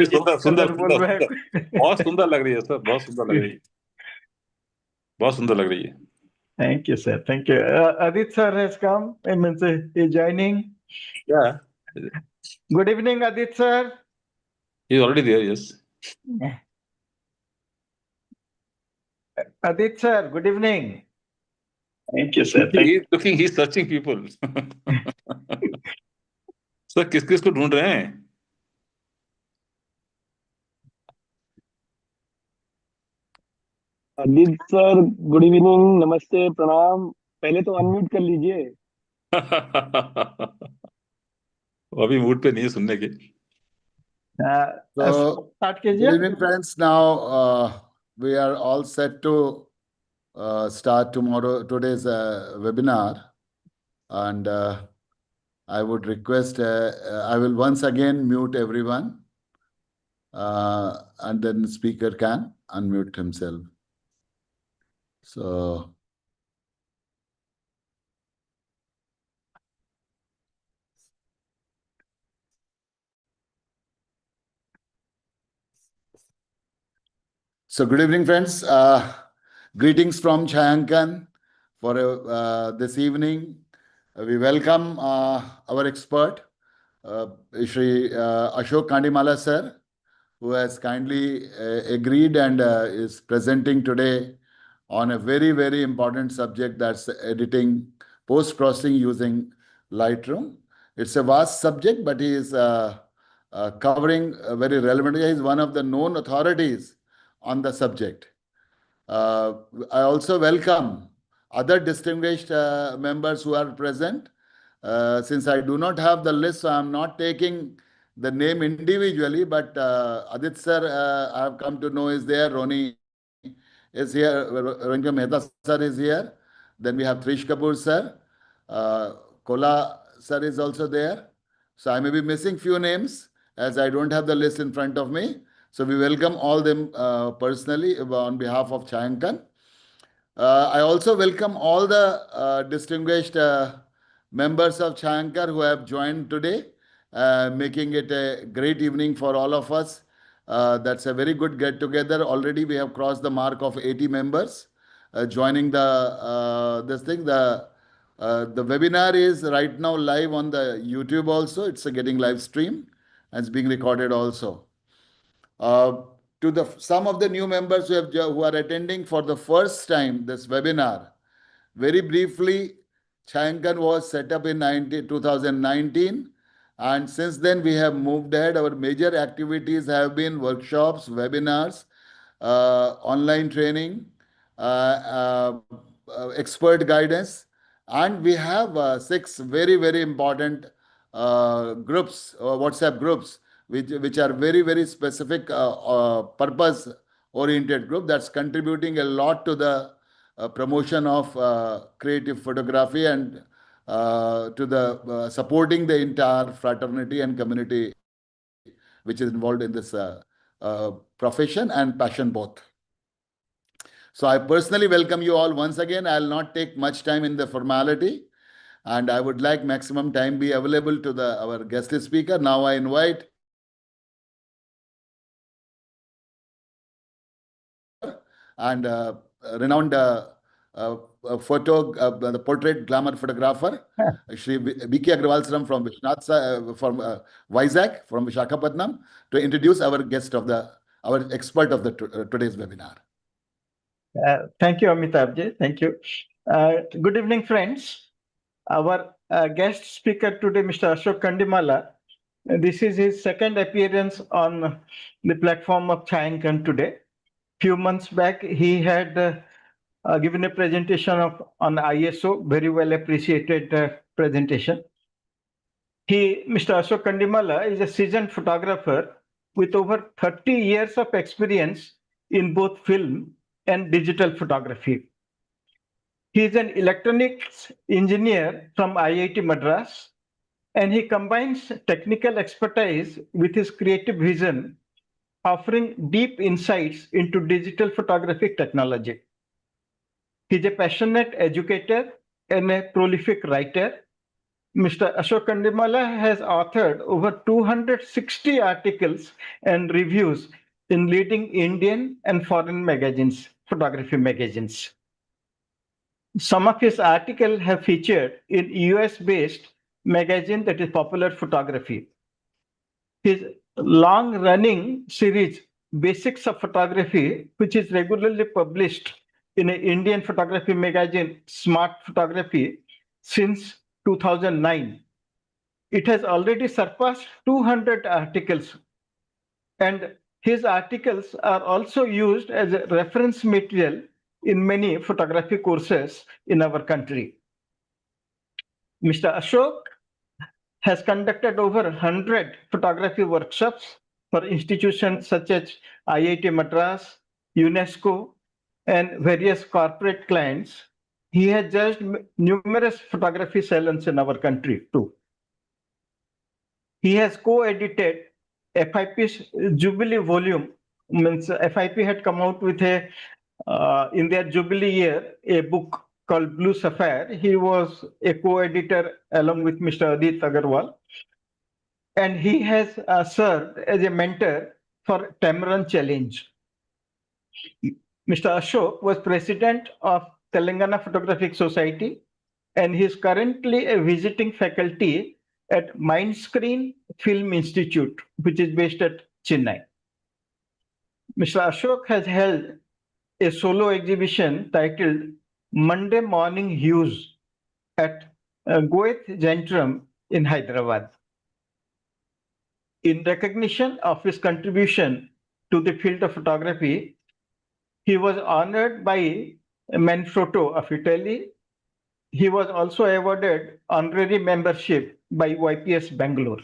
सुंदर सुंदर सर बोल रहे सुंदर हैं। बहुत सुंदर लग रही है सर, बहुत सुंदर लग रही है, बहुत सुंदर लग रही है। Thank you, sir. Thank you. Adit sir has come. I mean, he's joining. Yeah, Good evening, Adit sir. he's already there. Yes. Adit sir, good evening. Thank you, sir. He's looking. He's searching people. Sir किस किस को ढूंढ रहे हैं? Adit sir good evening, नमस्ते, प्रणाम। पहले तो अनम्यूट कर लीजिए। वो अभी मूड पे नहीं है सुनने के। So, Start good कीजिए. evening, friends. Now we are all set to start today's webinar, and I would request I will once again mute everyone, and then the speaker can unmute himself. So good evening, friends. Greetings from Chhayankan for this evening. We welcome our expert, Shri Ashok Kandimalla sir, who has kindly agreed and is presenting today on a very, very important subject, that's editing, post-processing using Lightroom. It's a vast subject, but he is covering very relevant. He is one of the known authorities on the subject. I also welcome other distinguished members who are present. Since I do not have the list, so I'm not taking the name individually, but Adit sir, I have come to know is there. Roni is here. Ronika Mehta sir is here. Then we have Trish Kapoor sir. Kola sir is also there. So I may be missing few names as I don't have the list in front of me. So we welcome all them personally on behalf of Chhayankan. I also welcome all the distinguished members of Chhayankar who have joined today, making it a great evening for all of us. That's a very good get-together. Already we have crossed the mark of 80 members joining this thing. The webinar is right now live on the YouTube also. It's getting live stream and it's being recorded also. To some of the new members who are attending for the first time this webinar, very briefly, Chhayankan was set up in 2019, and since then we have moved ahead. Our major activities have been workshops, webinars, online training, expert guidance, and we have 6 very, very important groups, WhatsApp groups, which are very, very specific purpose-oriented group that's contributing a lot to the promotion of creative photography and to the supporting the entire fraternity and community which is involved in this profession and passion both. So I personally welcome you all once again. I'll not take much time in the formality, and I would like maximum time be available to our guest speaker. Now I invite and renowned the portrait glamour photographer, Shri B.K. Agrawal from Vizag, from Visakhapatnam, to introduce our guest our expert of today's webinar. Thank you, Amitabh. Thank you. Good evening, friends. Our guest speaker today, Mr. Ashok Kandimalla. This is his second appearance on the platform of Chhayankan today. Few months back, he had given a presentation on ISO, very well appreciated presentation. Mr. Ashok Kandimalla is a seasoned photographer with over 30 years of experience in both film and digital photography. He is an electronics engineer from IIT Madras, and he combines technical expertise with his creative vision, offering deep insights into digital photographic technology. He is a passionate educator and a prolific writer, Mr. Ashok Kandimalla has authored over 260 articles and reviews in leading Indian and foreign magazines, photography magazines. Some of his articles have featured in US-based magazine that is Popular Photography. His long-running series, Basics of Photography, which is regularly published in an Indian photography magazine, Smart Photography, since 2009. It has already surpassed 200 articles, and his articles are also used as a reference material in many photography courses in our country. Mr. Ashok has conducted over 100 photography workshops for institutions such as IIT Madras, UNESCO, and various corporate clients. He has judged numerous photography salons in our country too. He has co-edited FIP's Jubilee volume. Means FIP had come out with in their Jubilee year, a book called Blue Sapphire. He was a co-editor along with Mr. Adit Agarwal. And he has served as a mentor for Tamran Challenge. Mr. Ashok was president of Telangana Photographic Society, and he is currently a visiting faculty at Mindscreen Film Institute, which is based at Chennai. Mr. Ashok has held a solo exhibition titled Monday Morning Hues at Goeth Gentrum in Hyderabad. In recognition of his contribution to the field of photography, he was honored by Manfrotto of Italy. He was also awarded honorary membership by YPS Bangalore.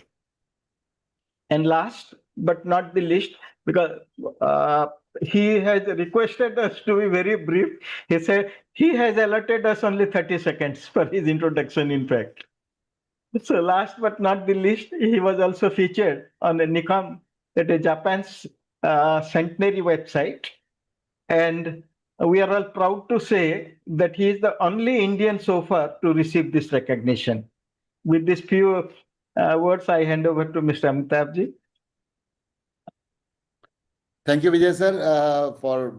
And last but not the least, because he has requested us to be very brief, he said he has allotted us only 30 seconds for his introduction, in fact. So last but not the least, he was also featured on the Nikon, that is Japan's centenary website. And we are all proud to say that he is the only Indian so far to receive this recognition. With these few words, I hand over to Mr. Amitabh. Thank you, Vijay sir, for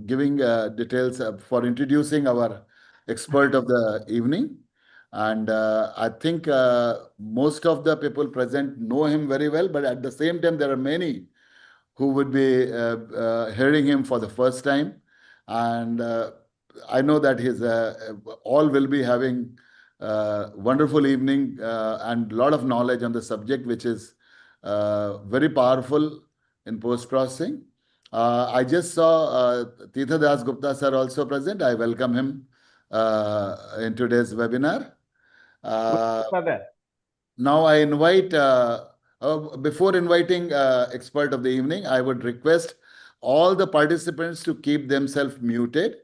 giving details, for introducing our expert of the evening. And I think most of the people present know him very well, but at the same time, there are many who would be hearing him for the first time. And I know that his all will be having wonderful evening and a lot of knowledge on the subject, which is very powerful in post-processing. I just saw Tirtha Das Gupta sir also present. I welcome him in today's webinar. Now I invite, before inviting expert of the evening, I would request all the participants to keep themselves muted.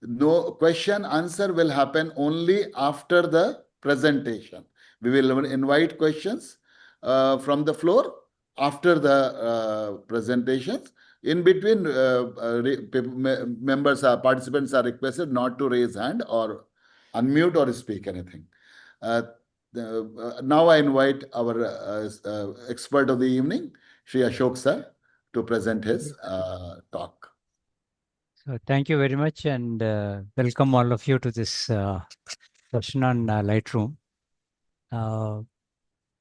No question answer will happen only after the presentation. We will invite questions from the floor after the presentations. In between, participants are requested not to raise hand or unmute or speak anything. Now I invite our expert of the evening, Shri Ashok sir, to present his talk. So thank you very much, and welcome all of you to this session on Lightroom.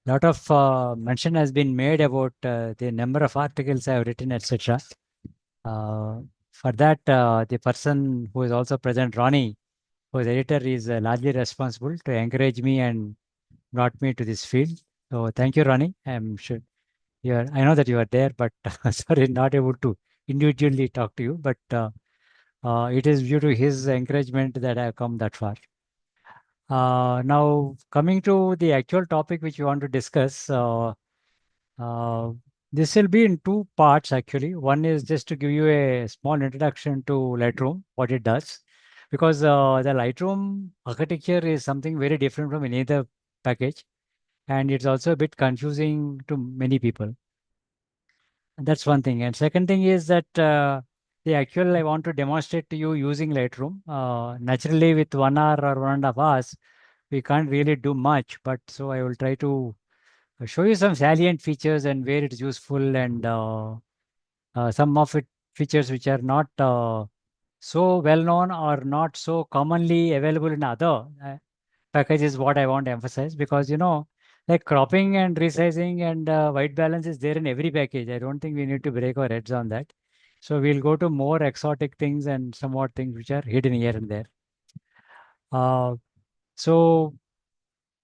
Lot of mention has been made about the number of articles I have written, etc. For that, the person who is also present, Ronnie, who is editor, is largely responsible to encourage me and brought me to this field. So thank you, Ronnie. I'm sure I know that you are there, but sorry, not able to individually talk to you, but it is due to his encouragement that I have come that far. Now, coming to the actual topic which we want to discuss, this will be in two parts actually. One is just to give you a small introduction to Lightroom, what it does, because the Lightroom architecture is something very different from any other package, and it's also a bit confusing to many people. That's one thing. And second thing is that the actual I want to demonstrate to you using Lightroom. Naturally, with 1 hour or 1.5 hours, we can't really do much, but so I will try to show you some salient features and where it's useful, and some of it features which are not so well known or not so commonly available in other packages, what I want to emphasize, because like cropping and resizing and white balance is there in every package. I don't think we need to break our heads on that. So we'll go to more exotic things and somewhat things which are hidden here and there. So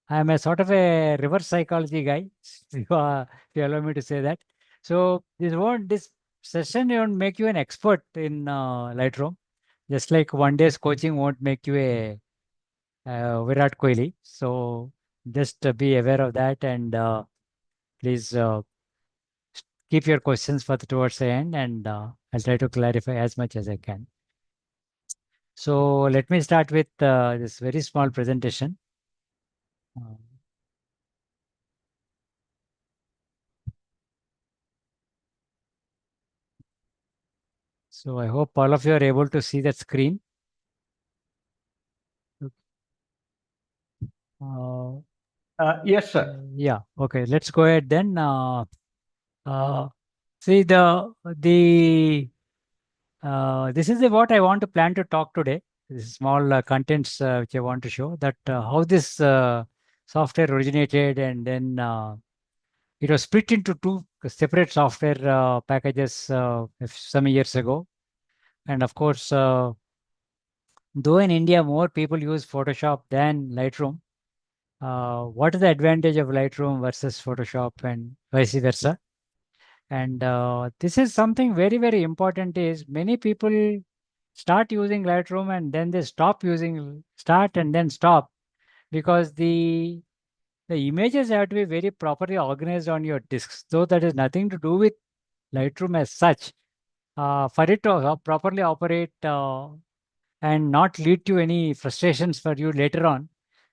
I'm a sort of a reverse psychology guy, if you allow me to say that. So this session won't make you an expert in Lightroom, just like one day's coaching won't make you a Virat Kohli. So just be aware of that, and please keep your questions for towards the end, and I'll try to clarify as much as I can. So let me start with this very small presentation. So I hope all of you are able to see that screen. Yes, sir. Yeah. Okay. Let's go ahead then. See this is what I want to plan to talk today. This small contents which I want to show, that how this software originated, and then it was split into two separate software packages some years ago. And of course, though in India more people use Photoshop than Lightroom, what is the advantage of Lightroom versus Photoshop and vice versa? And this is something very, very important, is many people start using Lightroom and then they start and then stop, because the images have to be very properly organized on your disks. Though that is nothing to do with Lightroom as such. For it to properly operate and not lead to any frustrations for you later on,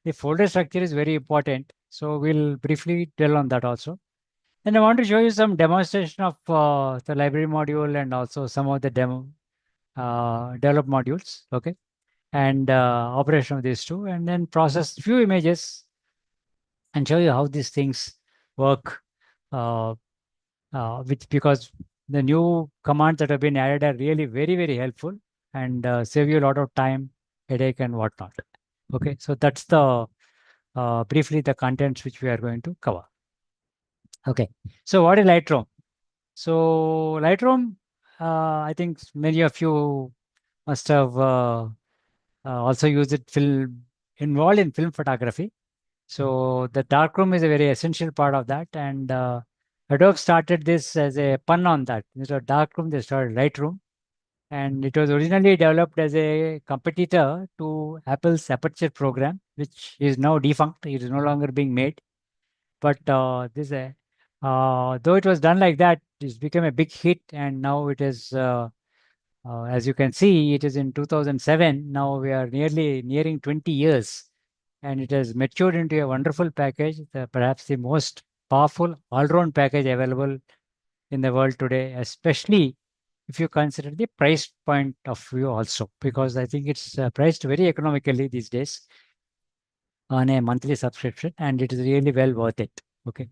the folder structure is very important. So we'll briefly dwell on that also. And I want to show you some demonstration of the library module and also some of the develop modules, okay, and operation of these two, and then process few images and show you how these things work, because the new commands that have been added are really very, very helpful, and save you a lot of time, headache, and whatnot. Okay, so that's the briefly the contents which we are going to cover. Okay, so what is Lightroom? So Lightroom, I think many of you must have also used it involved in film photography. So the darkroom is a very essential part of that, and Adobe started this as a pun on that. Instead of darkroom, they started Lightroom, and it was originally developed as a competitor to Apple's Aperture program, which is now defunct. It is no longer being made. But though it was done like that, it's become a big hit, and now it is, as you can see, it is in 2007. Now we are nearing 20 years, and it has matured into a wonderful package, perhaps the most powerful all-round package available in the world today, especially if you consider the price point of view also, because I think it's priced very economically these days on a monthly subscription, and it is really well worth it. Okay.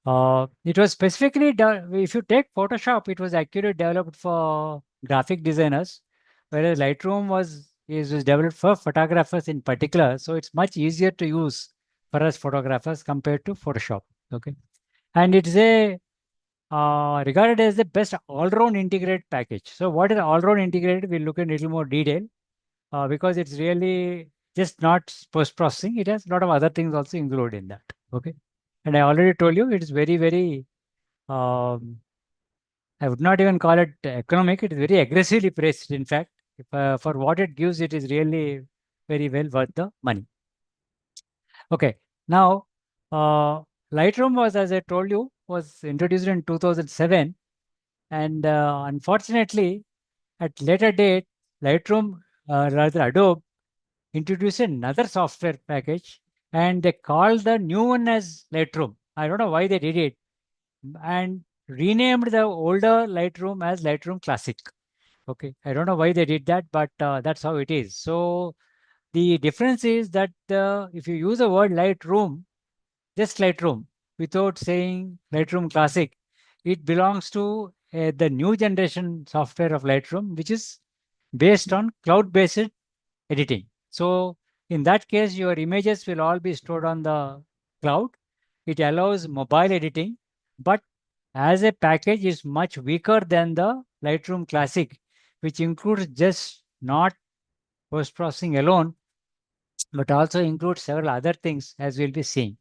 It was specifically if you take Photoshop, it was actually developed for graphic designers, whereas Lightroom was developed for photographers in particular. So it's much easier to use for us photographers compared to Photoshop. Okay, and it's a regarded as the best all-round integrated package. So what is all-round integrated? We'll look in a little more detail, because it's really just not post-processing. It has a lot of other things also included in that. Okay. And I already told you it is very, very, I would not even call it economic. It is very aggressively priced. In fact, if, for what it gives, it is really very well worth the money. Okay. Now, Lightroom was, as I told you, was introduced in 2007. And unfortunately, at later date, Lightroom, rather Adobe, introduced another software package, and they called the new one as Lightroom. I don't know why they did it, and renamed the older Lightroom as Lightroom Classic. Okay, I don't know why they did that, but that's how it is. So the difference is that if you use the word Lightroom, just Lightroom, without saying Lightroom Classic, it belongs to the new generation software of Lightroom, which is based on cloud-based editing. So in that case, your images will all be stored on the cloud. It allows mobile editing, but as a package is much weaker than the Lightroom Classic, which includes just not post-processing alone, but also includes several other things as we'll be seeing.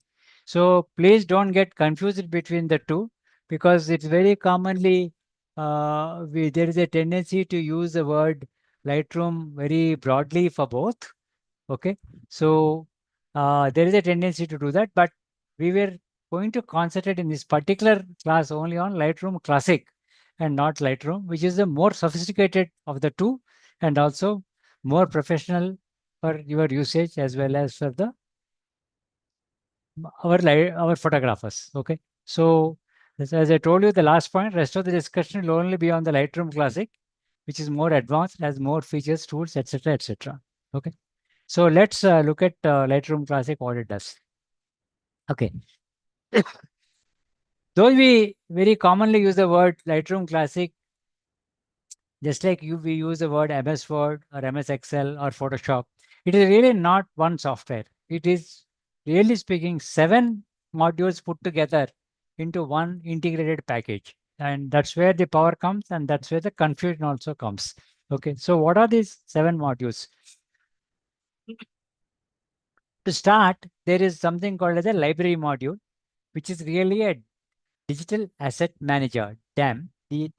So please don't get confused between the two, because it's very commonly, there is a tendency to use the word Lightroom very broadly for both. Okay, so there is a tendency to do that, but we were going to concentrate in this particular class only on Lightroom Classic and not Lightroom, which is the more sophisticated of the two and also more professional for your usage as well as for the our photographers. Okay, so as I told you, the last point, rest of the discussion will only be on the Lightroom Classic, which is more advanced, has more features, tools, etc., etc. Okay. So let's look at Lightroom Classic, what it does. Okay. Though we very commonly use the word Lightroom Classic, just like we use the word MS Word or MS Excel or Photoshop, it is really not one software. It is, really speaking, 7 modules put together into one integrated package. And that's where the power comes, and that's where the confusion also comes. Okay. So what are these 7 modules? To start, there is something called as a library module, which is really a digital asset manager, DAM, the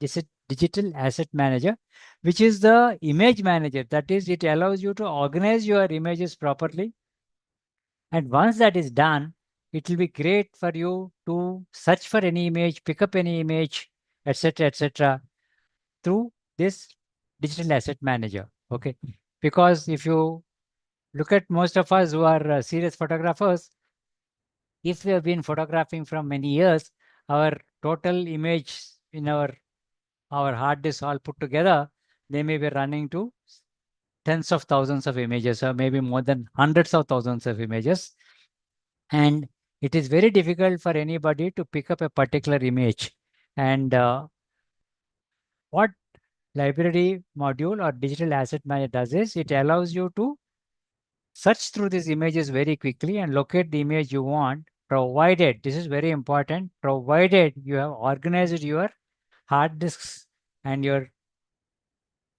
digital asset manager, which is the image manager. That is, it allows you to organize your images properly. And once that is done, it will be great for you to search for any image, pick up any image, etc., through this digital asset manager. Okay. Because if you look at most of us who are serious photographers, if we have been photographing from many years, our total image in our hard disk all put together, they may be running to tens of thousands of images, or maybe more than hundreds of thousands of images. And it is very difficult for anybody to pick up a particular image. And what library module or digital asset manager does is, it allows you to search through these images very quickly and locate the image you want, provided, this is very important, provided you have organized your hard disks and your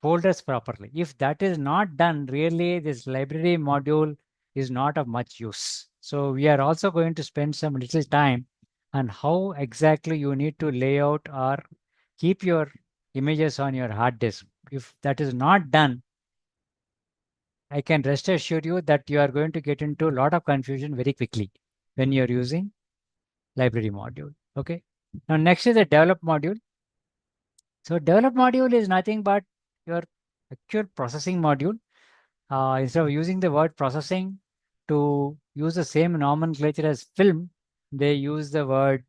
folders properly. If that is not done, really this library module is not of much use. So we are also going to spend some little time on how exactly you need to lay out or keep your images on your hard disk. If that is not done, I can rest assure you that you are going to get into a lot of confusion very quickly when you're using library module. Okay. Now next is the develop module. So develop module is nothing but your actual processing module. Instead of using the word processing to use the same nomenclature as film, they use the word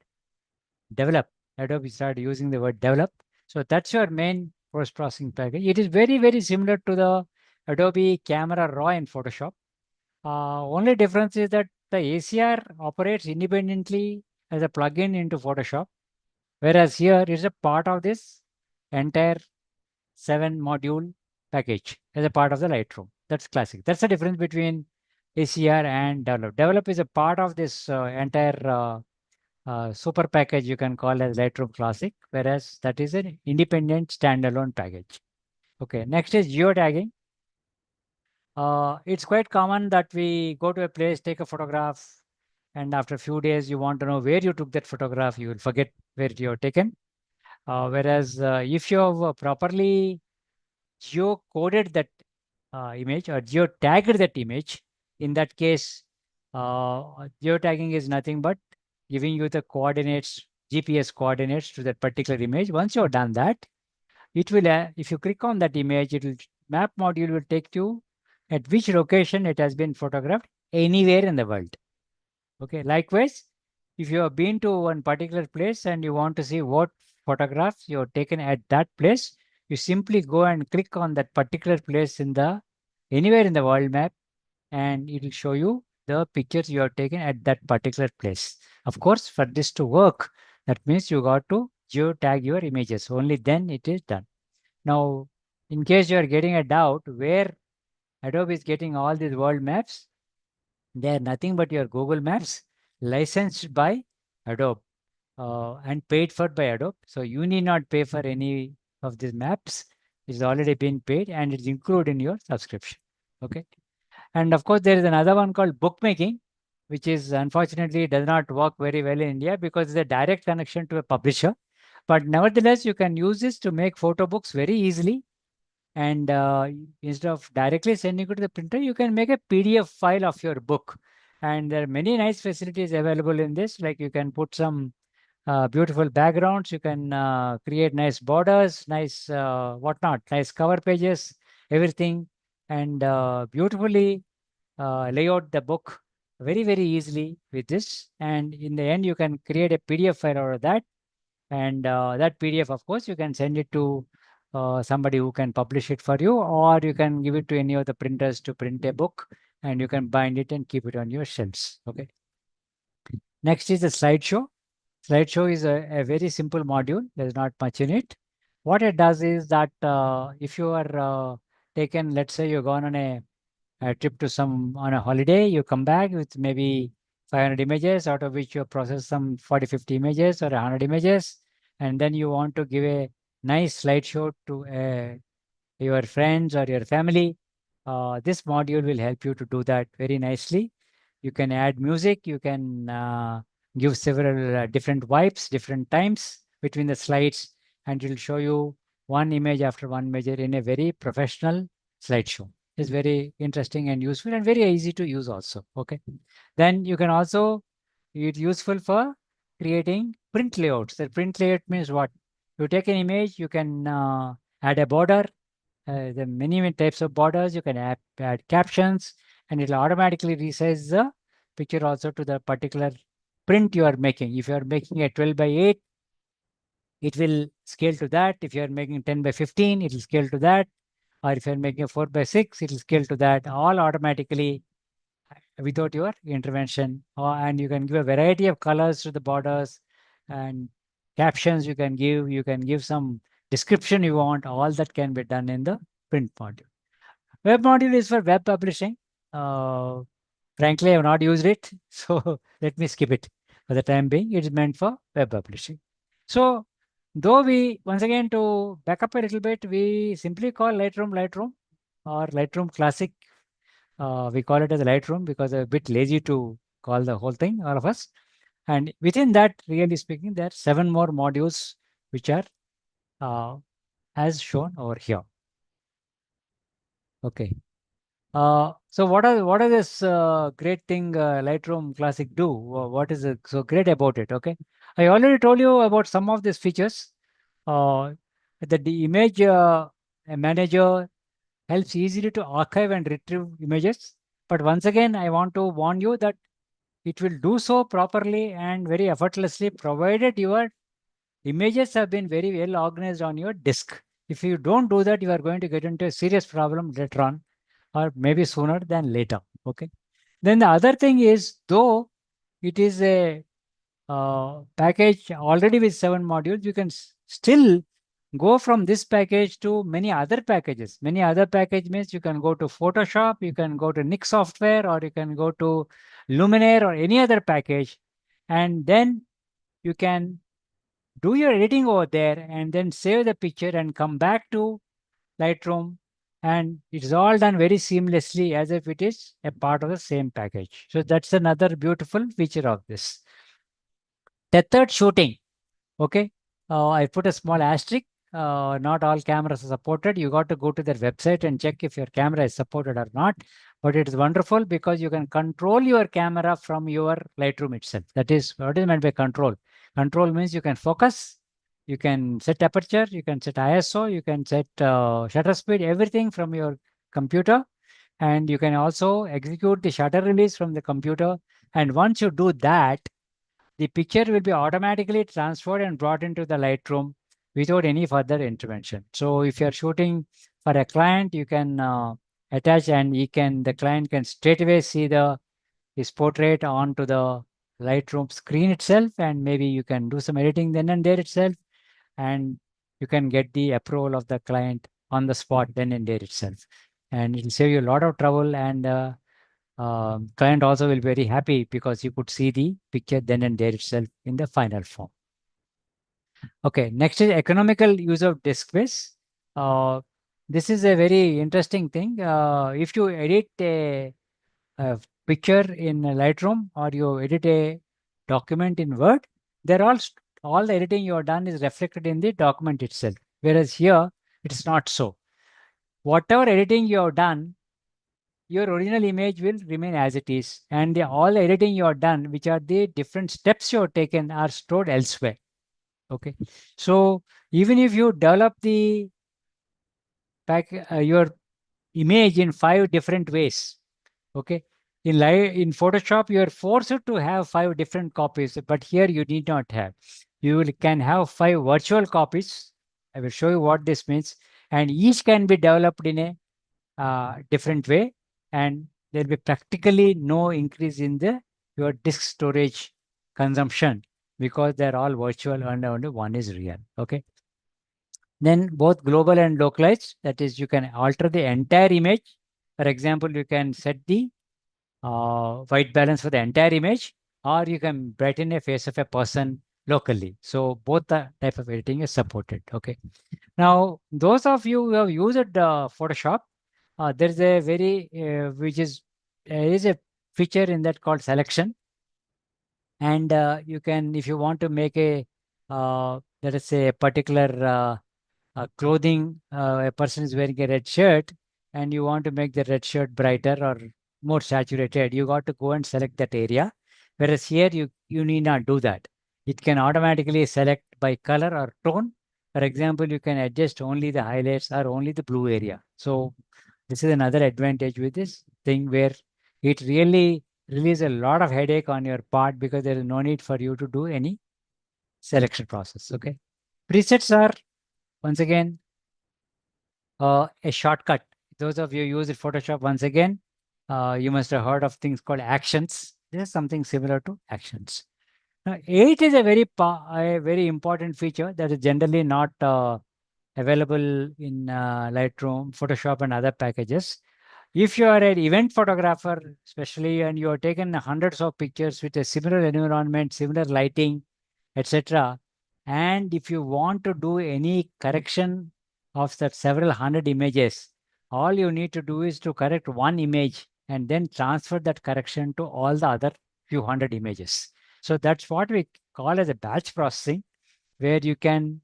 develop. Adobe started using the word develop. So that's your main post-processing package. It is very, very similar to the Adobe Camera Raw in Photoshop. Only difference is that the ACR operates independently as a plugin into Photoshop, whereas here it is a part of this entire 7 module package as a part of the Lightroom. That's classic. That's the difference between ACR and develop. Develop is a part of this entire super package you can call as Lightroom Classic, whereas that is an independent standalone package. Okay, next is geotagging. It's quite common that we go to a place, take a photograph, and after a few days, you want to know where you took that photograph. You will forget where you have taken. Whereas if you have properly geo-coded that image or geo-tagged that image, in that case, geotagging is nothing but giving you the coordinates, GPS coordinates to that particular image. Once you have done that, it will, if you click on that image, it will, map module will take you at which location it has been photographed anywhere in the world. Okay. Likewise, if you have been to one particular place and you want to see what photographs you have taken at that place, you simply go and click on that particular place in the anywhere in the world map, and it will show you the pictures you have taken at that particular place. Of course, for this to work, that means you got to geotag your images. Only then it is done. Now, in case you are getting a doubt where Adobe is getting all these world maps, they are nothing but your Google Maps licensed by Adobe and paid for by Adobe. So you need not pay for any of these maps. It's already been paid and it's included in your subscription. Okay. And of course, there is another one called bookmaking, which is unfortunately does not work very well in India because it's a direct connection to a publisher. But nevertheless, you can use this to make photo books very easily. And instead of directly sending it to the printer, you can make a PDF file of your book. And there are many nice facilities available in this, like you can put some beautiful backgrounds, you can create nice borders, nice whatnot, nice cover pages, everything, and beautifully lay out the book very, very easily with this. And in the end, you can create a PDF file out of that. And that PDF, of course, you can send it to somebody who can publish it for you, or you can give it to any of the printers to print a book, and you can bind it and keep it on your shelves. Okay. Next is the slideshow. Slideshow is a very simple module. There's not much in it. What it does is that if you are taken, let's say you're gone on a trip to on a holiday, you come back with maybe 500 images, out of which you process some 40, 50 images or 100 images. And then you want to give a nice slideshow to your friends or your family. This module will help you to do that very nicely. You can add music, you can give several different vibes, different times between the slides, and it will show you one image after one image in a very professional slideshow. It's very interesting and useful and very easy to use also. Okay. Then you can also, it's useful for creating print layouts. The print layout means what? You take an image, you can add a border. There are many types of borders. You can add captions, and it will automatically resize the picture also to the particular print you are making. If you are making a 12 by 8, it will scale to that. If you are making 10 by 15, it will scale to that. Or if you are making a 4 by 6, it will scale to that, all automatically without your intervention. And you can give a variety of colors to the borders and captions you can give some description you want. All that can be done in the print module. Web module is for web publishing. Frankly, I have not used it, so let me skip it. For the time being, it is meant for web publishing. So, though we, once again, to back up a little bit, we simply call Lightroom or Lightroom Classic. We call it as Lightroom because we're a bit lazy to call the whole thing, all of us. And within that, really speaking, there are 7 more modules which are as shown over here. Okay. So what are this great thing Lightroom Classic do? What is so great about it? Okay, I already told you about some of these features. The image manager helps easily to archive and retrieve images. But once again, I want to warn you that it will do so properly and very effortlessly, provided your images have been very well organized on your disk. If you don't do that, you are going to get into a serious problem later on, or maybe sooner than later. Okay. Then the other thing is, though it is a package already with 7 modules, you can still go from this package to many other packages. Many other package means you can go to Photoshop, you can go to Nix software, or you can go to Luminaire or any other package. And then you can do your editing over there and then save the picture and come back to Lightroom, and it's all done very seamlessly as if it is a part of the same package. So that's another beautiful feature of this. Tethered shooting. Okay. I put a small asterisk. Not all cameras are supported. You got to go to their website and check if your camera is supported or not. But it is wonderful because you can control your camera from your Lightroom itself. That is what is meant by control. Control means you can focus, you can set aperture, you can set ISO, you can set shutter speed, everything from your computer. And you can also execute the shutter release from the computer. And once you do that, the picture will be automatically transferred and brought into the Lightroom without any further intervention. So if you're shooting for a client, you can attach, and the client can straight away see his portrait onto the Lightroom screen itself, and maybe you can do some editing then and there itself, and you can get the approval of the client on the spot then and there itself. And it will save you a lot of trouble, and client also will be very happy because you could see the picture then and there itself in the final form. Okay, next is economical use of disk space. This is a very interesting thing. If you edit a picture in Lightroom, or you edit a document in Word, they're all the editing you have done is reflected in the document itself. Whereas here, it's not so. Whatever editing you have done, your original image will remain as it is. And all the editing you have done, which are the different steps you have taken, are stored elsewhere. Okay. So even if you develop the your image in 5 different ways, okay, in Photoshop, you are forced to have 5 different copies, but here you need not have. You can have 5 virtual copies. I will show you what this means. And each can be developed in a different way, and there will be practically no increase in your disk storage consumption, because they're all virtual and only one is real. Okay. Then both global and localized, that is, you can alter the entire image. For example, you can set the white balance for the entire image, or you can brighten a face of a person locally. So both the type of editing is supported. Okay. Now, those of you who have used Photoshop, there's a very there is a feature in that called selection, and you can, if you want to make let us say a particular clothing, a person is wearing a red shirt, and you want to make the red shirt brighter or more saturated, you got to go and select that area. Whereas here, you need not do that. It can automatically select by color or tone. For example, you can adjust only the highlights or only the blue area. So this is another advantage with this thing, where it really relieves a lot of headache on your part, because there is no need for you to do any selection process. Okay. Presets are, once again, a shortcut. Those of you who use Photoshop, once again, you must have heard of things called actions. This is something similar to actions. Now, 8 is a very important feature that is generally not available in Lightroom, Photoshop, and other packages. If you are an event photographer, especially, and you have taken hundreds of pictures with a similar environment, similar lighting, etc., and if you want to do any correction of that several hundred images, all you need to do is to correct one image and then transfer that correction to all the other few hundred images. So that's what we call as a batch processing, where you can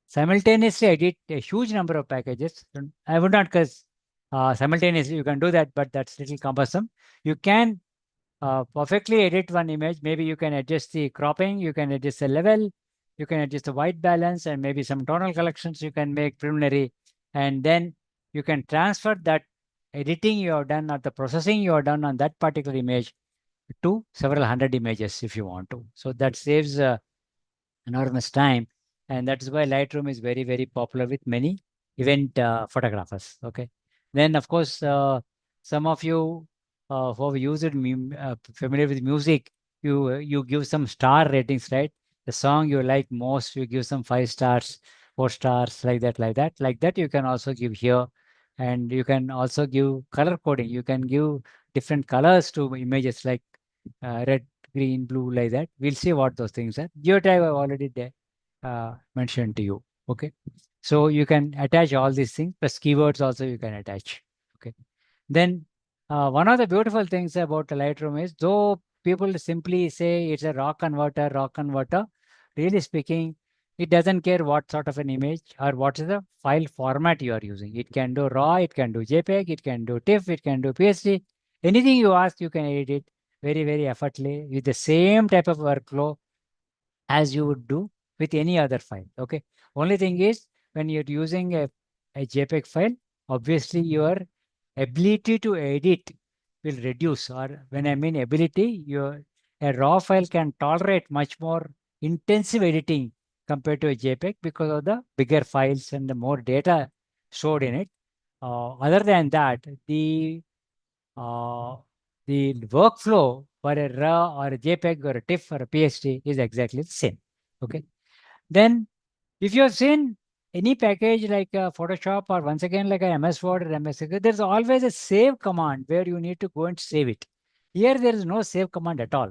simultaneously edit a huge number of packages. I would not, because simultaneously you can do that, but that's a little cumbersome. You can perfectly edit one image. Maybe you can adjust the cropping, you can adjust the level, you can adjust the white balance, and maybe some tonal corrections you can make preliminary. And then you can transfer that editing you have done or the processing you have done on that particular image to several hundred images if you want to. So that saves enormous time. And that is why Lightroom is very, very popular with many event photographers. Okay. Then, of course, some of you who have used familiar with music, you give some star ratings, right? The song you like most, you give some 5 stars, 4 stars, like that. Like that, you can also give here. And you can also give color coding. You can give different colors to images, like red, green, blue, like that. We'll see what those things are. Geotype I've already mentioned to you. Okay. So you can attach all these things, plus keywords also you can attach. Okay. Then one of the beautiful things about the Lightroom is, though people simply say it's a raw converter, really speaking, it doesn't care what sort of an image or what is the file format you are using. It can do RAW, it can do JPEG, it can do TIFF, it can do PSD. Anything you ask, you can edit it very, very effortlessly with the same type of workflow as you would do with any other file. Okay. Only thing is, when you're using a JPEG file, obviously your ability to edit will reduce. Or when I mean ability, a raw file can tolerate much more intensive editing compared to a JPEG, because of the bigger files and the more data stored in it. other than that, the workflow for a RAW or a JPEG or a TIFF or a PST is exactly the same. Okay. Then if you have seen any package like Photoshop or once again like a MS Word or MS Excel, there's always a save command where you need to go and save it. Here there is no save command at all.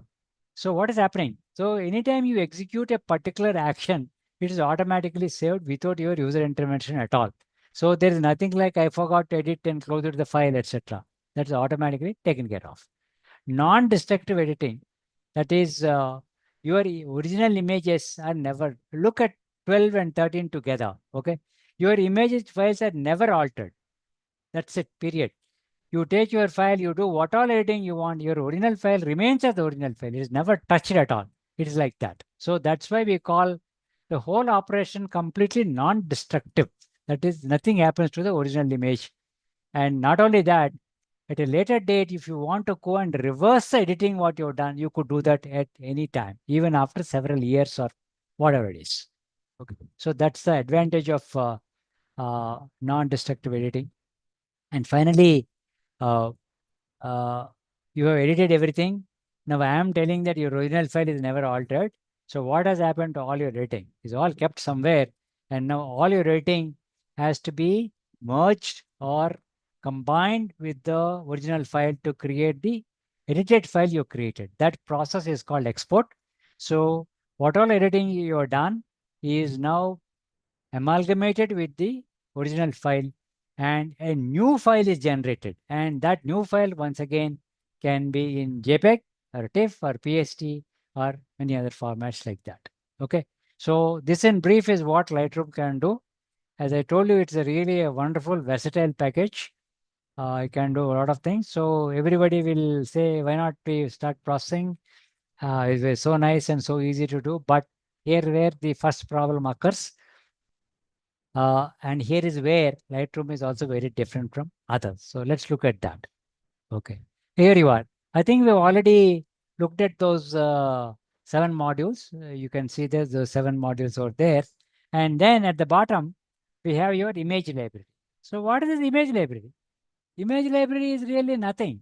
So what is happening? So anytime you execute a particular action, it is automatically saved without your user intervention at all. So there is nothing like I forgot to edit and close it the file, etc. That's automatically taken care of. Non-destructive editing, that is your original images are never, look at 12 and 13 together, okay? Your images files are never altered. That's it, period. You take your file, you do what all editing you want, your original file remains as the original file. It is never touched at all. It is like that. So that's why we call the whole operation completely non-destructive. That is, nothing happens to the original image. And not only that, at a later date, if you want to go and reverse the editing what you've done, you could do that at any time, even after several years or whatever it is. Okay. So that's the advantage of non-destructive editing. And finally, uh, you have edited everything. Now I am telling that your original file is never altered. So what has happened to all your editing? It's all kept somewhere. And now all your editing has to be merged or combined with the original file to create the edited file you created. That process is called export. So what all editing you have done is now amalgamated with the original file, and a new file is generated. And that new file, once again, can be in JPEG or TIFF or PST or many other formats like that. Okay. So this in brief is what Lightroom can do. As I told you, it's really a wonderful, versatile package. It can do a lot of things. So everybody will say, why not we start processing? It's so nice and so easy to do. But here where the first problem occurs, and here is where Lightroom is also very different from others. So let's look at that. Okay, here you are. I think we've already looked at those 7 modules. You can see there's the 7 modules over there. And then at the bottom, we have your image library. So what is this image library? Image library is really nothing.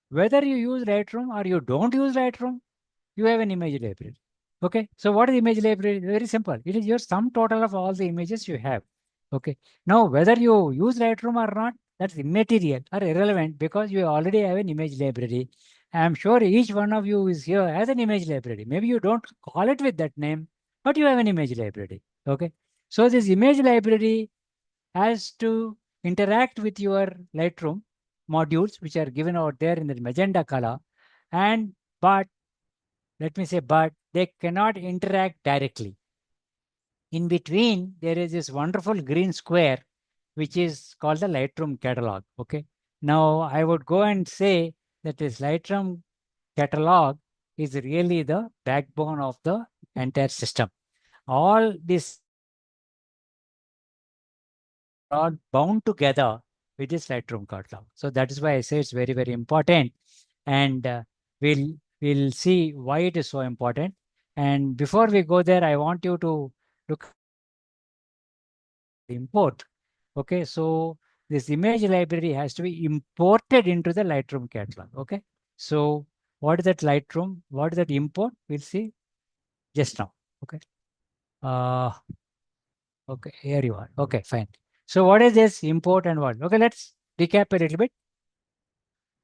Whether you use Lightroom or you don't use Lightroom, you have an image library. Okay, so what is image library? Very simple. It is your sum total of all the images you have. Okay, now whether you use Lightroom or not, that's immaterial or irrelevant because you already have an image library. I'm sure each one of you is here as an image library. Maybe you don't call it with that name, but you have an image library. Okay, so this image library has to interact with your Lightroom modules, which are given out there in the magenta color. And but let me say, but they cannot interact directly. In between, there is this wonderful green square, which is called the Lightroom catalog. Okay. Now, I would go and say that this Lightroom catalog is really the backbone of the entire system. All this are bound together with this Lightroom catalog. So that is why I say it's very, very important. And we'll see why it is so important. And before we go there, I want you to look at import. Okay, so this image library has to be imported into the Lightroom catalog. Okay, so what is that Lightroom? What is that import? We'll see just now. Okay. Okay, here you are. Okay, fine. So what is this import and what? Okay, let's recap a little bit.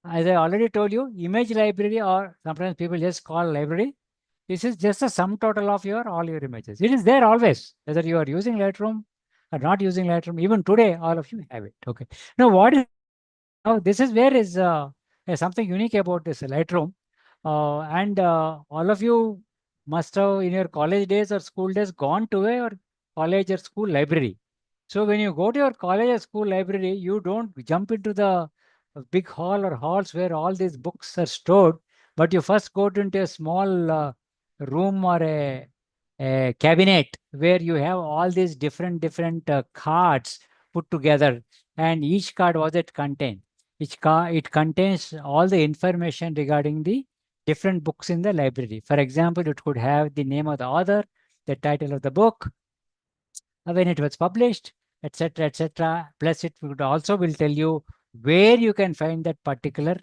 As I already told you, image library, or sometimes people just call library. This is just a sum total of all your images. It is there always, whether you are using Lightroom or not using Lightroom. Even today, all of you have it. Okay. Now, what is now? This is where is something unique about this Lightroom, and all of you must have in your college days or school days gone to a college or school library. So when you go to your college or school library, you don't jump into the big hall or halls where all these books are stored, but you first go into a small room or a cabinet where you have all these different cards put together, and each card, what it contain? It contains all the information regarding the different books in the library. For example, it could have the name of the author, the title of the book, when it was published, etc., etc. Plus, it would also will tell you where you can find that particular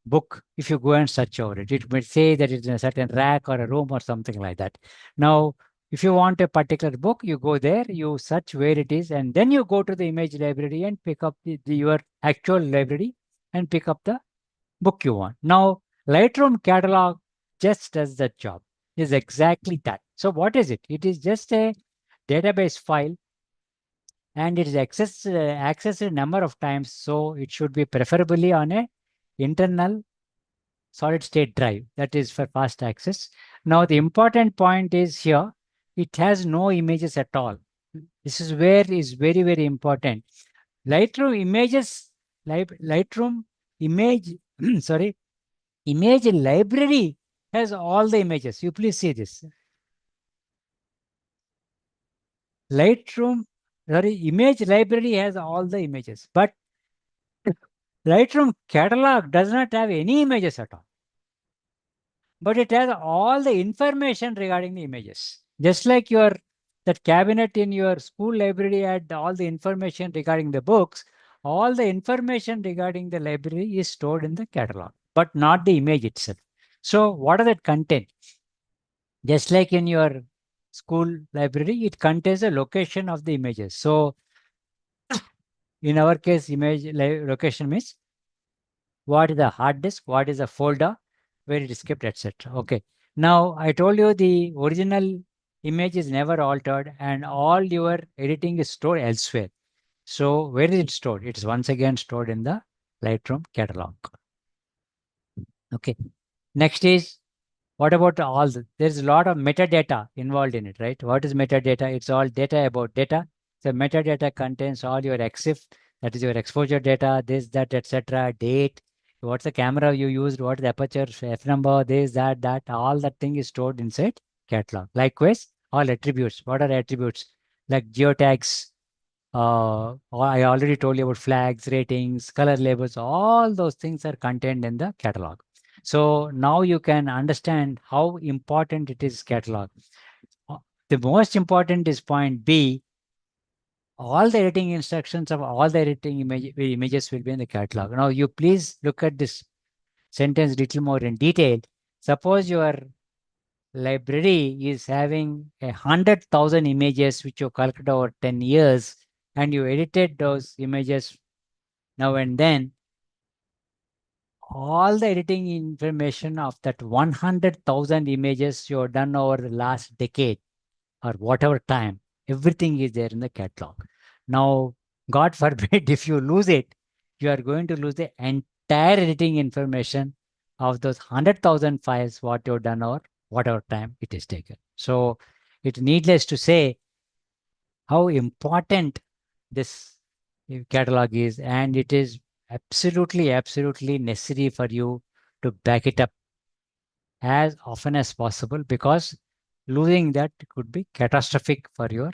book if you go and search over it. It might say that it's in a certain rack or a room or something like that. Now, if you want a particular book, you go there, you search where it is, and then you go to the image library and pick up your actual library and pick up the book you want. Now, Lightroom catalog just does that job, is exactly that. So what is it? It is just a database file, and it is accessed a number of times. So it should be preferably on a internal solid state drive. That is for fast access. Now, the important point is here, it has no images at all. This is where is very, very important. Lightroom images, Lightroom image, sorry, image library has all the images. You please see this. Lightroom, sorry, image library has all the images, but Lightroom catalog does not have any images at all. But it has all the information regarding the images. Just like that cabinet in your school library had all the information regarding the books, all the information regarding the library is stored in the catalog, but not the image itself. So what does it contain? Just like in your school library, it contains a location of the images. So in our case, image location means what is the hard disk, what is the folder, where it is kept, etc. Okay. Now, I told you the original image is never altered and all your editing is stored elsewhere. So where is it stored? It is once again stored in the Lightroom catalog. Okay. Next is, what about all there's a lot of metadata involved in it, right? What is metadata? It's all data about data. So metadata contains all your EXIF, that is your exposure data, this, that, etc., date, what's the camera you used, what is the aperture, f number, this, that, all that thing is stored inside catalog. Likewise, all attributes. What are attributes? Like geotags, I already told you about flags, ratings, color labels, all those things are contained in the catalog. So now you can understand how important it is catalog. The most important is point B. All the editing instructions of all the editing images will be in the catalog. Now you please look at this sentence a little more in detail. Suppose your library is having 100,000 images which you collected over 10 years and you edited those images now and then. All the editing information of that 100,000 images you have done over the last decade or whatever time, everything is there in the catalog. Now, God forbid, if you lose it, you are going to lose the entire editing information of those 100,000 files, what you've done or whatever time it is taken. So it's needless to say how important this catalog is, and it is absolutely, absolutely necessary for you to back it up as often as possible, because losing that could be catastrophic for your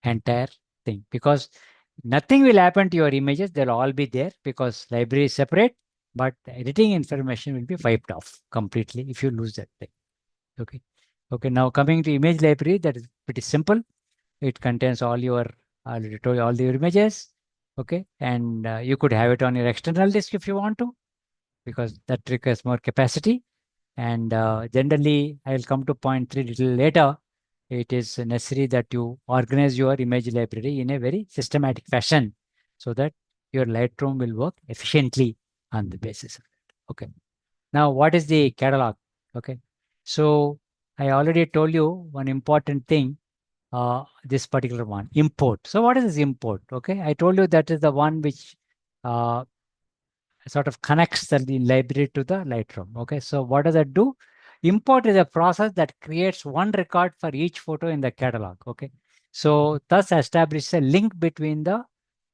entire thing, because nothing will happen to your images. They'll all be there because library is separate, but the editing information will be wiped off completely if you lose that thing. Okay. Okay. Now coming to image library, that is pretty simple. It contains all your, all your images. Okay. And you could have it on your external disk if you want to, because that requires more capacity. And generally, I will come to point 3 little later. It is necessary that you organize your image library in a very systematic fashion so that your Lightroom will work efficiently on the basis of it. Okay. Now, what is the catalog? Okay. So I already told you one important thing, this particular one, import. So what is this import? Okay. I told you that is the one which sort of connects the library to the Lightroom. Okay, so what does that do? Import is a process that creates one record for each photo in the catalog. Okay, so thus establishes a link between the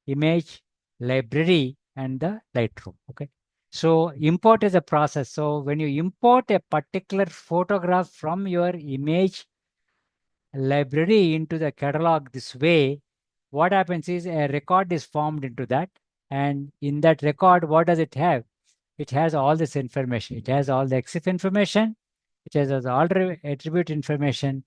image library and the Lightroom. Okay, so import is a process. So when you import a particular photograph from your image library into the catalog this way, what happens is a record is formed into that. And in that record, what does it have? It has all this information. It has all the EXIF information. It has all the attribute information.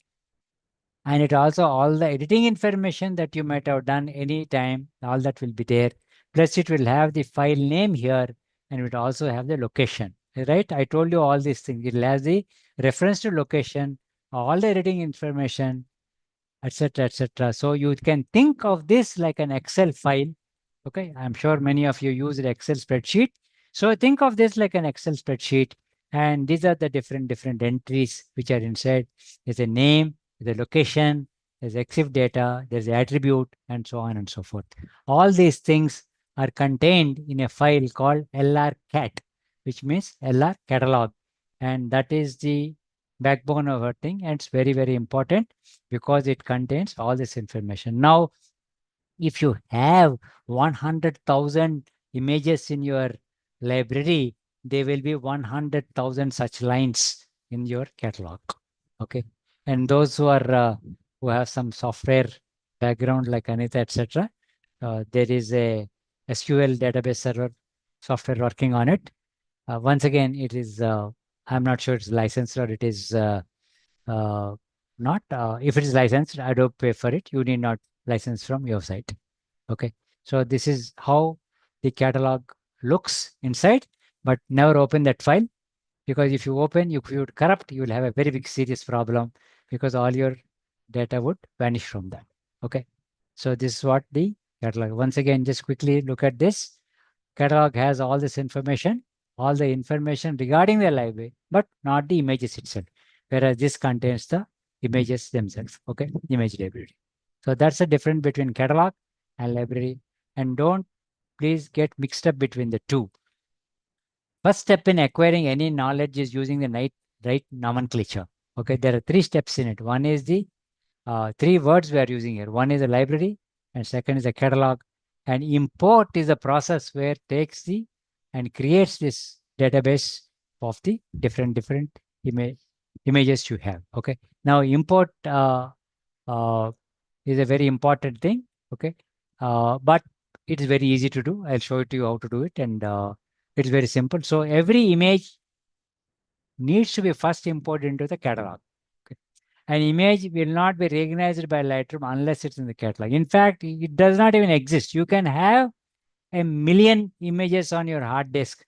And it also, all the editing information that you might have done anytime, all that will be there. Plus it will have the file name here, and it will also have the location, right? I told you all these things. It will have the reference to location, all the editing information, etc., etc. So you can think of this like an Excel file. Okay, I'm sure many of you use the Excel spreadsheet. So think of this like an Excel spreadsheet, and these are the different entries which are inside. There's a name, the location, there's EXIF data, there's the attribute, and so on and so forth. All these things are contained in a file called LR-cat, which means LR catalog, and that is the backbone of our thing, and it's very, very important because it contains all this information. Now, if you have 100,000 images in your library, there will be 100,000 such lines in your catalog. Okay, and those who are who have some software background like Anita, etc., there is a SQL database server software working on it. Once again, it is I'm not sure it's licensed or it is not. If it is licensed, Adobe pay for it. You need not license from your site. Okay, so this is how the catalog looks inside, but never open that file, because if you open, if you would corrupt, you will have a very big serious problem, because all your data would vanish from that. Okay, so this is what the catalog. Once again, just quickly look at this. Catalog has all this information, all the information regarding the library, but not the images itself, whereas this contains the images themselves. Okay, image library. So that's the difference between catalog and library, and don't please get mixed up between the two. First step in acquiring any knowledge is using the right nomenclature. Okay, there are 3 steps in it. One is the 3 words we are using here. One is a library, and second is a catalog. And import is a process where it takes the and creates this database of the different images you have. Okay, now import is a very important thing. Okay, but it is very easy to do. I'll show it to you how to do it, and it's very simple. So every image needs to be first imported into the catalog. Okay. An image will not be recognized by Lightroom unless it's in the catalog. In fact, it does not even exist. You can have 1,000,000 images on your hard disk,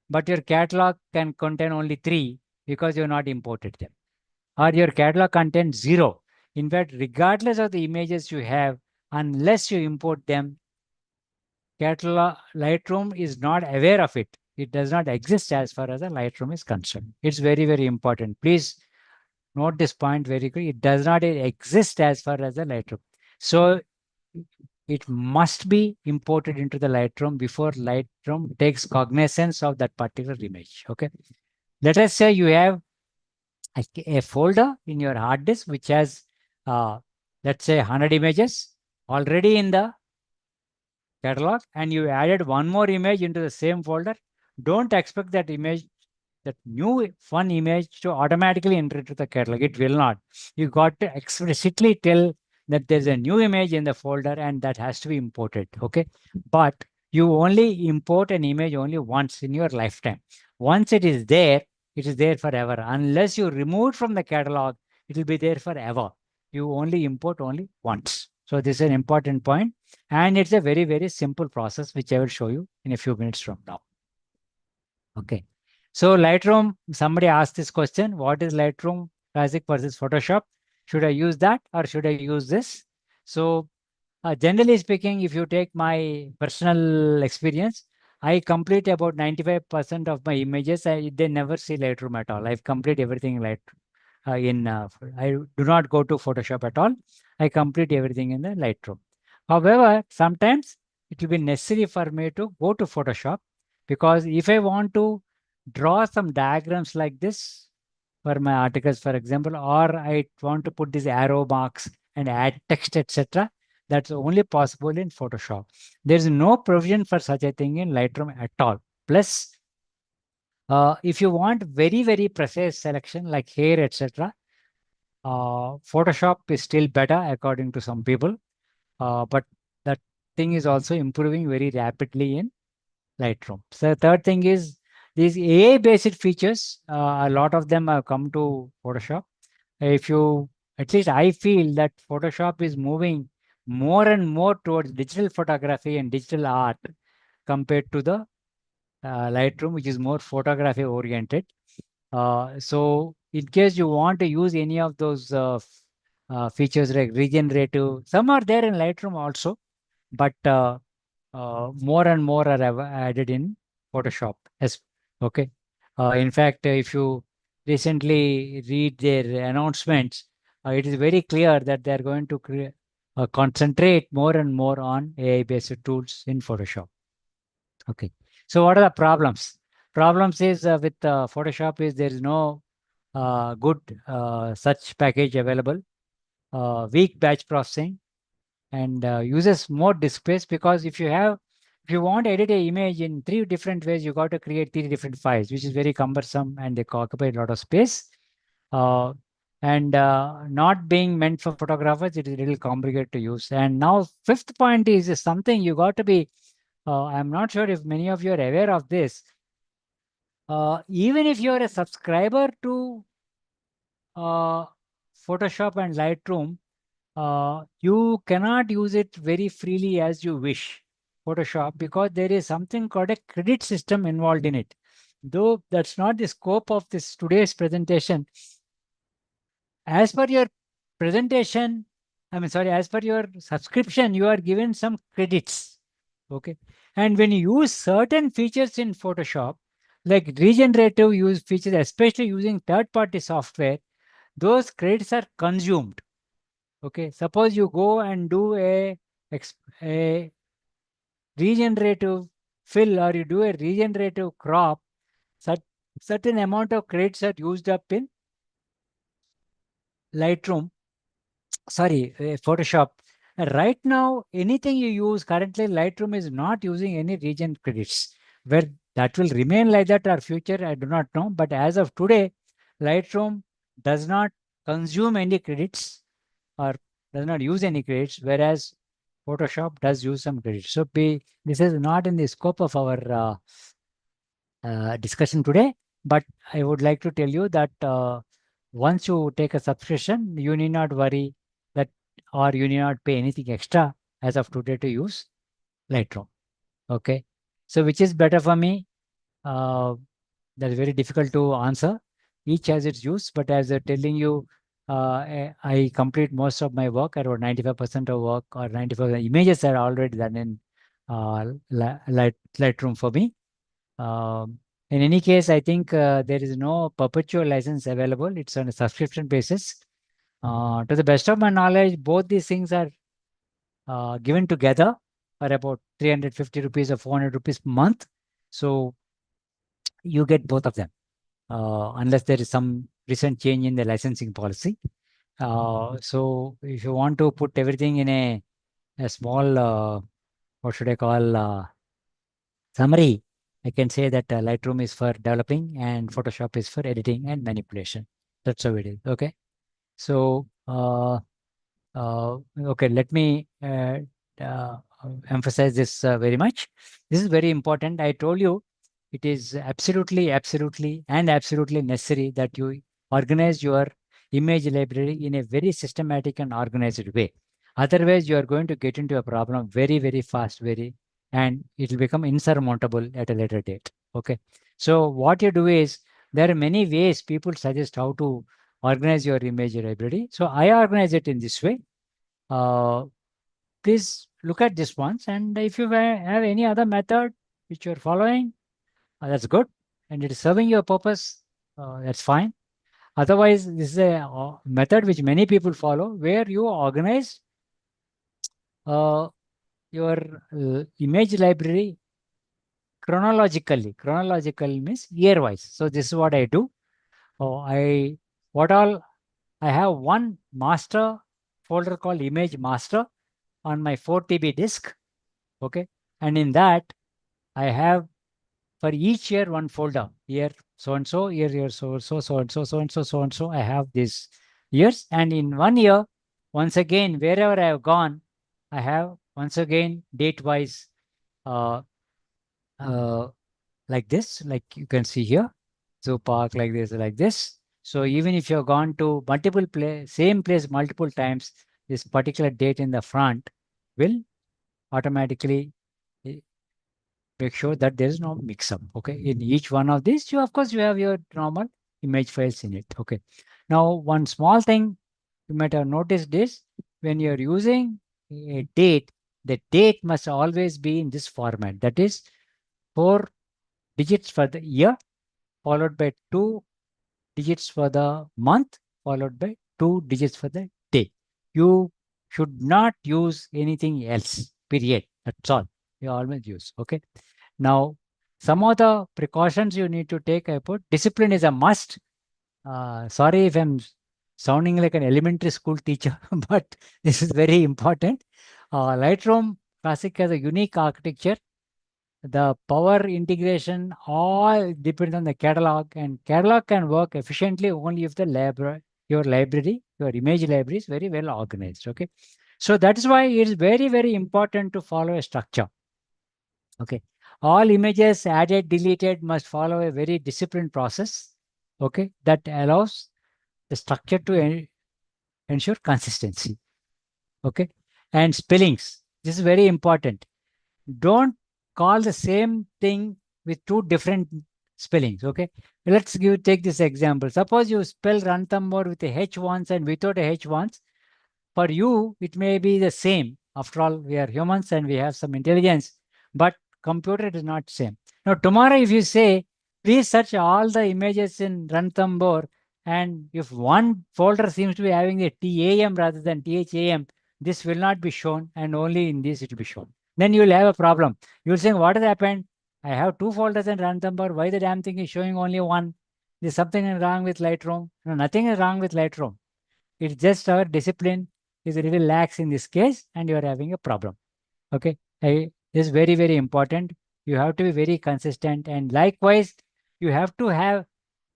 but your catalog can contain only 3 because you have not imported them. Or your catalog contains 0. In fact, regardless of the images you have, unless you import them, catalog Lightroom is not aware of it. It does not exist as far as the Lightroom is concerned. It's very, very important. Please note this point very quickly. It does not exist as far as the Lightroom. So it must be imported into the Lightroom before Lightroom takes cognizance of that particular image. Okay. Let us say you have a folder in your hard disk which has, let's say, 100 images already in the catalog, and you added one more image into the same folder. Don't expect that image, that new fun image, to automatically enter into the catalog. It will not. You got to explicitly tell that there's a new image in the folder and that has to be imported. Okay, but you only import an image only once in your lifetime. Once it is there forever. Unless you remove it from the catalog, it will be there forever. You only import only once. So this is an important point, and it's a very, very simple process which I will show you in a few minutes from now. Okay, so Lightroom, somebody asked this question: what is Lightroom Classic versus Photoshop? Should I use that or should I use this? So generally speaking, if you take my personal experience, I complete about 95% of my images. They never see Lightroom at all. I've complete everything in Lightroom. I do not go to Photoshop at all. I complete everything in the Lightroom. However, sometimes it will be necessary for me to go to Photoshop, because if I want to draw some diagrams like this for my articles, for example, or I want to put these arrow marks and add text, etc., that's only possible in Photoshop. There is no provision for such a thing in Lightroom at all. Plus, if you want very, very precise selection like hair, etc., Photoshop is still better according to some people. But that thing is also improving very rapidly in Lightroom. So the third thing is these AI-based features. A lot of them have come to Photoshop. If you at least I feel that Photoshop is moving more and more towards digital photography and digital art compared to the Lightroom, which is more photography oriented. So in case you want to use any of those features like regenerative, some are there in Lightroom also, but more and more are added in Photoshop. Okay. In fact, if you recently read their announcements, it is very clear that they are going to concentrate more and more on AI-based tools in Photoshop. Okay. So what are the problems? Problems is with Photoshop is there is no good search package available, weak batch processing, and uses more disk space, because if you want to edit an image in 3 different ways, you got to create 3 different files, which is very cumbersome and they occupy a lot of space. And not being meant for photographers, it is a little complicated to use. And now, fifth point is something you got to be. I'm not sure if many of you are aware of this. Even if you are a subscriber to Photoshop and Lightroom, you cannot use it very freely as you wish, Photoshop, because there is something called a credit system involved in it. Though that's not the scope of this today's presentation. As per your presentation, as per your subscription, you are given some credits. Okay. And when you use certain features in Photoshop, like regenerative use features, especially using third-party software, those credits are consumed. Okay. Suppose you go and do a regenerative fill, or you do a regenerative crop, certain amount of credits are used up in Lightroom, Photoshop. Right now, anything you use currently, Lightroom is not using any regen credits. Where that will remain like that or future, I do not know. But as of today, Lightroom does not consume any credits or does not use any credits, whereas Photoshop does use some credits. So this is not in the scope of our discussion today, but I would like to tell you that once you take a subscription, you need not worry that, or you need not pay anything extra as of today to use Lightroom. Okay. So which is better for me? That's very difficult to answer. Each has its use, but as I'm telling you, I complete most of my work, around 95% of work or 95% images are already done in Lightroom for me. In any case, I think there is no perpetual license available. It's on a subscription basis. To the best of my knowledge, both these things are given together for about 350 rupees or 400 rupees per month. So you get both of them, unless there is some recent change in the licensing policy. So if you want to put everything in a small, what should I call, summary, I can say that Lightroom is for developing and Photoshop is for editing and manipulation. That's how it is. Okay. So, okay, let me uh, emphasize this very much. This is very important. I told you it is absolutely necessary that you organize your image library in a very systematic and organized way. Otherwise, you are going to get into a problem very fast, and it will become insurmountable at a later date. Okay. So what you do is, there are many ways people suggest how to organize your image library. So I organize it in this way. Please look at this once, and if you have any other method which you're following, that's good, and it is serving your purpose, that's fine. Otherwise, this is a method which many people follow, where you organize your image library chronologically. Chronological means year-wise. So this is what I do. I have one master folder called image master on my 4 TB disk. Okay. And in that, I have for each year one folder. Year so and so, year so and so. I have these years. And in 1 year, once again, wherever I have gone, I have once again date-wise uh, like this, like you can see here. Zoo park like this. So even if you've gone to same place multiple times, this particular date in the front will automatically make sure that there is no mix-up. Okay, in each one of these, of course you have your normal image files in it. Okay, now one small thing you might have noticed is when you're using a date, the date must always be in this format. That is 4 digits for the year, followed by 2 digits for the month, followed by 2 digits for the day. You should not use anything else, period. That's all you always use. Okay. Now, some of the precautions you need to take, I put discipline is a must. Sorry if I'm sounding like an elementary school teacher, but this is very important. Lightroom Classic has a unique architecture. The power integration all depends on the catalog, and catalog can work efficiently only if the your image library is very well organized. Okay, so that is why it is very, very important to follow a structure. Okay, all images added, deleted must follow a very disciplined process. Okay, that allows the structure to ensure consistency. Okay, and spellings. This is very important. Don't call the same thing with 2 different spellings. Okay, let's take this example. Suppose you spell Ranthambore with a H once and without a H once. For you, it may be the same. After all, we are humans and we have some intelligence, but computer is not same. Now, tomorrow, if you say, please search all the images in Ranthambore, and if one folder seems to be having a TAM rather than THAM, this will not be shown, and only in this it will be shown. Then you will have a problem. You will say, what has happened? I have 2 folders in Ranthambore. Why the damn thing is showing only one? There's something wrong with Lightroom. No, nothing is wrong with Lightroom. It's just our discipline is a little lax in this case, and you are having a problem. Okay, this is very, very important. You have to be very consistent, and likewise, you have to have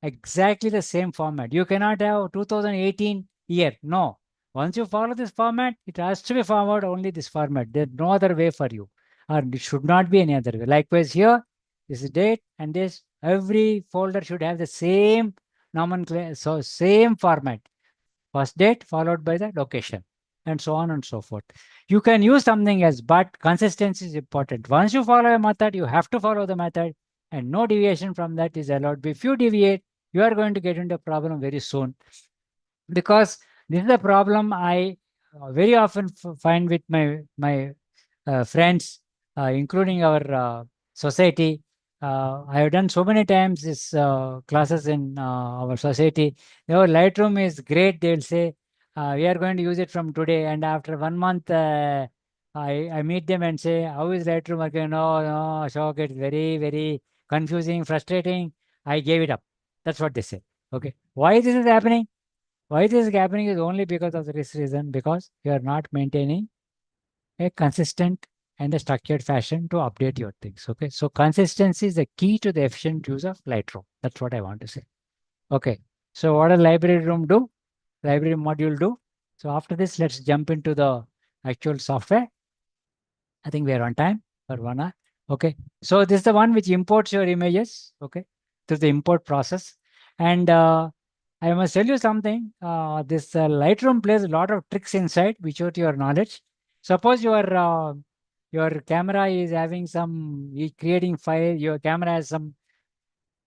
exactly the same format. You cannot have 2018 year. No. Once you follow this format, it has to be followed only this format. There's no other way for you, or it should not be any other way. Likewise, here, this is date, and this every folder should have the same nomenclature, so same format. First date followed by the location, and so on and so forth. You can use something else, but consistency is important. Once you follow a method, you have to follow the method, and no deviation from that is allowed. If you deviate, you are going to get into a problem very soon, because this is a problem I very often find with my friends, including our society. I have done so many times these classes in our society. Lightroom is great. They'll say, we are going to use it from today. And after 1 month, I meet them and say, how is Lightroom working? No, Ashok, it's very, very confusing, frustrating. I gave it up. That's what they say. Okay. Why this is happening? Why this is happening is only because of this reason, because you are not maintaining a consistent and a structured fashion to update your things. Okay, so consistency is the key to the efficient use of Lightroom. That's what I want to say. Okay, so what does library room do? Library module do? So after this, let's jump into the actual software. I think we are on time for 1 hour. Okay, so this is the one which imports your images. Okay, through the import process. And I must tell you something. This Lightroom plays a lot of tricks inside, which are to your knowledge. Suppose your camera is having creating file, your camera has some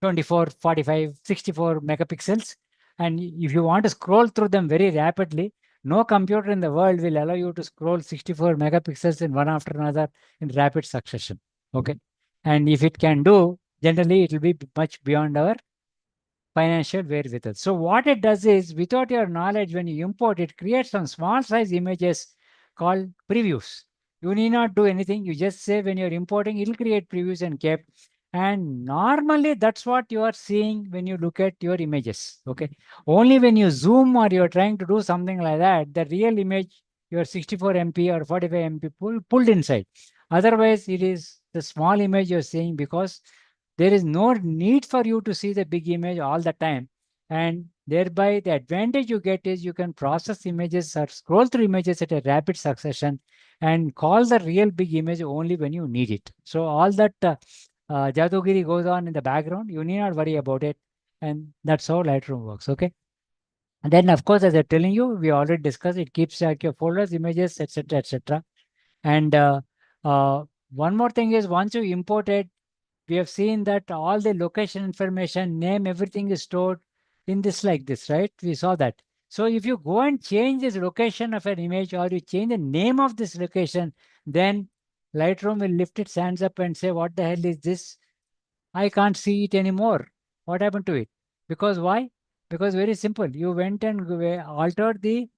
24, 45, 64 megapixels. And if you want to scroll through them very rapidly, no computer in the world will allow you to scroll 64 megapixels in one after another in rapid succession. Okay. And if it can do, generally it will be much beyond our financial wherewithal. So what it does is, without your knowledge, when you import, it creates some small size images called previews. You need not do anything. You just say when you're importing, it'll create previews and kept. And normally that's what you are seeing when you look at your images. Okay. Only when you zoom or you're trying to do something like that, the real image, your 64 MP or 45 MP pulled inside. Otherwise, it is the small image you're seeing, because there is no need for you to see the big image all the time. And thereby the advantage you get is you can process images or scroll through images at a rapid succession and call the real big image only when you need it. So all that Jadugiri goes on in the background, you need not worry about it. and that's how Lightroom works. Okay. And then, of course, as I'm telling you, we already discussed, it keeps track your folders, images, etc., etc. And one more thing is, once you import it, we have seen that all the location information, name, everything is stored in this like this, right? We saw that. So if you go and change this location of an image, or you change the name of this location, then Lightroom will lift its hands up and say, what the hell is this? I can't see it anymore. What happened to it? Because why? Because very simple. You went and altered the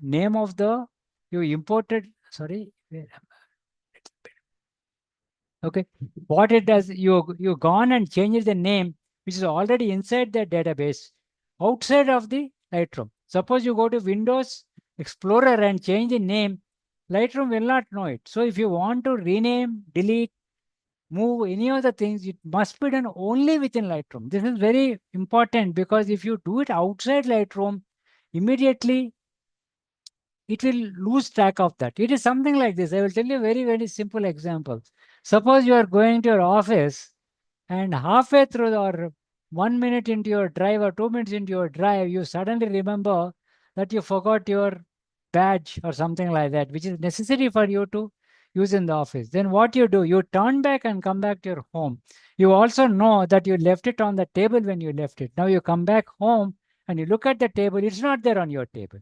name of the, you imported, sorry. Okay. What it does, you gone and changed the name, which is already inside the database, outside of the Lightroom. Suppose you go to Windows Explorer and change the name, Lightroom will not know it. So if you want to rename, delete, move any of the things, it must be done only within Lightroom. This is very important, because if you do it outside Lightroom, immediately it will lose track of that. It is something like this. I will tell you a very, very simple example. Suppose you are going to your office, and halfway through, or 1 minute into your drive or 2 minutes into your drive, you suddenly remember that you forgot your badge or something like that, which is necessary for you to use in the office. Then what you do, you turn back and come back to your home. You also know that you left it on the table when you left it. Now you come back home and you look at the table, it's not there on your table.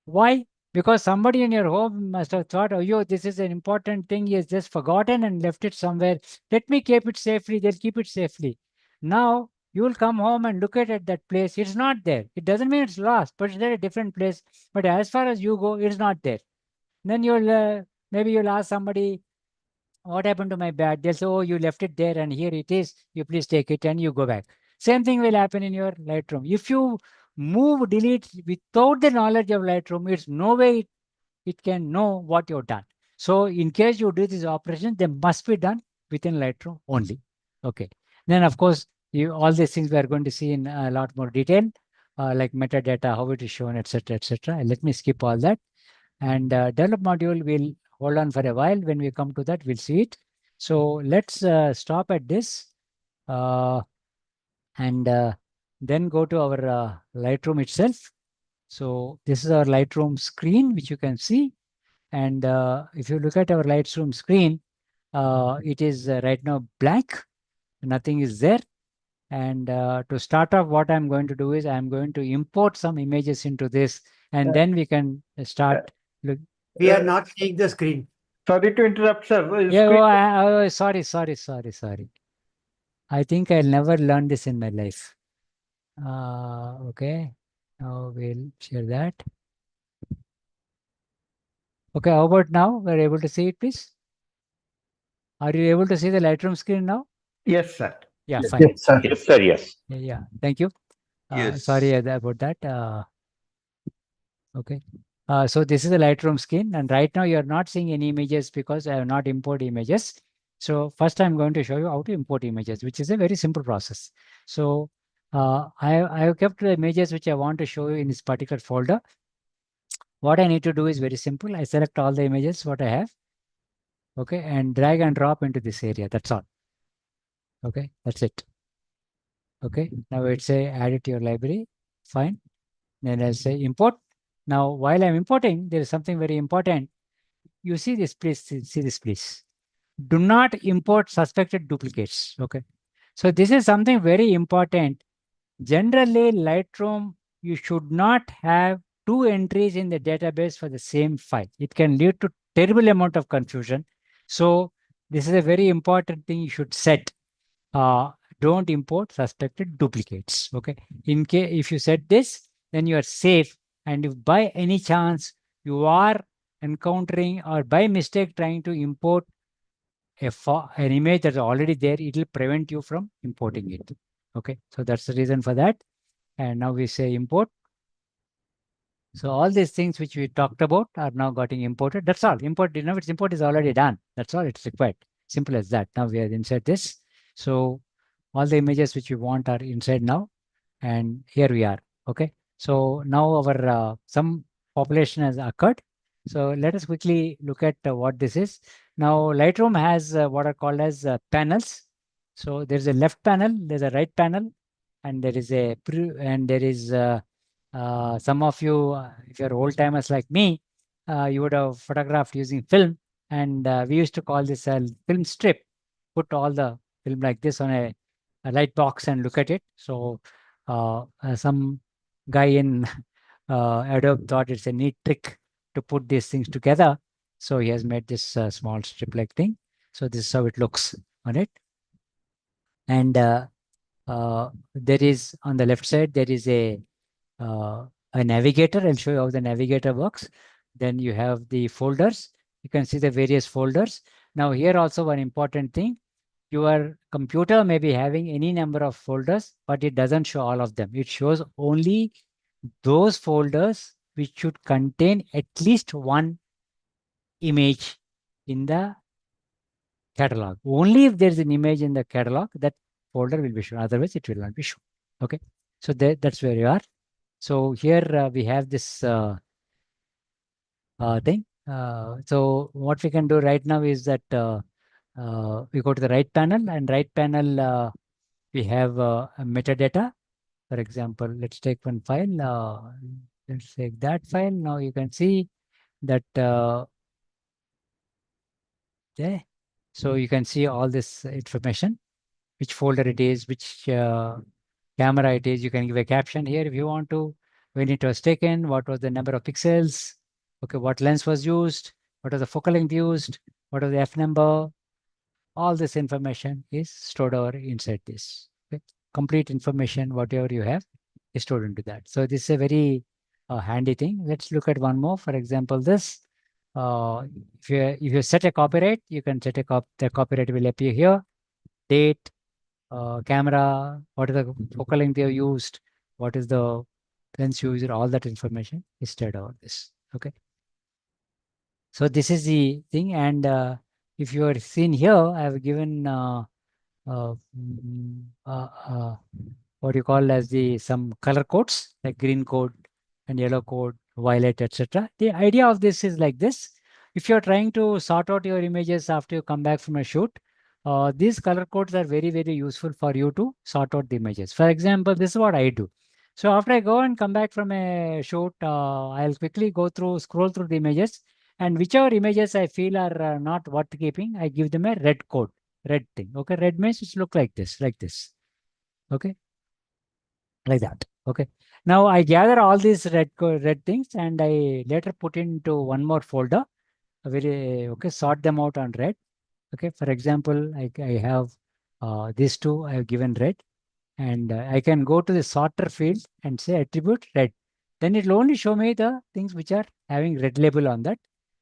Why? Because somebody in your home must have thought, oh, yo, this is an important thing. He has just forgotten and left it somewhere. Let me keep it safely. They'll keep it safely. Now you will come home and look at that place. It's not there. It doesn't mean it's lost, but it's at a different place. But as far as you go, it's not there. Then you'll maybe you'll ask somebody, what happened to my bag? They'll say, oh, you left it there and here it is. You please take it, and you go back. Same thing will happen in your Lightroom. If you move, delete without the knowledge of Lightroom, it's no way it can know what you've done. So in case you do this operation, they must be done within Lightroom only. Okay. Then of course, all these things we are going to see in a lot more detail, like metadata, how it is shown, etc., etc. Let me skip all that. And develop module will hold on for a while. When we come to that, we'll see it. So let's stop at this, and then go to our Lightroom itself. So this is our Lightroom screen, which you can see. And if you look at our Lightroom screen, it is right now blank. Nothing is there. And to start off, what I'm going to do is I'm going to import some images into this, and then we can start. We are not seeing the screen. Sorry to interrupt, sir. Yeah, sorry. I think I'll never learn this in my life. Okay. Now we'll share that. Okay, how about now? We're able to see it, please? Are you able to see the Lightroom screen now? Yes, sir. Yeah, Yes, fine. Yes, sir. Yes, sir. Yes. Yeah, thank you. Yes. Sorry about that. Okay. So this is the Lightroom screen, and right now you're not seeing any images because I have not imported images. So first I'm going to show you how to import images, which is a very simple process. So I have kept the images which I want to show you in this particular folder. What I need to do is very simple. I select all the images what I have, okay, and drag and drop into this area. That's all. Okay, that's it. Okay, now it's say add it to your library. Fine. Then I'll say import. Now, while I'm importing, there is something very important. You see this, please. See this, please. Do not import suspected duplicates. Okay. So this is something very important. Generally, Lightroom, you should not have two entries in the database for the same file. It can lead to terrible amount of confusion. So this is a very important thing you should set. Don't import suspected duplicates. Okay. In case if you set this, then you are safe. And if by any chance you are encountering or by mistake trying to import an image that's already there, it will prevent you from importing it. Okay. So that's the reason for that. And now we say import. So all these things which we talked about are now getting imported. That's all. Import, its import is already done. That's all it's required. Simple as that. Now we have insert this. So all the images which we want are inside now. And here we are. Okay. So now our some population has occurred. So let us quickly look at what this is. Now Lightroom has what are called as panels. So there's a left panel, there's a right panel, and there is some of you, if you're old timers like me, you would have photographed using film, and we used to call this a film strip. Put all the film like this on a light box and look at it. So some guy in Adobe thought it's a neat trick to put these things together. So he has made this small strip-like thing. So this is how it looks on it. And there is on the left side, there is a navigator. I'll show you how the navigator works. Then you have the folders. You can see the various folders. Now here also one important thing, your computer may be having any number of folders, but it doesn't show all of them. It shows only those folders which should contain at least one image in the catalog. Only if there is an image in the catalog, that folder will be shown. Otherwise, it will not be shown. Okay. So that's where you are. So here we have this thing. So what we can do right now is that we go to the right panel, and right panel we have a metadata. For example, let's take one file. Let's take that file. Now you can see that there. So you can see all this information, which folder it is, which camera it is. You can give a caption here if you want to, when it was taken, what was the number of pixels, okay, what lens was used, what was the focal length used, what was the f number. All this information is stored over inside this. Okay? Complete information, whatever you have, is stored into that. So this is a very handy thing. Let's look at one more. For example, this. If you set a copyright, you can set the copyright will appear here. Date, camera, what is the focal length you used, what is the lens used, all that information is stored over this. Okay. So this is the thing, and if you are seen here, I have given what you call as some color codes, like green code and yellow code, violet, etc. The idea of this is like this. If you're trying to sort out your images after you come back from a shoot, these color codes are very, very useful for you to sort out the images. For example, this is what I do. So after I go and come back from a shoot, I'll quickly scroll through the images, and whichever images I feel are not worth keeping, I give them a red code, red thing. Okay, red means it look like this. Okay, like that. Okay. Now I gather all these red things, and I later put into one more folder. Sort them out on red. Okay. For example, I have these two. I have given red, and I can go to the sorter field and say attribute red. Then it will only show me the things which are having red label on that.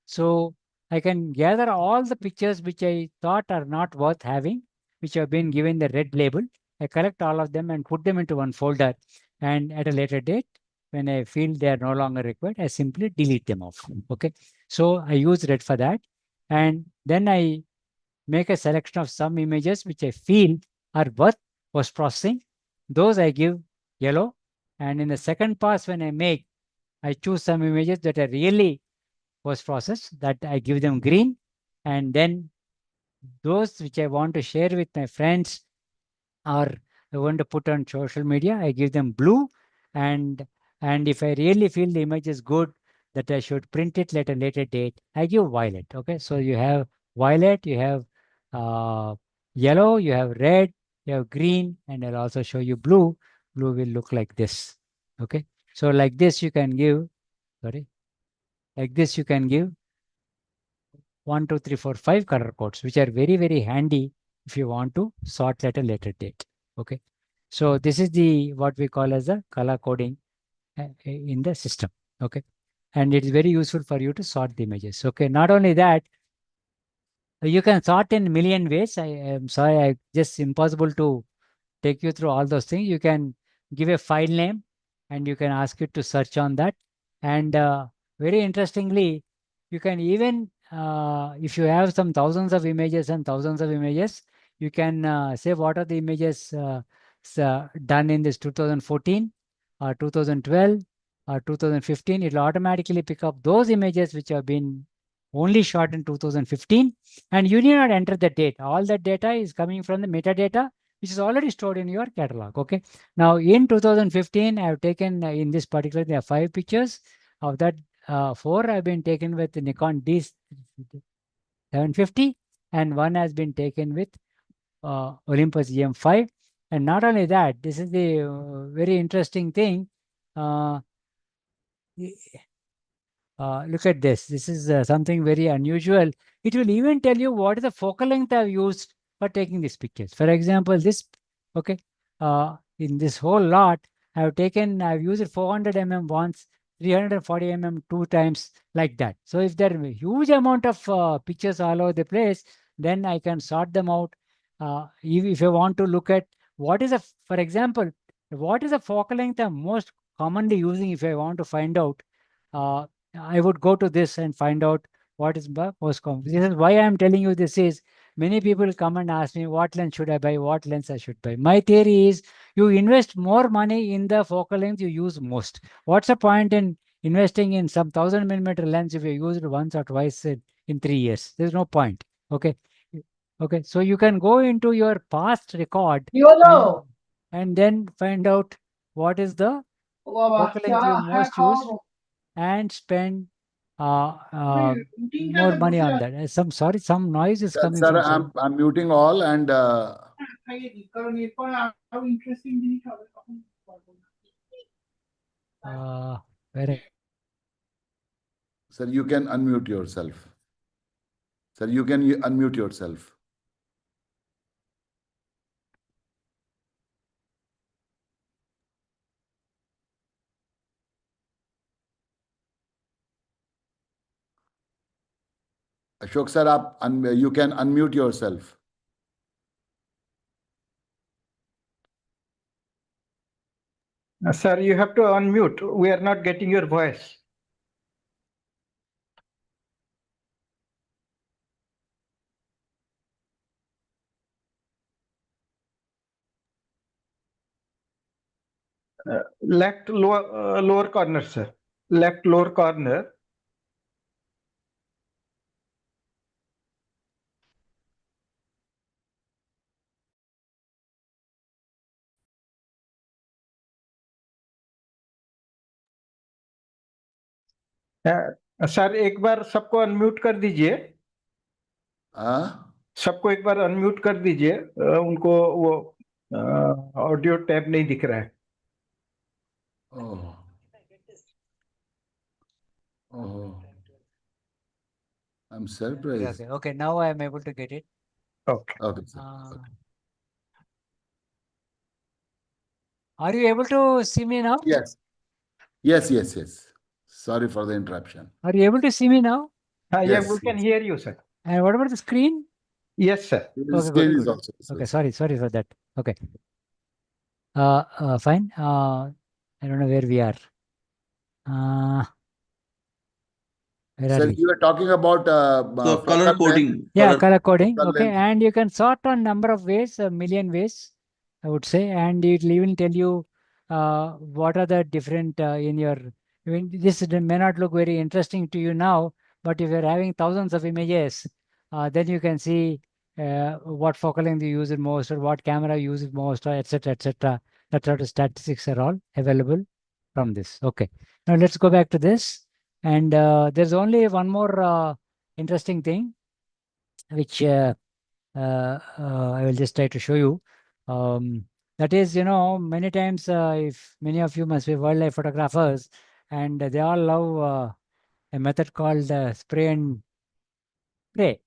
So I can gather all the pictures which I thought are not worth having, which have been given the red label. I collect all of them and put them into one folder. And at a later date, when I feel they are no longer required, I simply delete them off. Okay. So I use red for that. And then I make a selection of some images which I feel are worth post-processing. Those I give yellow. And in the second pass, when I choose some images that are really post-processed, that I give them green. And then those which I want to share with my friends or I want to put on social media, I give them blue. And if I really feel the image is good, that I should print it at a later date, I give violet. Okay, so you have violet, you have yellow, you have red, you have green, and I'll also show you blue. Blue will look like this. Okay, so like this you can give, like this you can give 1, 2, 3, 4, 5 color codes, which are very, very handy if you want to sort at a later date. Okay, so this is what we call as the color coding in the system. Okay, and it is very useful for you to sort the images. Okay, not only that, you can sort in a million ways. I am sorry, I just impossible to take you through all those things. You can give a file name and you can ask it to search on that. And very interestingly, you can even, if you have some thousands of images, you can say what are the images done in this 2014 or 2012 or 2015. It will automatically pick up those images which have been only shot in 2015. And you need not enter the date. All that data is coming from the metadata, which is already stored in your catalog. Okay. Now in 2015, I have taken in this particular, there are 5 pictures. Of that, 4 have been taken with the Nikon D750 and 1 has been taken with Olympus EM5. And not only that, this is the very interesting thing. Look at this. This is something very unusual. It will even tell you what is the focal length I've used for taking these pictures. For example, this, okay, in this whole lot, I've used it 400 mm once, 340 mm 2 times, like that. So if there are a huge amount of pictures all over the place, then I can sort them out. If I want to look at what is for example, what is the focal length I'm most commonly using, if I want to find out, I would go to this and find out what is most common. This is why I am telling you this is, many people come and ask me what lens should I buy, what lens I should buy. My theory is you invest more money in the focal length you use most. What's the point in investing in some 1000mm lens if you use it once or twice in 3 years? There's no point. Okay. Okay. So you can go into your past record and then find out what is the focal length you most used and spend more money on that. Some noise is coming Sir, from some. I'm muting all and Where sir, you can unmute yourself. Sir, you can unmute yourself. Ashok sir, you can unmute yourself. Sir, you have to unmute. We are not getting your voice. Left lower corner, sir. Left lower corner. Sir एक बार सबको unmute कर दीजिए। सबको एक बार unmute कर दीजिए। उनको वो ऑडियो टैब नहीं दिख रहा है। Oh, I'm surprised. Okay, now I am able to get it. Okay. Okay, sir. Are you able to see me now? Yes. Yes. Sorry for the interruption. Are you able to see me now? Yeah, Yes, we can yes. hear you, sir. And what about the screen? Yes, sir. Screen good. is also. Okay, sorry for that. Okay. Fine. I don't know where we are. Where are Sir, we? you were talking about So color focal coding. length. Yeah, color coding. focal Okay, length. and you can sort on number of ways, a million ways, I would say, and it will even tell you what are the different in your. I mean, this may not look very interesting to you now, but if you're having thousands of images, then you can see what focal length you use it most, or what camera you use it most, or etc. etc. That sort of statistics are all available from this. Okay, now let's go back to this, and there's only one more interesting thing, which I will just try to show you. That is, many times, if many of you must be wildlife photographers, and they all love a method called spray and pray.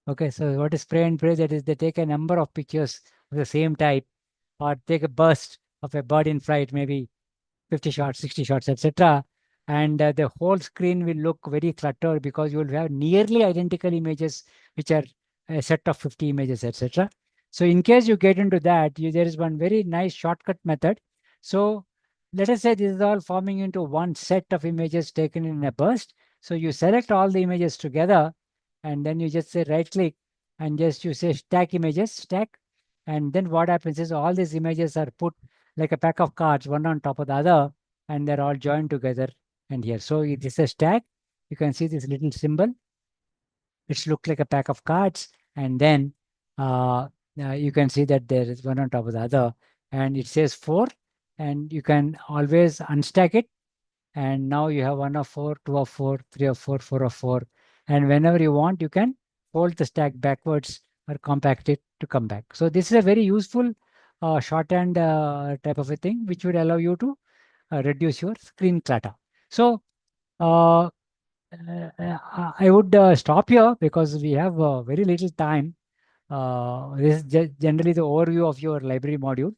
Okay, so what is spray and pray? That is, they take a number of pictures of the same type, or take a burst of a bird in flight, maybe 50 shots, 60 shots, etc. And the whole screen will look very cluttered because you will have nearly identical images, which are a set of 50 images, etc. So in case you get into that, there is one very nice shortcut method. So let us say this is all forming into one set of images taken in a burst. So you select all the images together, and then you just say right click, and just you say stack images, stack. And then what happens is all these images are put like a pack of cards, one on top of the other, and they're all joined together. And here, so it is a stack. You can see this little symbol. It's look like a pack of cards, and then you can see that there is one on top of the other, and it says 4, and you can always unstack it. And now you have 1 of 4, 2 of 4, 3 of 4, 4 of 4. And whenever you want, you can fold the stack backwards or compact it to come back. So this is a very useful shorthand type of a thing, which would allow you to reduce your screen clutter. So I would stop here because we have very little time. This is generally the overview of your library module,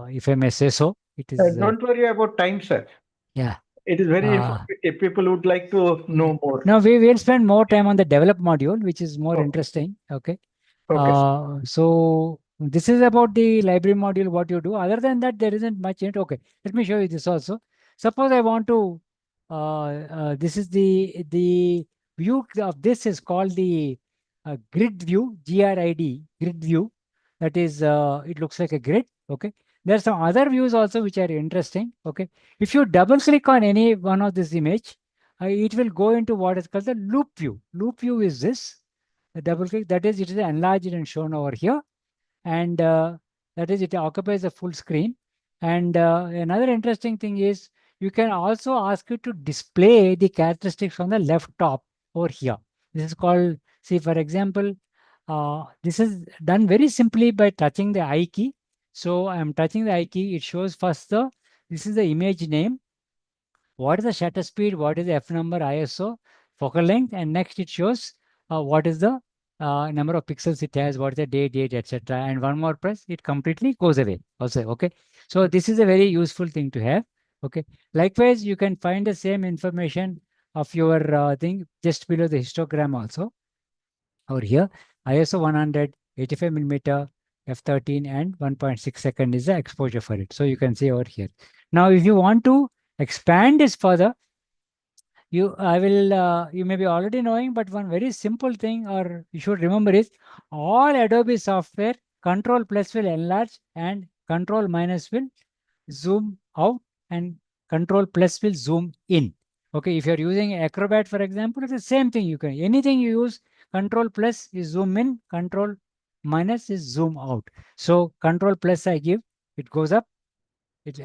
if I may say so. It is Don't worry about time, sir. yeah. It is very Uh, informative. People would like to know more. Now we will spend more time on the develop module, which is more Okay. interesting. Okay. Okay, sir. So this is about the library module, what you do. Other than that, there isn't much in it. Okay. Let me show you this also. Suppose I want to, this is the view of this is called the grid view, GRID, grid view. That is, it looks like a grid. Okay. There are some other views also which are interesting. Okay. If you double click on any one of this image, it will go into what is called the loop view. Loop view is this. The double click, that is, it is enlarged and shown over here. And that is, it occupies the full screen. And another interesting thing is you can also ask it to display the characteristics on the left top over here. This is called, see, for example, this is done very simply by touching the I key. So I am touching the I key. It shows first this is the image name. What is the shutter speed, what is the f number, ISO, focal length, and next it shows what is the number of pixels it has, what is the date, etc. And one more press, it completely goes away also. Okay. So this is a very useful thing to have. Okay. Likewise, you can find the same information of your thing just below the histogram also. Over here, ISO 100, 85 millimeter, f13, and 1.6 second is the exposure for it. So you can see over here. Now, if you want to expand this further, you may be already knowing, but one very simple thing or you should remember is all Adobe software, Control plus will enlarge and Control minus will zoom out and Control plus will zoom in. Okay, if you're using Acrobat, for example, it's the same thing. You can, anything you use, Control plus is zoom in, Control minus is zoom out. So Control plus I give, it goes up.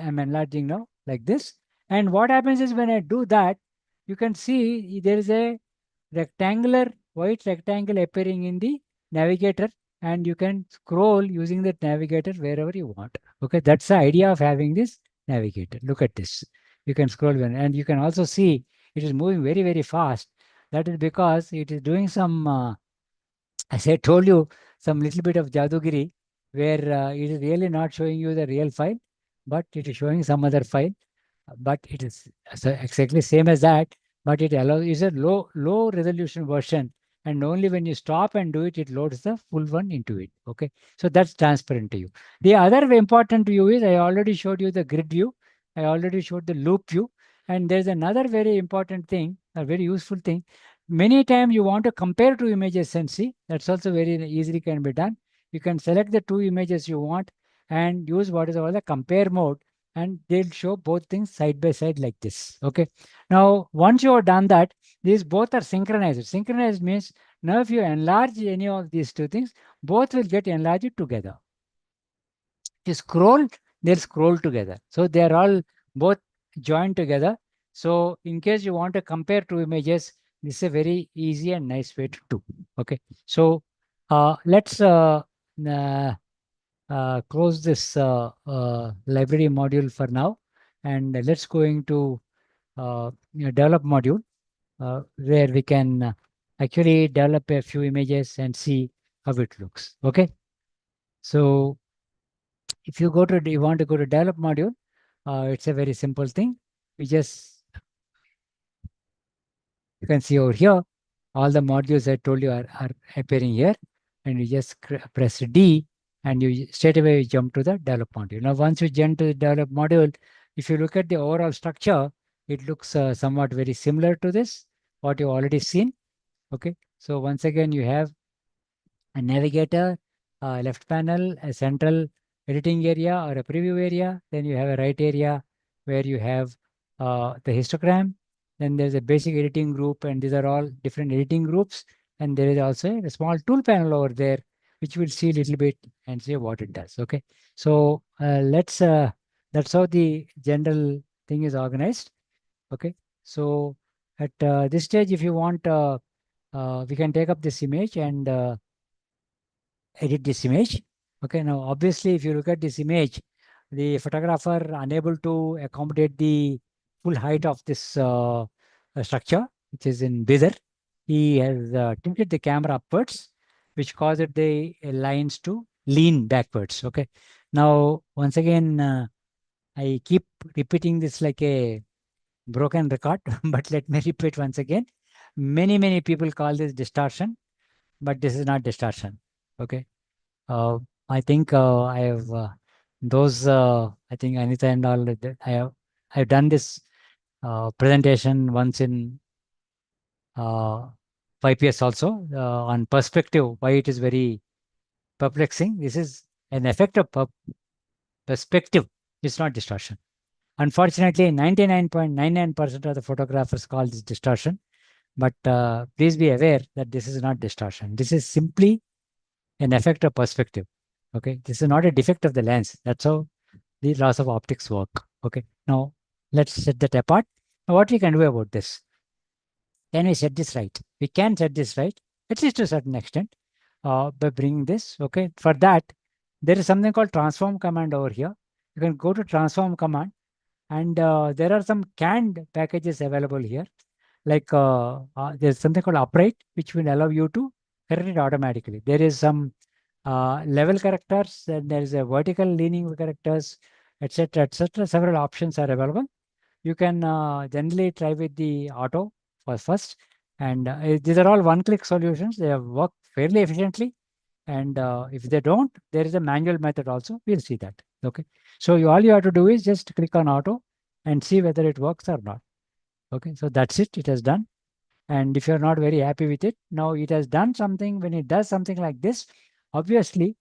I'm enlarging now like this. And what happens is when I do that, you can see there is a rectangular, white rectangle appearing in the navigator, and you can scroll using that navigator wherever you want. Okay, that's the idea of having this navigator. Look at this. You can scroll and you can also see it is moving very, very fast. That is because it is doing some, as I told you, some little bit of Jadugiri, where it is really not showing you the real file, but it is showing some other file. But it is exactly same as that, but it allows, is a low resolution version, and only when you stop and do it, it loads the full one into it. Okay, so that's transparent to you. The other important view is I already showed you the grid view, I already showed the loop view, and there's another very important thing, a very useful thing. Many times you want to compare two images and see, that's also very easily can be done. You can select the two images you want and use what is called the compare mode, and they'll show both things side by side like this. Okay. Now, once you have done that, these both are synchronized. Synchronized means now if you enlarge any of these two things, both will get enlarged together. If you scroll, they'll scroll together. So they are all both joined together. So in case you want to compare two images, this is a very easy and nice way to do. Okay. So let's close this library module for now, and let's go into develop module where we can actually develop a few images and see how it looks. Okay, so if you want to go to develop module, it's a very simple thing. You can see over here all the modules I told you are appearing here, and you just press D and you straight away jump to the develop module. Now, once you jump to the develop module, if you look at the overall structure, it looks somewhat very similar to this, what you've already seen. Okay, so once again, you have a navigator, left panel, a central editing area or a preview area. Then you have a right area where you have the histogram. Then there's a basic editing group, and these are all different editing groups. And there is also a small tool panel over there which we'll see a little bit and see what it does. Okay. So let's, that's how the general thing is organized. Okay. So at this stage, if you want, we can take up this image and edit this image. Okay. Now, obviously, if you look at this image, the photographer unable to accommodate the full height of this structure, which is in Bezier. He has tilted the camera upwards, which caused the lines to lean backwards. Okay. Now, once again, I keep repeating this like a broken record, but let me repeat once again. Many people call this distortion, but this is not distortion. Okay. I think I have those. I think Anita and all. I've done this presentation once in 5PS also on perspective. Why it is very perplexing. This is an effect of perspective. It's not distortion. Unfortunately, 99.99% of the photographers call this distortion. But please be aware that this is not distortion. This is simply an effect of perspective. Okay, this is not a defect of the lens. That's how the laws of optics work. Okay, now let's set that apart. Now, what we can do about this? Can we set this right? We can set this right, at least to a certain extent, by bringing this. Okay, for that, there is something called transform command over here. You can go to transform command, and there are some canned packages available here. Like there's something called upright, which will allow you to correct it automatically. There is some level characters, and there is a vertical leaning characters, etc., etc. Several options are available. You can generally try with the auto first, and these are all one-click solutions. They have worked fairly efficiently, and if they don't, there is a manual method also. We'll see that. Okay, so all you have to do is just click on auto and see whether it works or not. Okay, so that's it. It has done. And if you're not very happy with it, now it has done something. When it does something like this, obviously,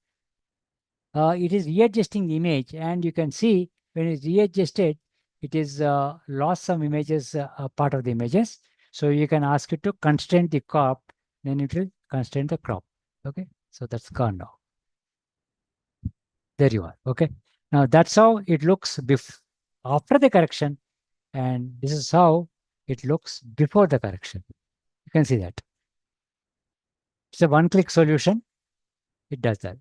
it is readjusting the image. And you can see when it's readjusted, it is lost some images, part of the images. So you can ask it to constrain the crop, then it will constrain the crop. Okay, so that's gone now. There you are. Okay, now that's how it looks after the correction. And this is how it looks before the correction. You can see that. It's a one-click solution. It does that.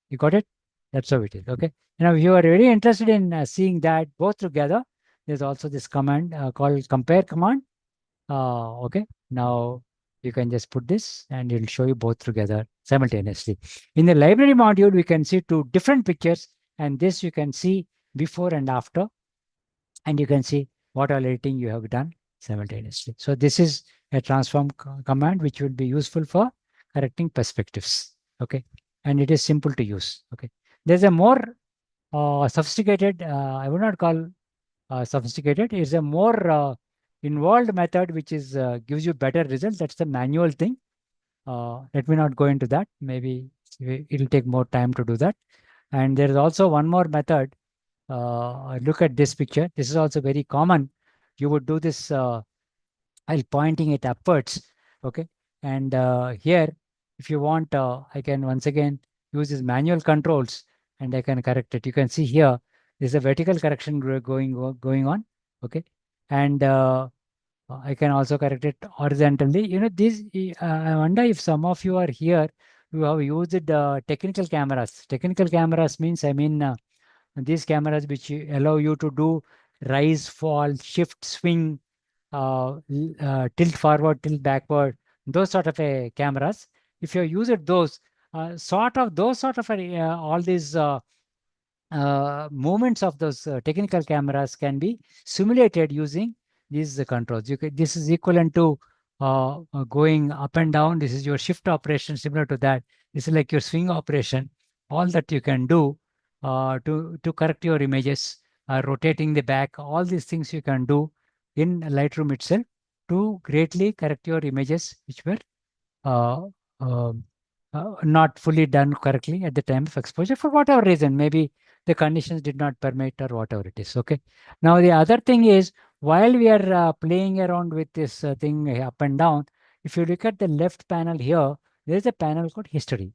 You got it? That's how it is. Okay. Now, if you are very interested in seeing that both together, there's also this command called compare command. Okay. Now, you can just put this and it'll show you both together simultaneously. In the library module, we can see two different pictures, and this you can see before and after, and you can see what all editing you have done simultaneously. So this is a transform command which will be useful for correcting perspectives. Okay, and it is simple to use. Okay, there's a more sophisticated, I would not call sophisticated, it's a more involved method which is gives you better results. That's the manual thing. Let me not go into that. Maybe it'll take more time to do that. And there is also one more method. Look at this picture. This is also very common. You would do this while pointing it upwards. Okay. And here, if you want, I can once again use these manual controls and I can correct it. You can see here, there's a vertical correction going on. Okay. And I can also correct it horizontally. You know, this, I wonder if some of you are here who have used technical cameras. Technical cameras means, I mean, these cameras which allow you to do rise, fall, shift, swing, tilt forward, tilt backward, those sort of cameras. If you use it, those sort of all these movements of those technical cameras can be simulated using these controls. This is equivalent to going up and down. This is your shift operation, similar to that. This is like your swing operation. All that you can do to correct your images, rotating the back, all these things you can do in Lightroom itself to greatly correct your images which were not fully done correctly at the time of exposure for whatever reason. Maybe the conditions did not permit or whatever it is. Okay. Now, the other thing is, while we are playing around with this thing up and down, if you look at the left panel here, there is a panel called history.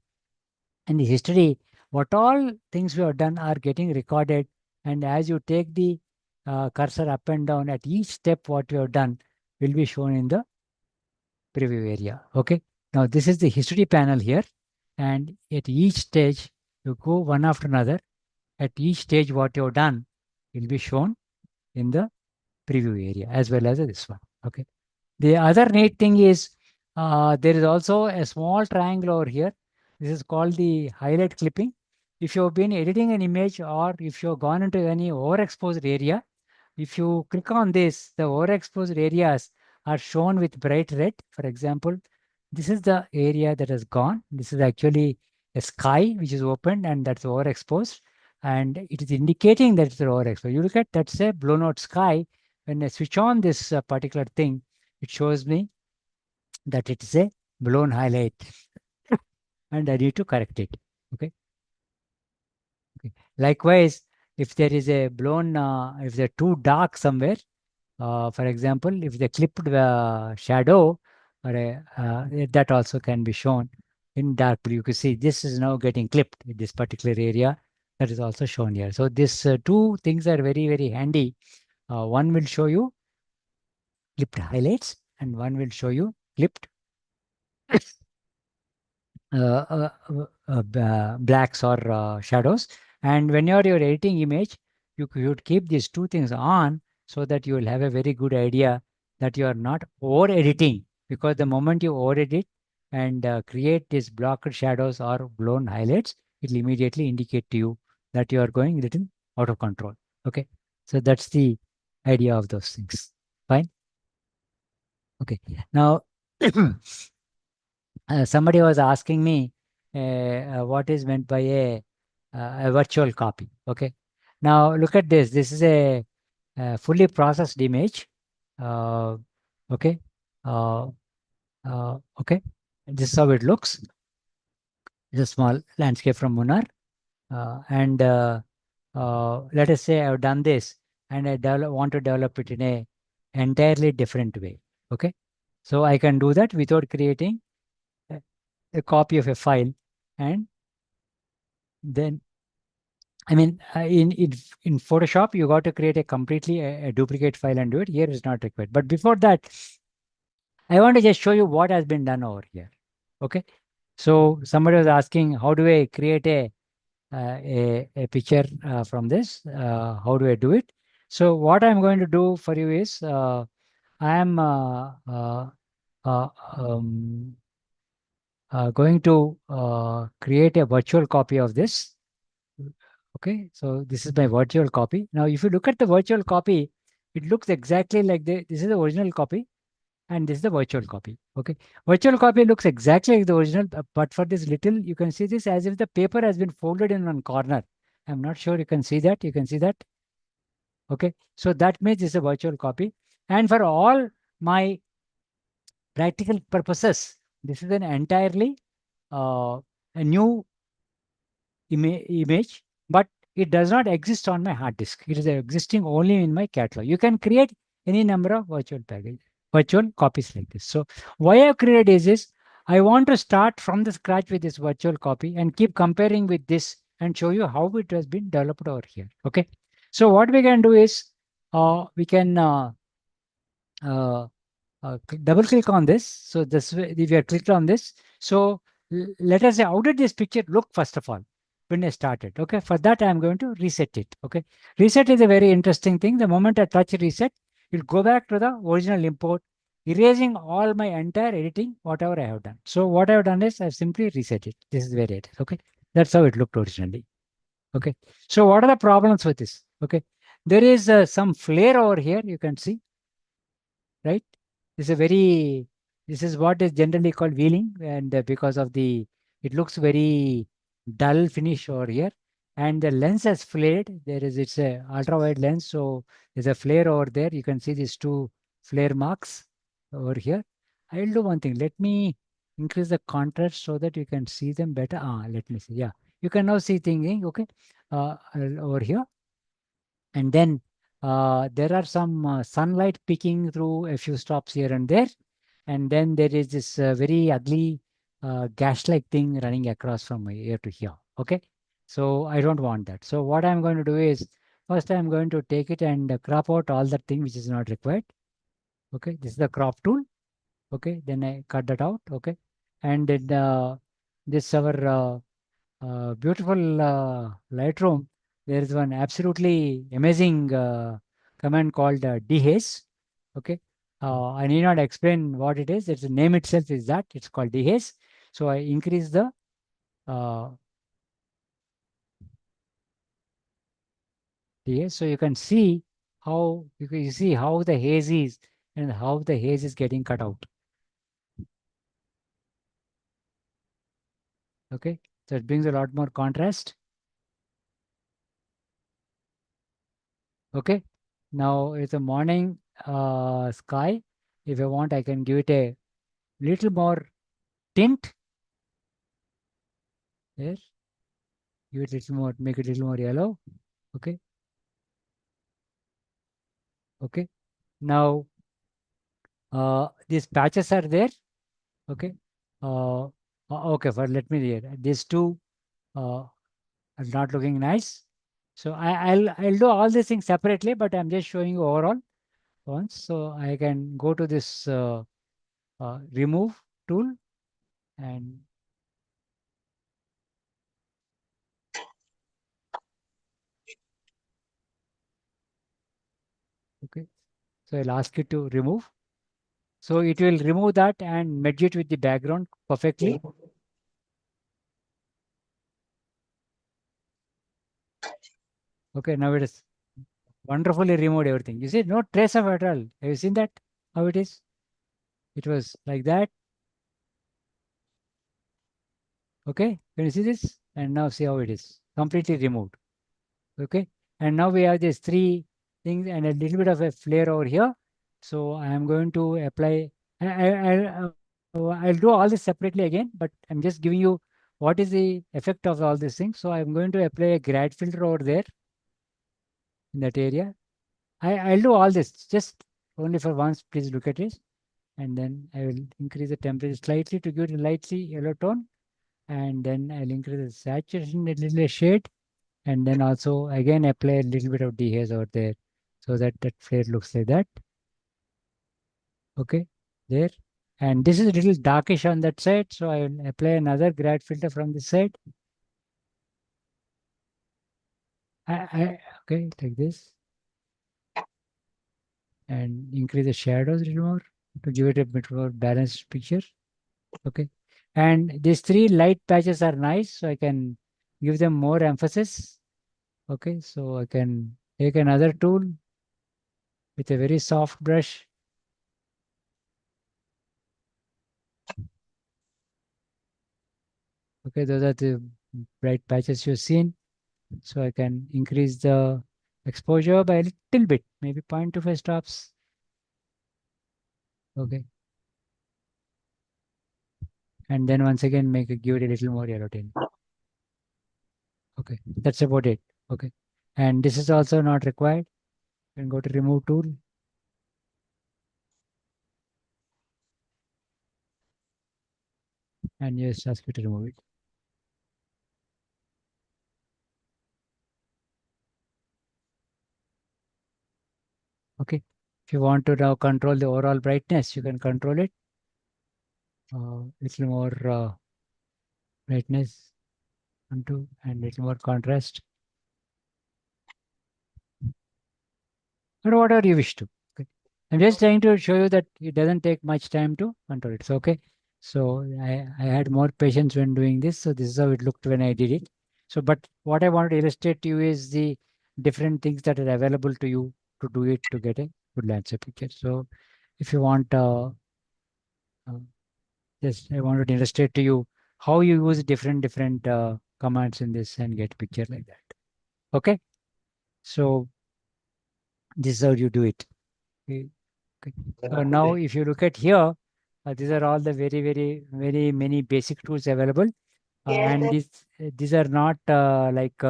in the history, what all things we have done are getting recorded. And as you take the cursor up and down at each step, what you have done will be shown in the preview area. Okay. Now this is the history panel here. And at each stage, you go one after another. At each stage, what you have done will be shown in the preview area as well as this one. Okay. The other neat thing is there is also a small triangle over here. This is called the highlight clipping. If you have been editing an image or if you have gone into any overexposed area, if you click on this, the overexposed areas are shown with bright red. For example, this is the area that has gone. This is actually a sky which is opened and that's overexposed. And it is indicating that it's overexposed. You look at that's a blown out sky. When I switch on this particular thing, it shows me that it is a blown highlight and I need to correct it. Okay. Okay. Likewise, if there is a blown, if they're too dark somewhere, for example, if the clipped shadow or that also can be shown in dark blue. You can see this is now getting clipped in this particular area. That is also shown here. So these two things are very, very handy. One will show you clipped highlights and one will show you clipped blacks or shadows. And when you're editing image, you could keep these two things on so that you will have a very good idea that you are not over editing, because the moment you over edit and create these blocked shadows or blown highlights, it will immediately indicate to you that you are going a little out of control. Okay. So that's the idea of those things. Fine. Okay. Now, somebody was asking me what is meant by a virtual copy. Okay. Now look at this. This is a fully processed image. Okay. Okay. This is how it looks. It's a small landscape from Munnar. And let us say I've done this and I want to develop it in a entirely different way. Okay. So I can do that without creating a copy of a file. And then, I mean, in Photoshop, you got to create a completely a duplicate file and do it. Here is not required. But before that, I want to just show you what has been done over here. Okay. So somebody was asking, how do I create a picture from this? How do I do it? So what I'm going to do for you is I am going to create a virtual copy of this. Okay, so this is my virtual copy. Now, if you look at the virtual copy, it looks exactly like this is the original copy and this is the virtual copy. Okay, virtual copy looks exactly like the original, but for this little, you can see this as if the paper has been folded in one corner. I'm not sure you can see that. You can see that. Okay, so that means this is a virtual copy. And for all my practical purposes, this is an entirely a new image, but it does not exist on my hard disk. It is existing only in my catalog. You can create any number of virtual copies like this. So why I've created is this. I want to start from the scratch with this virtual copy and keep comparing with this and show you how it has been developed over here. Okay. So what we can do is we can double click on this. So this way, if you have clicked on this, so let us say, how did this picture look first of all when I started? Okay, for that I'm going to reset it. Okay, reset is a very interesting thing. The moment I touch reset, it will go back to the original import, erasing all my entire editing, whatever I have done. So what I have done is I've simply reset it. This is where it is. Okay, that's how it looked originally. Okay, so what are the problems with this? Okay, there is some flare over here. You can see, right? This is what is generally called wheeling, and because of it looks very dull finish over here, and the lens has flared. It's a ultra wide lens, so there's a flare over there. You can see these two flare marks over here. I'll do one thing. Let me increase the contrast so that you can see them better. Let me see. Yeah, you can now see thinking. Okay, over here, and then there are some sunlight peeking through a few stops here and there. And then there is this very ugly gash-like thing running across from my ear to here. Okay, so I don't want that. So what I'm going to do is, first I'm going to take it and crop out all that thing which is not required. Okay, this is the crop tool. Okay, then I cut that out. Okay, and then this our beautiful Lightroom, there is one absolutely amazing command called dehaze. Okay, I need not explain what it is. Its name itself is that it's called dehaze. So I increase the dehaze, so you can see how you see how the haze is and how the haze is getting cut out. Okay, so it brings a lot more contrast. Okay, now it's a morning sky. If I want, I can give it a little more tint. There, give it a little more, make it a little more yellow. Okay. Okay. Now, these patches are there. Okay. Okay. Let me read. These two are not looking nice. So I'll do all these things separately, but I'm just showing you overall once. So I can go to this remove tool and okay. So I'll ask it to remove. So it will remove that and merge it with the background perfectly. Okay, now it is wonderfully removed everything. You see, no trace of it at all. Have you seen that? How it is? It was like that. Okay, can you see this? And now see how it is. Completely removed. Okay, and now we have these three things and a little bit of a flare over here. So I am going to apply. I'll do all this separately again, but I'm just giving you what is the effect of all these things. So I'm going to apply a grad filter over there in that area. I'll do all this just only for once. Please look at it. And then I will increase the temperature slightly to give it a lightly yellow tone. And then I'll increase the saturation a little shade. And then also again apply a little bit of dehaze over there so that that flare looks like that. Okay, there. And this is a little darkish on that side. So I will apply another grad filter from this side. Okay, like this. And increase the shadows a little more to give it a bit more balanced picture. Okay. And these three light patches are nice, so I can give them more emphasis. Okay, so I can take another tool with a very soft brush. Okay, those are the bright patches you've seen. So I can increase the exposure by a little bit, maybe 0.25 stops. Okay. And then once again, give it a little more yellow tint. Okay, that's about it. Okay. And this is also not required. You can go to remove tool. And just ask you to remove it. Okay. If you want to now control the overall brightness, you can control it. Little more brightness onto and little more contrast. Or whatever you wish to. Okay. I'm just trying to show you that it doesn't take much time to control it. So, okay. So I had more patience when doing this. So this is how it looked when I did it. So, but what I wanted to illustrate to you is the different things that are available to you to do it to get a good landscape picture. So if you want, yes, I wanted to illustrate to you how you use different commands in this and get picture like that. Okay, so this is how you do it. Okay. So now if you look at here, these are all the very many basic tools available, and these are not like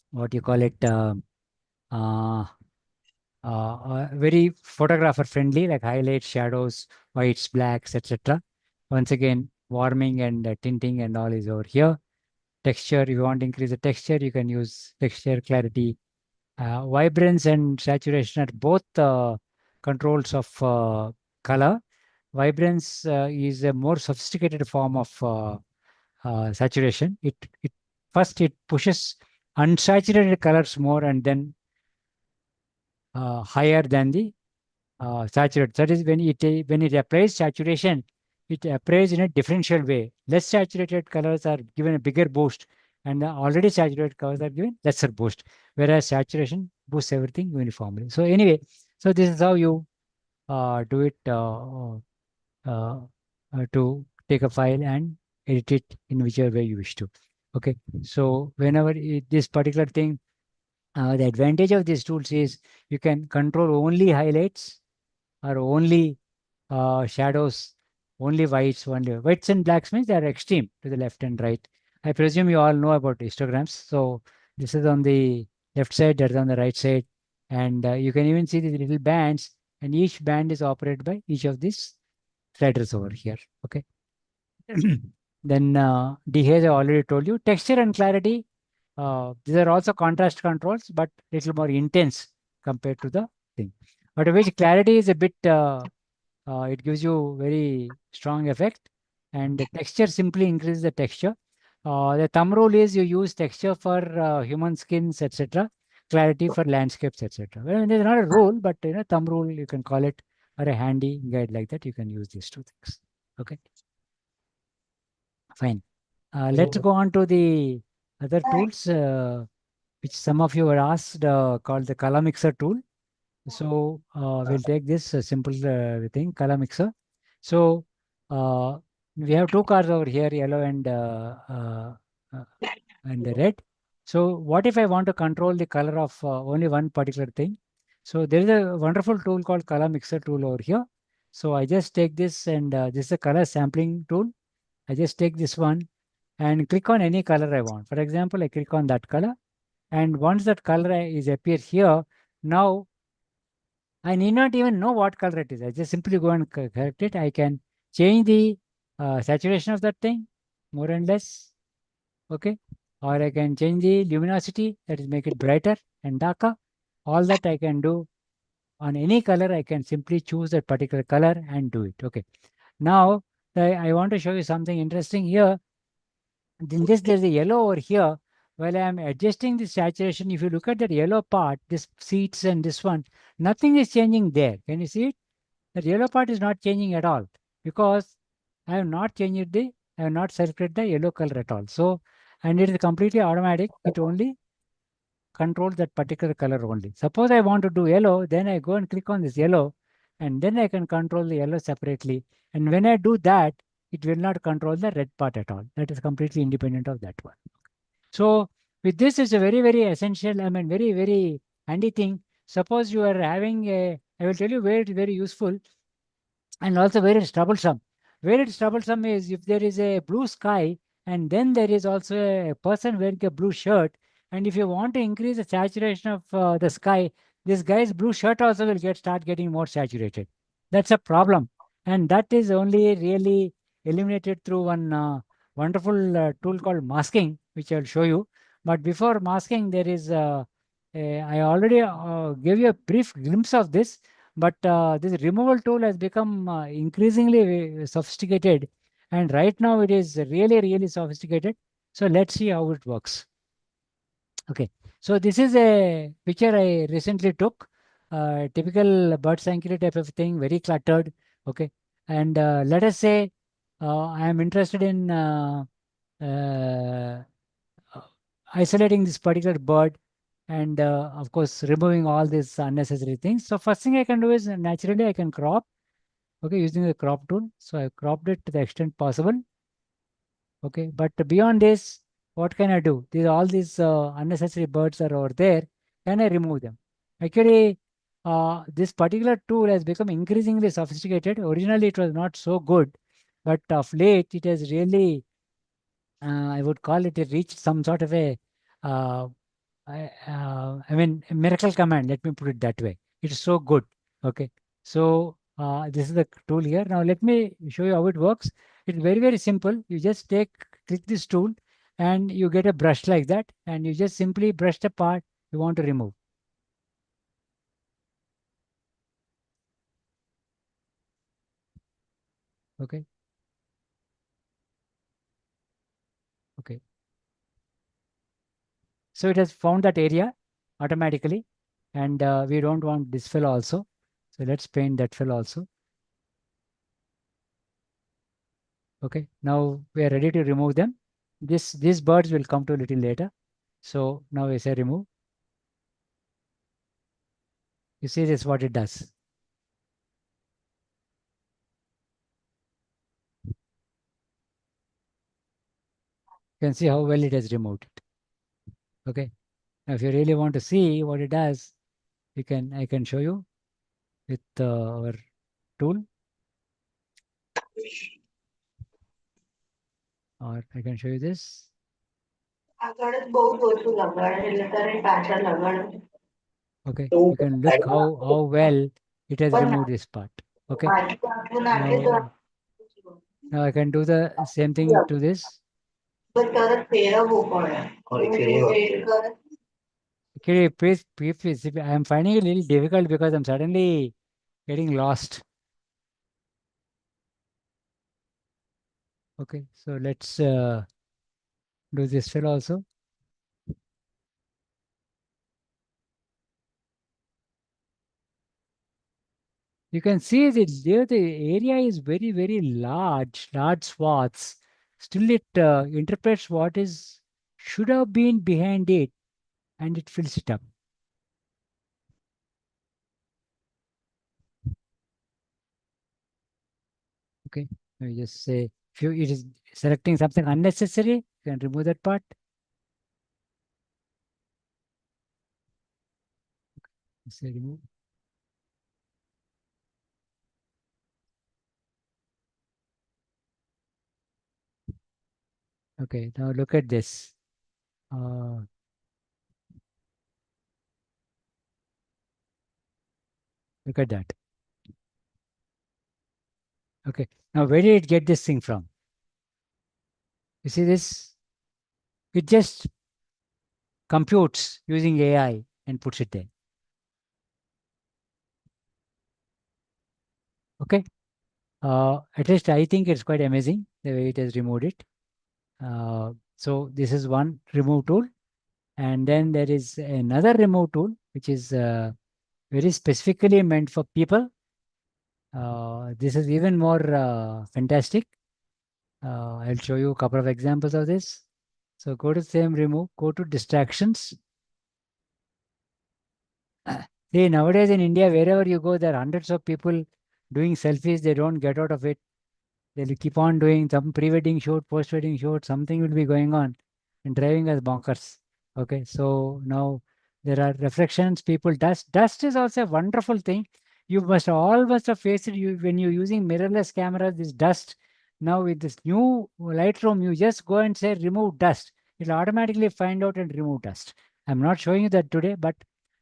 what you call it very photographer friendly, like highlights, shadows, whites, blacks, etc. Once again, warming and tinting and all is over here. Texture, if you want to increase the texture, you can use texture, clarity. Vibrance and saturation are both controls of color. Vibrance is a more sophisticated form of saturation. It first it pushes unsaturated colors more and then higher than the saturated. That is when it applies saturation, it applies in a differential way. Less saturated colors are given a bigger boost, and the already saturated colors are given lesser boost. Whereas saturation boosts everything uniformly. So anyway, so this is how you do it to take a file and edit it in whichever way you wish to. Okay, so whenever this particular thing, the advantage of these tools is you can control only highlights or only shadows, only whites and blacks means they are extreme to the left and right. I presume you all know about histograms. So this is on the left side, that is on the right side. And you can even see these little bands, and each band is operated by each of these sliders over here. Okay. Then dehaze I already told you. Texture and clarity, these are also contrast controls, but little more intense compared to the thing. But which clarity is a bit, it gives you very strong effect. And the texture simply increases the texture. The thumb rule is you use texture for human skins, etc. Clarity for landscapes, etc. Well, there's not a rule, but thumb rule you can call it, or a handy guide like that. You can use these two things. Okay. Fine. Let's go on to the other tools, which some of you were asked, called the color mixer tool. So we'll take this simple thing, color mixer. So we have two colors over here, yellow and red. So what if I want to control the color of only one particular thing? So there is a wonderful tool called color mixer tool over here. So I just take this, and this is a color sampling tool. I just take this one and click on any color I want. For example, I click on that color, and once that color is appear here, now I need not even know what color it is. I just simply go and correct it. I can change the saturation of that thing, more and less. Okay. Or I can change the luminosity, that is make it brighter and darker. All that I can do on any color. I can simply choose that particular color and do it. Okay. Now I want to show you something interesting here. Then just there's a yellow over here. While I am adjusting the saturation, if you look at that yellow part, this seats and this one, nothing is changing there. Can you see it? The yellow part is not changing at all because I have not selected the yellow color at all. So, and it is completely automatic. It only controls that particular color only. Suppose I want to do yellow, then I go and click on this yellow, and then I can control the yellow separately. And when I do that, it will not control the red part at all. That is completely independent of that one. So with this, it's a very, very essential, very, very handy thing. Suppose you are having I will tell you where it is very useful and also where it's troublesome. Where it's troublesome is if there is a blue sky and then there is also a person wearing a blue shirt. And if you want to increase the saturation of the sky, this guy's blue shirt also will start getting more saturated. That's a problem. And that is only really eliminated through one wonderful tool called masking, which I'll show you. But before masking, there is, I already gave you a brief glimpse of this. But this removal tool has become increasingly sophisticated. And right now it is really, really sophisticated. So let's see how it works. Okay. So this is a picture I recently took. Typical bird sanctuary type of thing, very cluttered. Okay. And let us say I am interested in isolating this particular bird and of course removing all these unnecessary things. So first thing I can do is naturally I can crop, okay, using the crop tool. So I cropped it to the extent possible. Okay, but beyond this, what can I do? All these unnecessary birds are over there. Can I remove them? Actually, this particular tool has become increasingly sophisticated. Originally, it was not so good, but of late, it has really, I would call it, reached some sort of a a miracle command. Let me put it that way. It's so good. Okay. So this is the tool here. Now let me show you how it works. It's very, very simple. You just click this tool and you get a brush like that, and you just simply brush the part you want to remove. Okay. Okay. So it has found that area automatically, and we don't want this fill also. So let's paint that fill also. Okay, now we are ready to remove them. These birds will come to a little later. So now we say remove. You see this what it does. You can see how well it has removed it. Okay. Now if you really want to see what it does, I can show you with our tool, or I can show you this. Okay, you can look how well it has removed this part. Okay. Now I can do the same thing to this. Okay, please, I am finding it a little difficult because I'm suddenly getting lost. Okay, so let's do this fill also. You can see that there the area is very, very large swaths. Still, it interprets what is should have been behind it, and it fills it up. Okay, we just say if it is selecting something unnecessary, you can remove that part. Say remove. Okay, now look at this. Look at that. Okay, now where did it get this thing from? You see this? It just computes using AI and puts it there. Okay. At least I think it's quite amazing the way it has removed it. So this is one remove tool. And then there is another remove tool, which is very specifically meant for people. This is even more fantastic. I'll show you a couple of examples of this. So go to same remove, go to distractions. See, nowadays in India, wherever you go, there are hundreds of people doing selfies. They don't get out of it. They'll keep on doing some pre-wedding shoot, post-wedding shoot, something will be going on and driving us bonkers. Okay, so now there are reflections, people, dust. Dust is also a wonderful thing. You must have faced it when you're using mirrorless camera, this dust. Now with this new Lightroom, you just go and say remove dust. It'll automatically find out and remove dust. I'm not showing you that today, but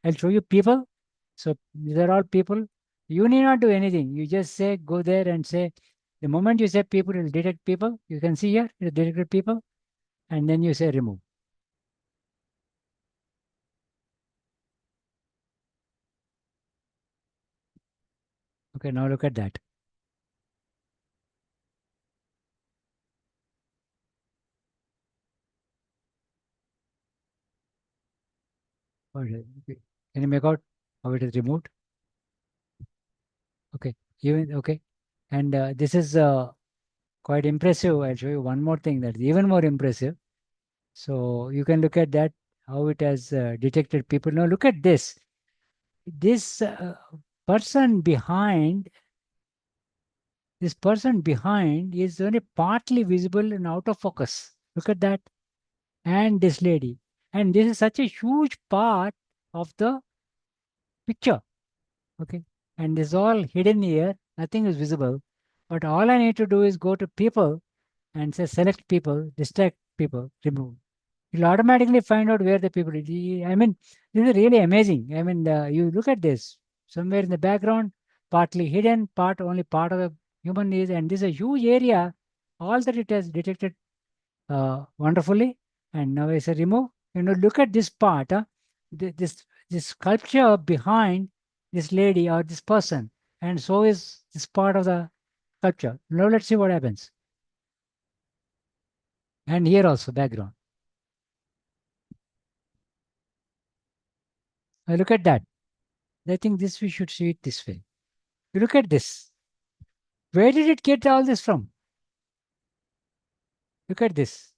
I'll show you people. So these are all people. You need not do anything. You just say, go there and say, the moment you say people, it will detect people. You can see here, it detected people. And then you say remove. Okay, now look at that. Okay. Can you make out how it is removed? Okay, even okay. And this is quite impressive. I'll show you one more thing that's even more impressive. So you can look at that, how it has detected people. Now look at this. This person behind is only partly visible and out of focus. Look at that. And this lady. And this is such a huge part of the picture. Okay. And this is all hidden here. Nothing is visible. But all I need to do is go to people and say select people, distract people, remove. You'll automatically find out where the people is. I mean, this is really amazing. I mean, you look at this. Somewhere in the background, partly hidden, only part of the human is, and this is a huge area all that it has detected wonderfully. And now I say remove. Look at this part. This sculpture behind this lady or this person, and so is this part of the sculpture. Now let's see what happens. And here also background. Now look at that. I think this we should see it this way. You look at this. Where did it get all this from? Look at this.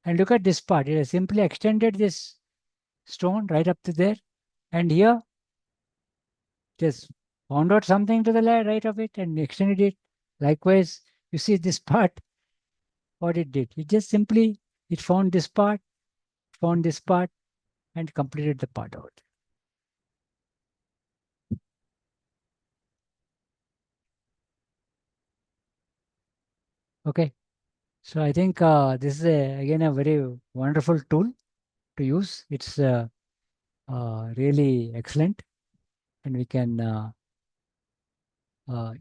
And look at this part. It has simply extended this stone right up to there. And here, just found out something to the right of it and extended it. Likewise, you see this part, what it did. It just simply, it found this part, and completed the part out. Okay. So I think this is again a very wonderful tool to use. It's really excellent, and we can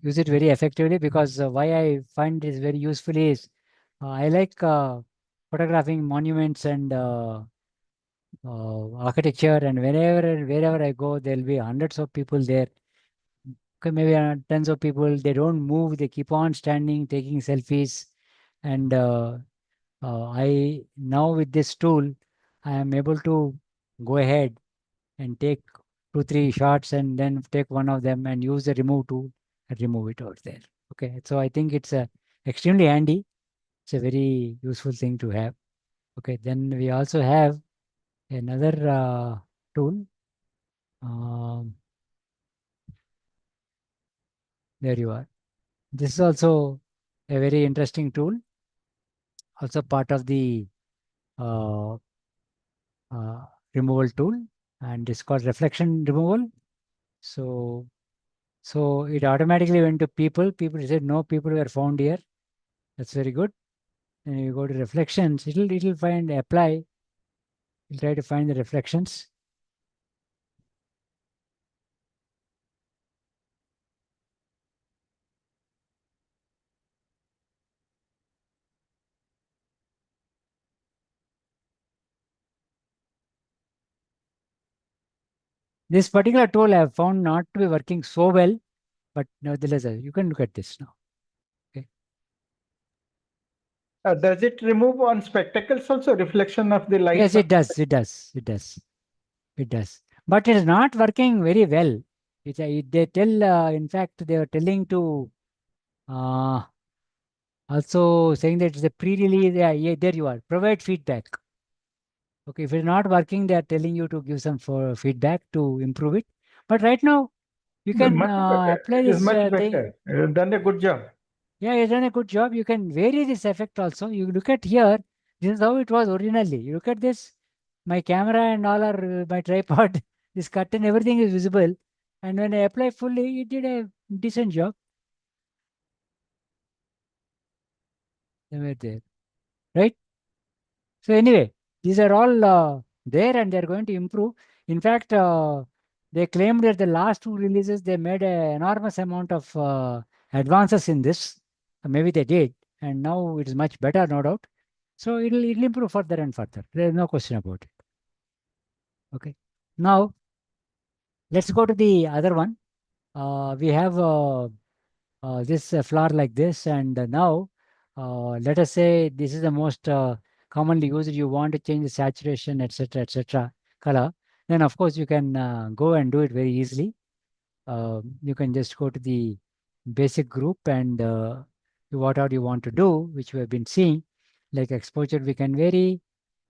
use it very effectively, because why I find this very useful is I like photographing monuments and architecture, and wherever I go, there'll be hundreds of people there. Okay, maybe tons of people. They don't move. They keep on standing, taking selfies, and I now with this tool, I am able to go ahead and take 2-3 shots and then take one of them and use the remove tool and remove it out there. Okay, so I think it's extremely handy. It's a very useful thing to have. Okay, then we also have another tool. There you are. This is also a very interesting tool. Also part of the removal tool, and it's called reflection removal. So it automatically went to people. People said no people were found here. That's very good. Then you go to reflections. It'll find apply. It'll try to find the reflections. This particular tool I have found not to be working so well, but nevertheless, you can look at this now. Okay. Does it remove on spectacles also reflection of the light? Yes, it does. It does. It does. It does. But it is not working very well. They tell, in fact, they are telling to also saying that it's a pre-release. Yeah, there you are. Provide feedback. Okay, if it's not working, they are telling you to give some feedback to improve it. But right now, you can apply It is this much thing. better. You've done a good job. Yeah, you've done a good job. You can vary this effect also. You look at here. This is how it was originally. You look at this. My camera and all are my tripod. This curtain, everything is visible. And when I apply fully, it did a decent job. They were there, right? So anyway, these are all there, and they're going to improve. In fact, they claimed that the last 2 releases, they made an enormous amount of advances in this. Maybe they did, and now it is much better, no doubt. So it'll improve further and further. There is no question about it. Okay. Now, let's go to the other one. We have this flower like this, and now let us say this is the most commonly used. You want to change the saturation, etc., color. Then of course you can go and do it very easily. You can just go to the basic group and whatever you want to do, which we have been seeing, like exposure. We can vary.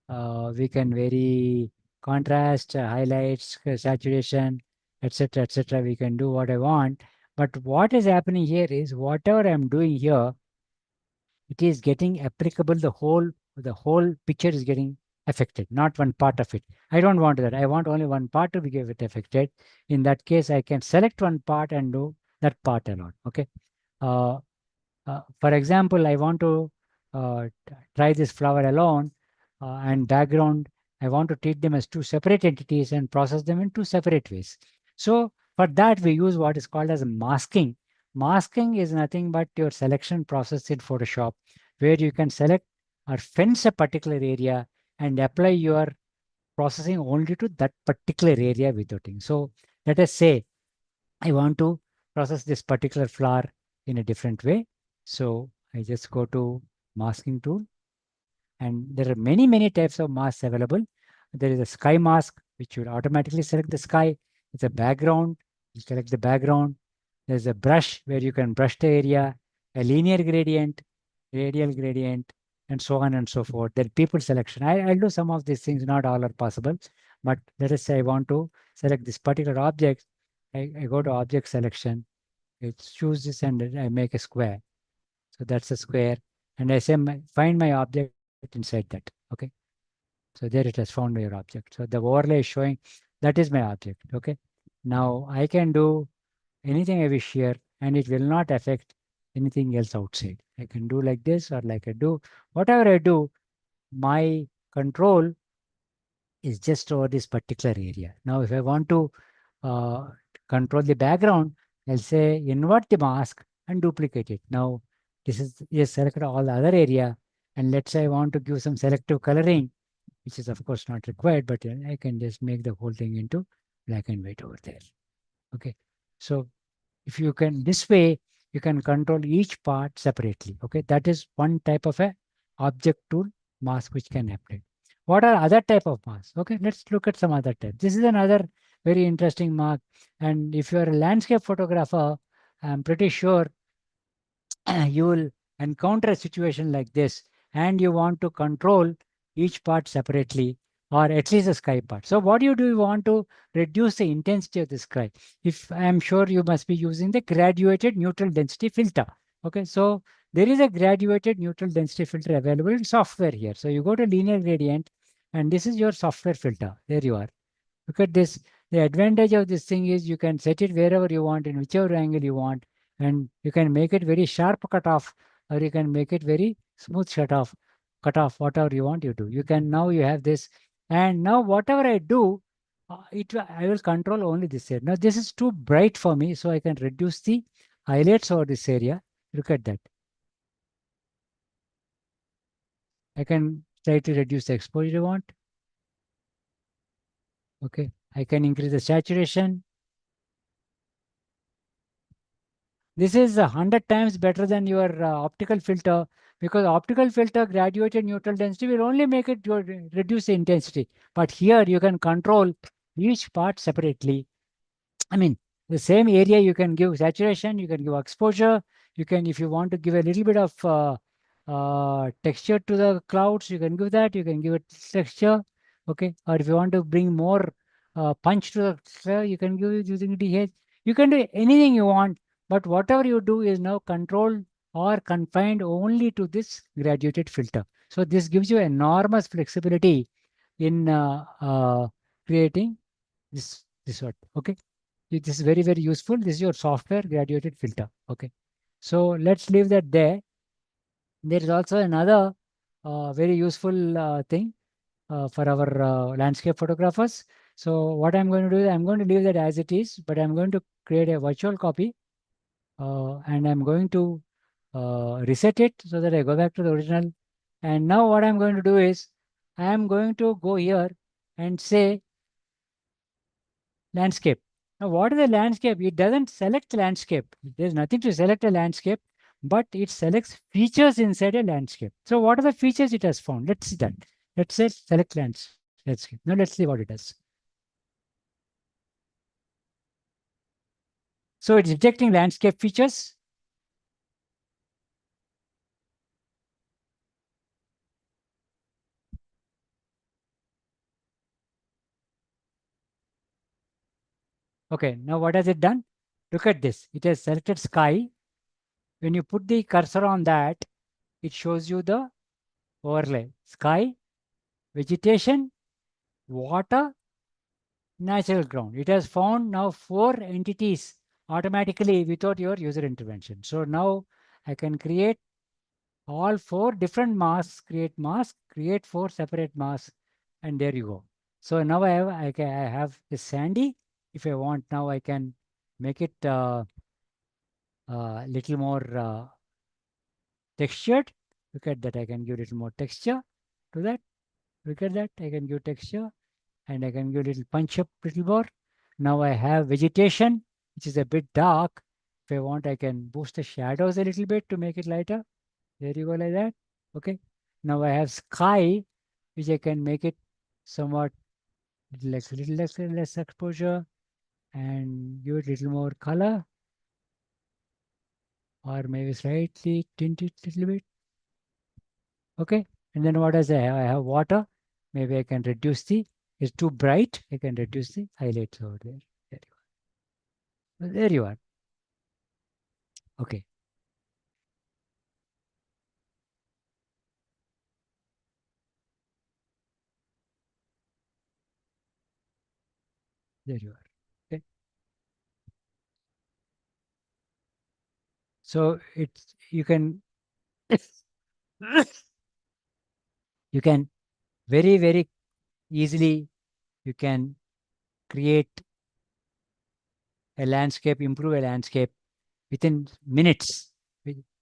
We can vary contrast, highlights, saturation, etc. We can do what I want. But what is happening here is whatever I'm doing here, it is getting applicable. The whole picture is getting affected, not one part of it. I don't want that. I want only one part to be get affected. In that case, I can select one part and do that part alone. Okay. For example, I want to try this flower alone and background. I want to treat them as 2 separate entities and process them in 2 separate ways. So for that, we use what is called as masking. Masking is nothing but your selection process in Photoshop. where you can select or fence a particular area and apply your processing only to that particular area without it. So let us say I want to process this particular flower in a different way. So I just go to masking tool, and there are many types of masks available. There is a sky mask, which will automatically select the sky. It's a background, you select the background. There's a brush where you can brush the area, a linear gradient, radial gradient, and so on and so forth. Then people selection. I'll do some of these things, not all are possible. But let us say I want to select this particular object. I go to object selection. I choose this and I make a square. So that's a square. And I say find my object inside that. Okay. So there it has found your object. So the overlay is showing that is my object. Okay. Now I can do anything I wish here, and it will not affect anything else outside. I can do like this, or like I do whatever I do, my control is just over this particular area. Now, if I want to control the background, I'll say invert the mask and duplicate it. Now, this is selected all the other area. And let's say I want to give some selective coloring, which is of course not required, but I can just make the whole thing into black and white over there. Okay. So if you can, this way, you can control each part separately. Okay. That is one type of a object tool mask which can apply. What are other type of masks? Okay, let's look at some other type. This is another very interesting mask. And if you're a landscape photographer, I'm pretty sure you will encounter a situation like this, and you want to control each part separately, or at least the sky part. So what you do, you want to reduce the intensity of the sky. If I'm sure you must be using the graduated neutral density filter. Okay, so there is a graduated neutral density filter available in software here. So you go to linear gradient, and this is your software filter. There you are. Look at this. The advantage of this thing is you can set it wherever you want, in whichever angle you want, and you can make it very sharp cutoff, or you can make it very smooth cutoff, whatever you want you do. You can, now you have this, and now whatever I do, I will control only this area. Now this is too bright for me, so I can reduce the highlights over this area. Look at that. I can try to reduce the exposure I want. Okay, I can increase the saturation. This is 100 times better than your optical filter, because optical filter graduated neutral density will only make it reduce the intensity. But here you can control each part separately. I mean, the same area you can give saturation, you can give exposure, you can, if you want to give a little bit of texture to the clouds, you can give that, you can give it texture, okay? Or if you want to bring more punch to the color, you can give it using DH. You can do anything you want, but whatever you do is now controlled or confined only to this graduated filter. So this gives you enormous flexibility in creating this one, okay? This is very useful. This is your software graduated filter. Okay. So let's leave that there. There is also another very useful thing for our landscape photographers. So what I'm going to do, I'm going to leave that as it is, but I'm going to create a virtual copy and I'm going to reset it so that I go back to the original. And now what I'm going to do is I am going to go here and say landscape. Now, what is a landscape? It doesn't select landscape. There's nothing to select a landscape, but it selects features inside a landscape. So what are the features it has found? Let's see that. Let's say select landscape. Now let's see what it does. So it's detecting landscape features. Okay, now what has it done? Look at this. It has selected sky. When you put the cursor on that, it shows you the overlay. Sky, vegetation, water, natural ground. It has found now 4 entities automatically without your user intervention. So now I can create all 4 different masks, create 4 separate masks, and there you go. So now I have the sandy. If I want, now I can make it little more textured. Look at that. I can give a little more texture to that. Look at that. I can give texture and I can give a little punch up little more. Now I have vegetation, which is a bit dark. If I want, I can boost the shadows a little bit to make it lighter. There you go, like that. Okay. Now I have sky, which I can make it somewhat little less exposure and give it a little more color, or maybe slightly tint it a little bit. Okay. And then what does I have? I have water. Maybe I can reduce it's too bright. I can reduce the highlights over there. There you are. There you are. Okay. There you are. Okay. So you can very, very easily you can create a landscape, improve a landscape within minutes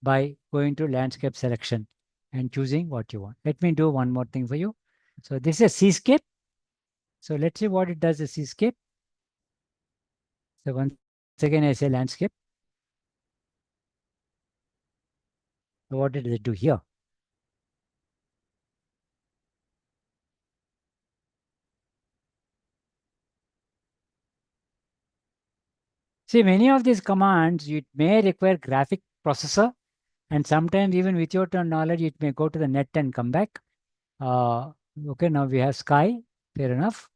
by going to landscape selection and choosing what you want. Let me do one more thing for you. So this is a seascape. So let's see what it does, a seascape. So once again, I say landscape. So what did it do here? See, many of these commands, it may require graphic processor, and sometimes even without your knowledge, it may go to the net and come back. Okay, now we have sky, fair enough.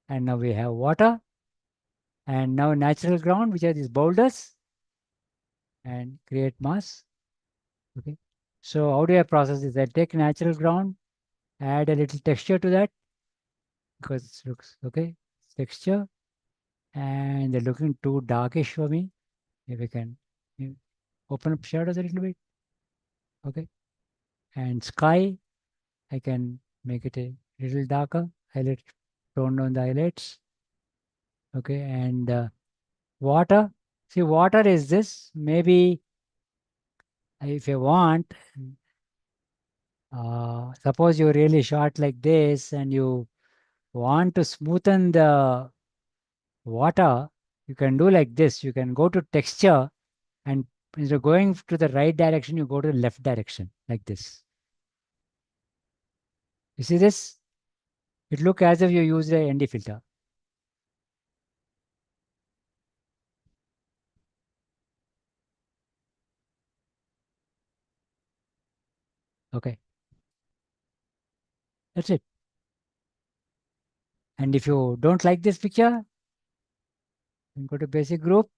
And now we have water. And now natural ground, which are these boulders. And create mass. Okay. So how do I process this? I take natural ground, add a little texture to that, because it looks okay. Texture. And they're looking too darkish for me. If I can open up shadows a little bit. Okay. And sky, I can make it a little darker. Highlight, tone down the highlights. Okay. And water. See, water is this. Maybe if you want, suppose you're really short like this and you want to smoothen the water, you can do like this. You can go to texture, and instead of going to the right direction, you go to the left direction like this. You see this? It looks as if you used a ND filter. Okay. That's it. And if you don't like this picture, you go to basic group.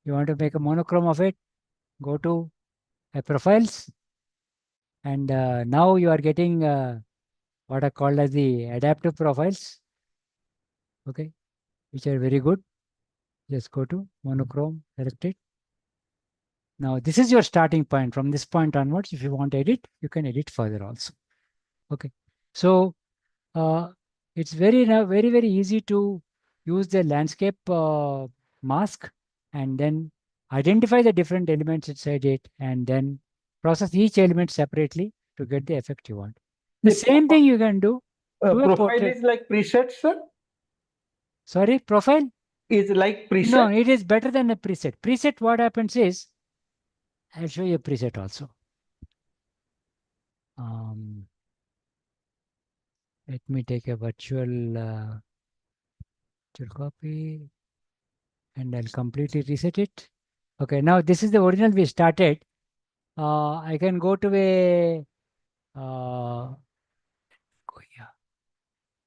You want to make a monochrome of it, go to profiles. And now you are getting what are called as the adaptive profiles. Okay. Which are very good. Just go to monochrome, select it. Now this is your starting point. From this point onwards, if you want to edit, you can edit further also. Okay. So it's very, very easy to use the landscape mask and then identify the different elements inside it and then process each element separately to get the effect you want. The same thing you can do to a Profile portrait. is like preset, sir? Sorry, profile? Is like preset? No, it is better than a preset. Preset, what happens is, I'll show you a preset also. Let me take a virtual copy and I'll completely reset it. Okay, now this is the original we started. I can go to a,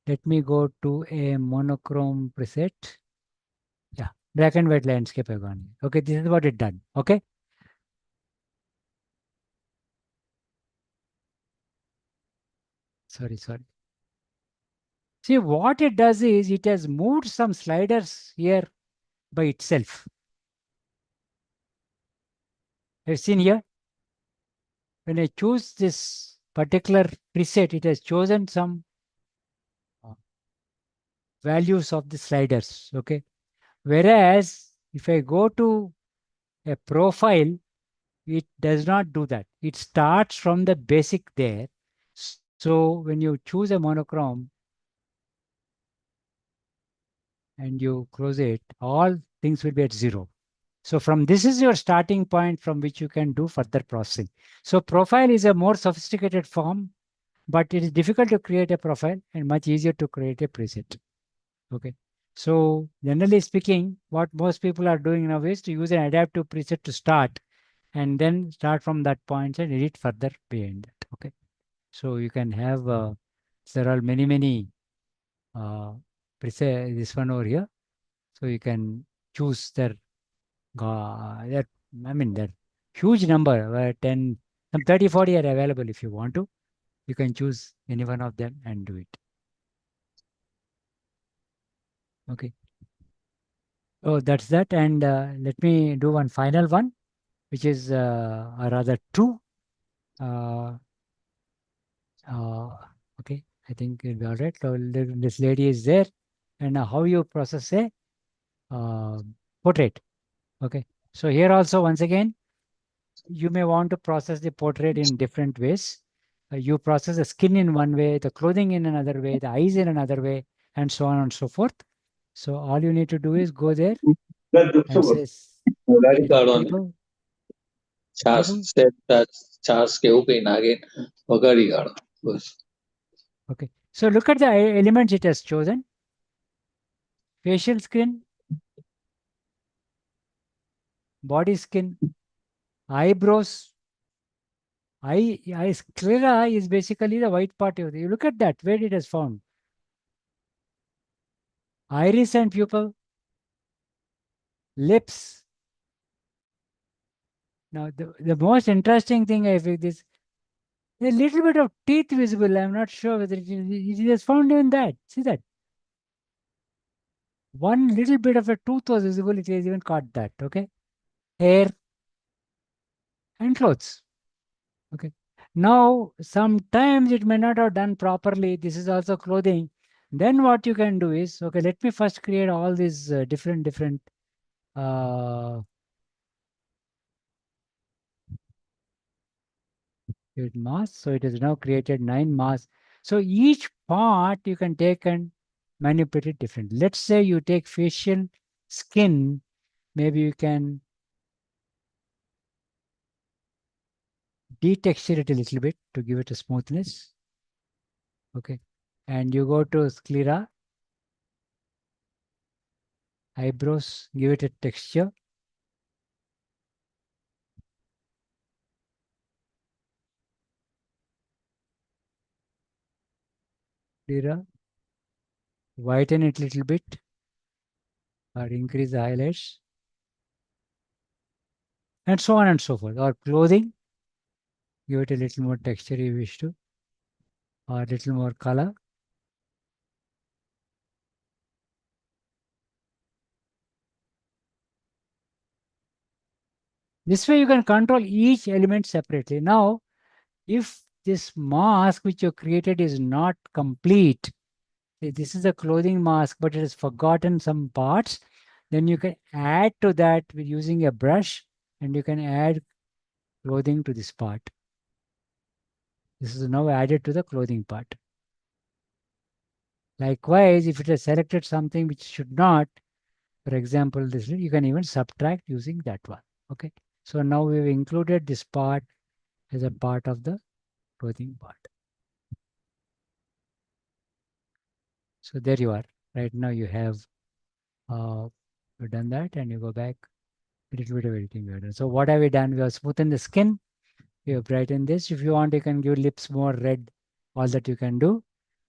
let me go to a monochrome preset. Yeah, black and white landscape I've gone. Okay, this is what it done. Okay. Sorry. See, what it does is it has moved some sliders here by itself. You've seen here? When I choose this particular preset, it has chosen some values of the sliders. Okay. Whereas if I go to a profile, It does not do that. It starts from the basic there. So when you choose a monochrome and you close it, all things will be at 0. So from this is your starting point from which you can do further processing. So profile is a more sophisticated form, but it is difficult to create a profile and much easier to create a preset. Okay. So generally speaking, what most people are doing now is to use an adaptive preset to start and then start from that point and edit further beyond that. Okay. So you can have there are many preset, this one over here. So you can choose that I mean that huge number, 10, some 30, 40 are available if you want to. You can choose any one of them and do it. Okay. Oh, that's that. And let me do one final one, which is or rather two. Okay, I think it'll be all right. So this lady is there. And how you process a portrait. Okay. So here also, once again, you may want to process the portrait in different ways. You process the skin in one way, the clothing in another way, the eyes in another way, and so on and so forth. So all you need to do is go there and say table. Okay. So look at the elements it has chosen. Facial skin, body skin, eyebrows. Sclera is basically the white part of it. You look at that, where it is found. Iris and pupil, lips. Now, the most interesting thing I think is a little bit of teeth visible. I'm not sure whether it is found in that. See that? One little bit of a tooth was visible. It has even caught that. Okay. Hair and clothes. Okay. Now, sometimes it may not have done properly. This is also clothing. Then what you can do is, okay, let me first create all these different masks. So it has now created 9 masks. So each part you can take and manipulate it differently. Let's say you take facial skin, maybe you can detexture it a little bit to give it a smoothness. Okay. And you go to sclera, eyebrows, give it a texture. Sclera, whiten it a little bit or increase the highlights. And so on and so forth. Or clothing, give it a little more texture if you wish to, or a little more color. This way you can control each element separately. Now, if this mask which you created is not complete, this is a clothing mask, but it has forgotten some parts, then you can add to that with using a brush, and you can add clothing to this part. This is now added to the clothing part. Likewise, if it has selected something which should not, for example, this, you can even subtract using that one. Okay. So now we've included this part as a part of the clothing part. So there you are. Right now you have done that, and you go back, a little bit of editing we have done. So what have we done? We have smoothened the skin. We have brightened this. If you want, you can give lips more red. All that you can do.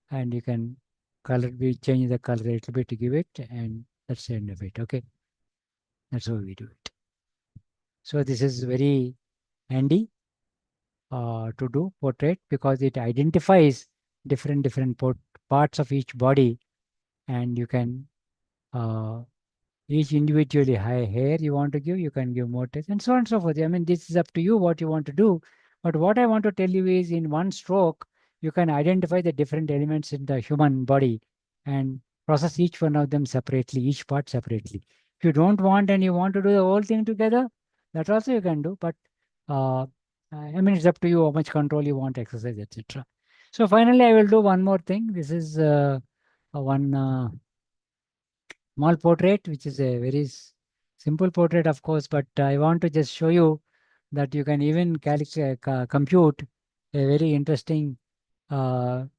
And you can change the color a little bit to give it, and that's the end of it. Okay. That's how we do it. So this is very handy to do portrait, because it identifies different parts of each body, and you can each individually hair you want to give, you can give more text, and so on and so forth. I mean, this is up to you what you want to do. But what I want to tell you is, in one stroke, you can identify the different elements in the human body and process each one of them separately, each part separately. If you don't want and you want to do the whole thing together, that also you can do. But I mean, it's up to you how much control you want to exercise, etc. So finally, I will do one more thing. This is one small portrait, which is a very simple portrait, of course, but I want to just show you that you can even compute a very interesting background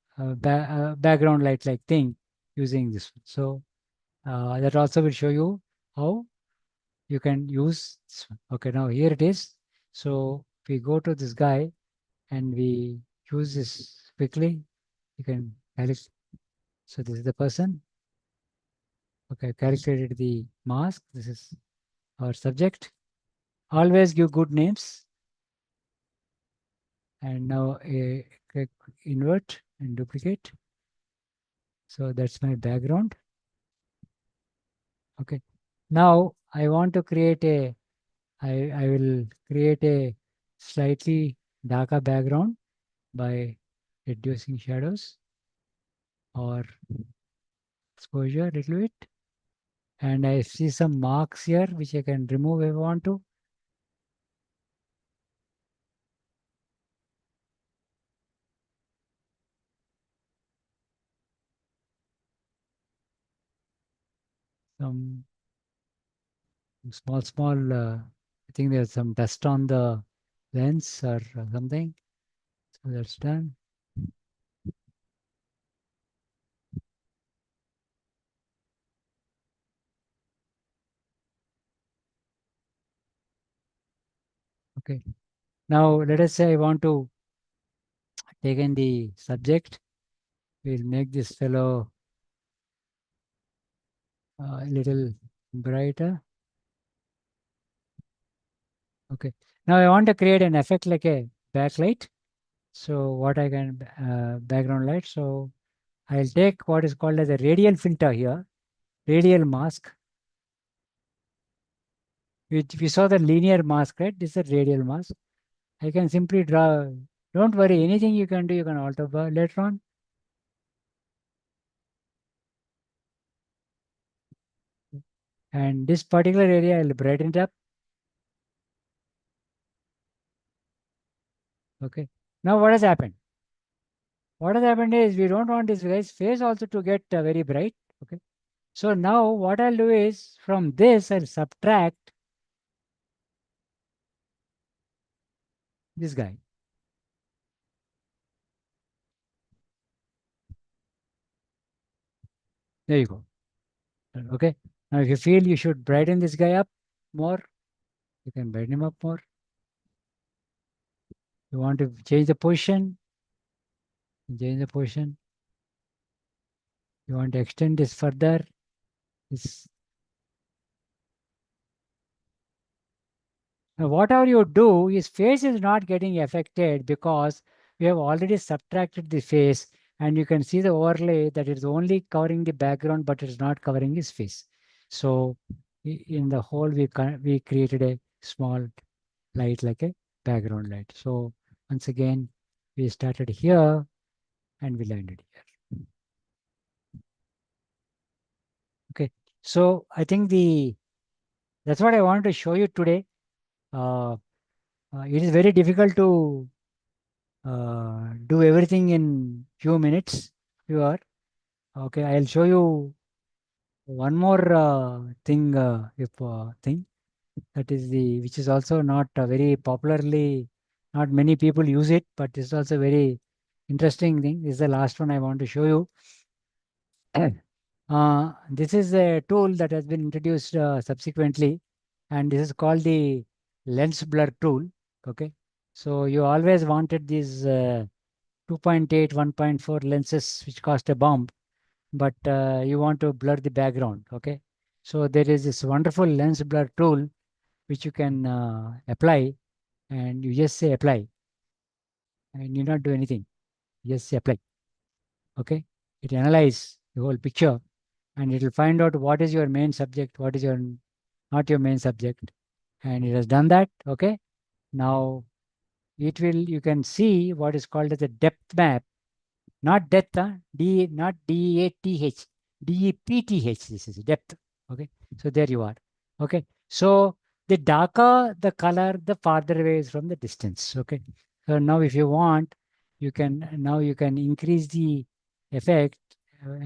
light like thing using this one. So that also will show you how you can use this one. Okay, now here it is. So we go to this guy and we use this quickly. You can calculate. So this is the person. Okay, I calculated the mask. This is our subject. Always give good names. And now click invert and duplicate. So that's my background. Okay. Now I want to create I will create a slightly darker background by reducing shadows or exposure a little bit. And I see some marks here which I can remove if I want to. Some small, I think there's some dust on the lens or something. So that's done. Okay. Now let us say I want to take in the subject. We'll make this fellow a little brighter. Okay. Now I want to create an effect like a backlight. So what I can background light. So I'll take what is called as a radial filter here, radial mask. We saw the linear mask, right? This is a radial mask. I can simply draw. Don't worry, anything you can do, you can alter later on. And this particular area, I'll brighten it up. Okay. Now what has happened? What has happened is we don't want this guy's face also to get very bright. Okay. So now what I'll do is from this, I'll subtract this guy. There you go. Okay. Now if you feel you should brighten this guy up more, you can brighten him up more. You want to change the position, change the position. You want to extend this further. This. Now, whatever you do, his face is not getting affected because we have already subtracted the face, and you can see the overlay that it is only covering the background, but it is not covering his face. So in the whole, we created a small light like a background light. So once again, we started here and we landed here. Okay, so I think that's what I wanted to show you today. It is very difficult to do everything in few minutes. You are okay. I'll show you one more thing. Thing that is which is also not very popularly. Not many people use it, but it's also very interesting thing. This is the last one I want to show you. This is a tool that has been introduced subsequently, and this is called the lens blur tool. Okay, so you always wanted these 2.8, 1.4 lenses which cost a bomb, but you want to blur the background. Okay, so there is this wonderful lens blur tool which you can apply, and you just say apply, and you not do anything. You just say apply. Okay, it analyzes the whole picture, and it will find out what is your main subject, what is your not your main subject, and it has done that. Okay, now you can see what is called as a depth map, not depth, not DEATH, DEPTH. This is depth. Okay, so there you are. Okay, so The darker the color, the farther away is from the distance. Okay. So now if you want, you can increase the effect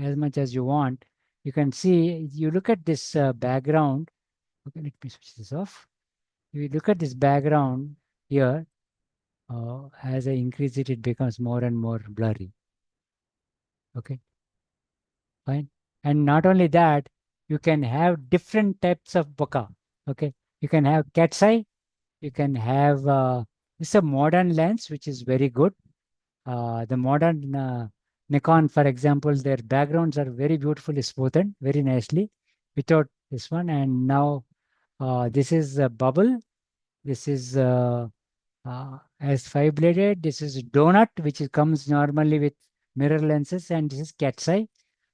as much as you want. You can see, you look at this background. Okay, let me switch this off. If you look at this background here, as I increase it, it becomes more and more blurry. Okay, fine. And not only that, you can have different types of bokeh. Okay, you can have cat's eye. You can have this is a modern lens, which is very good. The modern Nikon, for example, their backgrounds are very beautifully smoothed, very nicely, without this one. And now this is a bubble. This is as five-bladed. This is donut, which comes normally with mirror lenses, and this is cat's eye.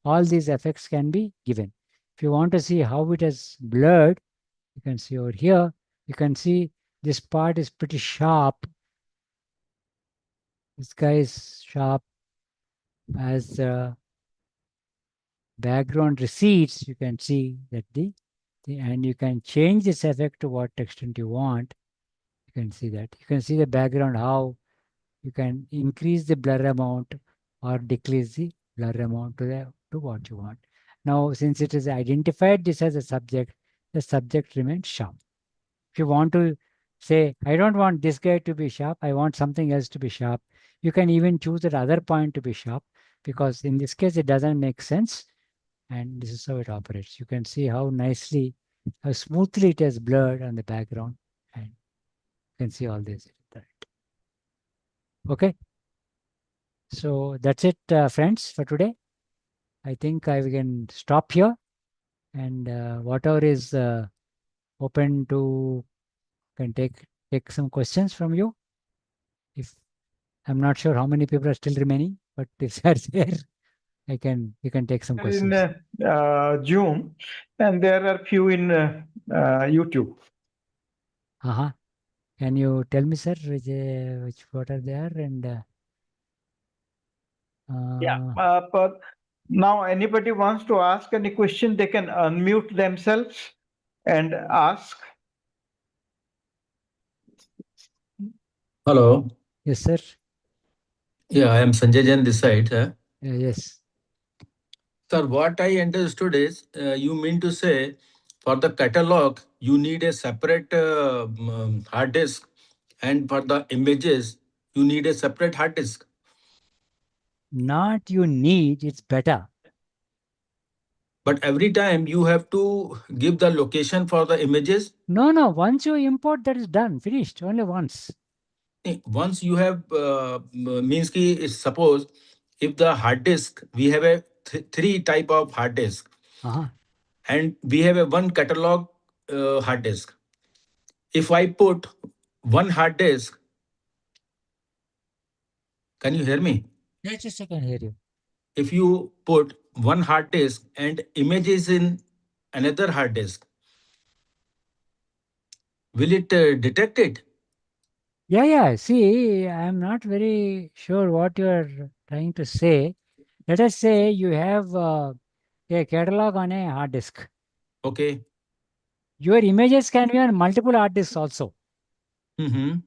All these effects can be given. If you want to see how it has blurred, you can see over here. You can see this part is pretty sharp. This guy is sharp. As the background recedes, you can see that and you can change this effect to what extent you want. You can see that. You can see the background, how you can increase the blur amount or decrease the blur amount to what you want. Now, since it is identified this as a subject, the subject remains sharp. If you want to say, I don't want this guy to be sharp, I want something else to be sharp, you can even choose that other point to be sharp, because in this case, it doesn't make sense. And this is how it operates. You can see how nicely, how smoothly it has blurred on the background. And you can see all this. Okay. So that's it, friends, for today. I think we can stop here. And whatever is open to, can take some questions from you. If I'm not sure how many people are still remaining, but if they're there, you can take some questions. In Zoom, and there are few in YouTube. Can you tell me, sir, which what are there? And But now anybody wants to ask any question, they can unmute themselves and ask. Hello. yes, sir. Yeah, I am Sanjay Jain this side. Yes. Sir, what I understood is you mean to say for the catalog, you need a separate hard disk, and for the images, you need a separate hard disk. Not you need, it's better. But every time you have to give the location for the images. No. Once you import, that is done, finished, only once. Once you have, means ki, suppose if the hard disk, we have a three type of hard disk. And we have a one catalog hard disk. If I put one hard disk, can you hear me? Yes, I can hear you. If you put one hard disk and images in another hard disk, will it detect it? Yeah. See, I'm not very sure what you're trying to say. Let us say you have a catalog on a hard disk. Okay. Your images can be on multiple hard disks also. Mm-hmm.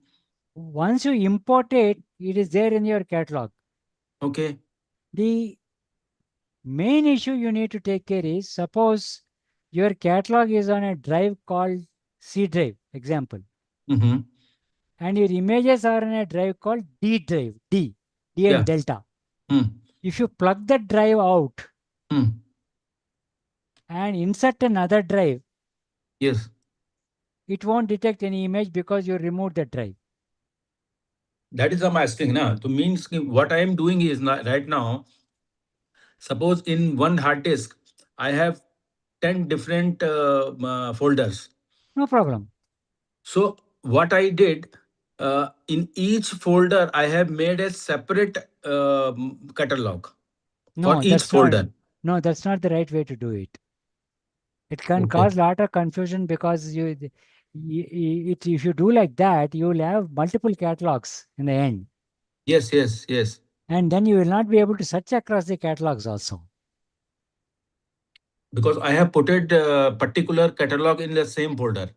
Once you import it, it is there in your catalog. Okay. The main issue you need to take care is, suppose your catalog is on a drive called C drive, example. Mm-hmm. And your images are on a drive called D drive, D and delta. If you plug that drive out and insert another drive, yes, it won't detect any image because you removed the drive. that is I'm asking now. So means what I am doing is right now, suppose in one hard disk, I have 10 different folders. No problem. So what I did, in each folder, I have made a separate catalog for each folder. No, that's not the right way to do it. It can cause a lot of confusion because if you do like that, you will have multiple catalogs in the end. Yes. And then you will not be able to search across the catalogs also. Because I have put it particular catalog in the same folder.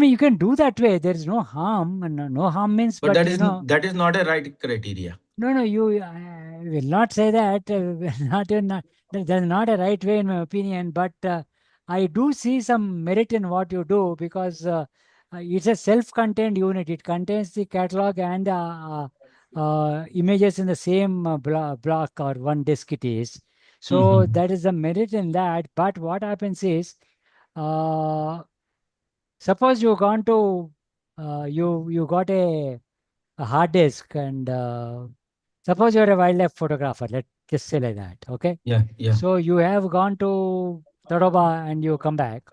mean, you can do that way. There is no harm, and no harm means, But but you know, that is not a right criteria. no, you I will not say that. There's not a right way in my opinion, but I do see some merit in what you do because it's a self-contained unit. It contains the catalog and images in the same block or one disk it is. So Mhm. that is the merit in that. But what happens is, suppose you gone to you got a hard disk and suppose you're a wildlife photographer, let's just say like that, okay? Yeah, yeah. So you have gone to Tadoba and you come back,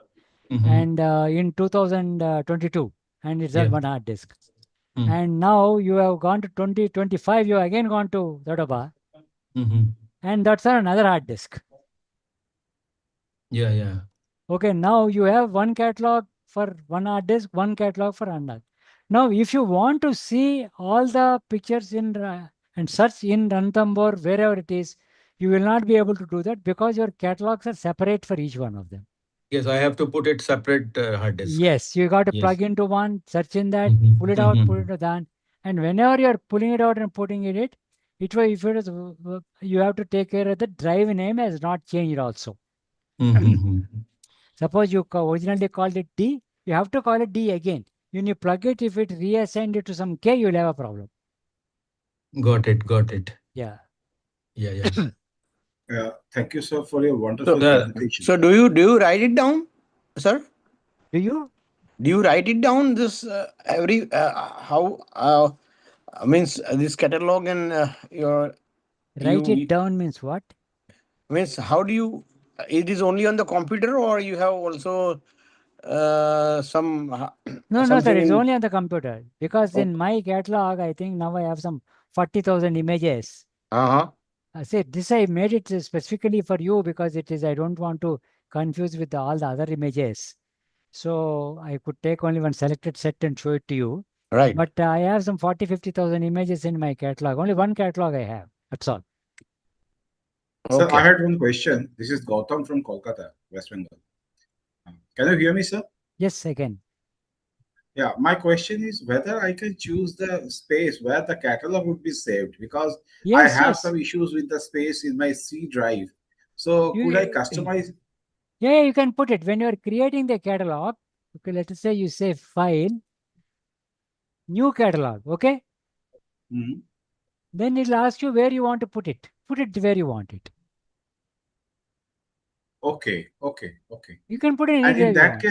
Mhm. and in 2022, and it's Yeah. on one hard disk. Mm. And now you have gone to 2025, you again gone to Tadoba, Mhm. and that's on another hard disk. Yeah, yeah. Okay, now you have one catalog for one hard disk, one catalog for another. Now, if you want to see all the pictures in and search in Ranthambore, wherever it is, you will not be able to do that because your catalogs are separate for each one of them. Yes, I have to put it separate hard disk. Yes, you got to Yes. plug into one, search in that, Mhm, pull it out, put it mhm. to that. And whenever you're pulling it out and putting it, if it is, you have to take care of the drive name has not changed also. Mhm. Suppose you originally called it D, you have to call it D again. When you plug it, if it reassigned it to some K, you'll have a problem. Got it, got it. Yeah. Yeah, yeah. Thank you, sir, for your wonderful So, presentation. so do you write it down, sir? Do you? Do you write it down this every how means this catalog and your Write it you down means what? means how do you it is only on the computer or you have also some No, no, sir. something It's in only on the computer. Because in my catalog, I think now I have some 40,000 images. uh-huh. I said this I made it specifically for you because it is I don't want to confuse with all the other images. So I could take only one selected set and show it to you. Right. But I have some 40-50,000 images in my catalog. Only one catalog I have. That's all. Sir, I Okay. had one question. This is Gautam from Kolkata, West Bengal. Can you hear me, sir? Yes, again. Yeah, my question is whether I can choose the space where the catalog would be saved because I Yes, have yes. some issues with the space in my C drive. So could I You, customize? yeah, you can put it when you're creating the catalog. Okay, let us say you say file, new catalog. Okay, Mhm. then it'll ask you where you want to put it. Put it where you want it. Okay, okay, okay. You can put it And anywhere you want.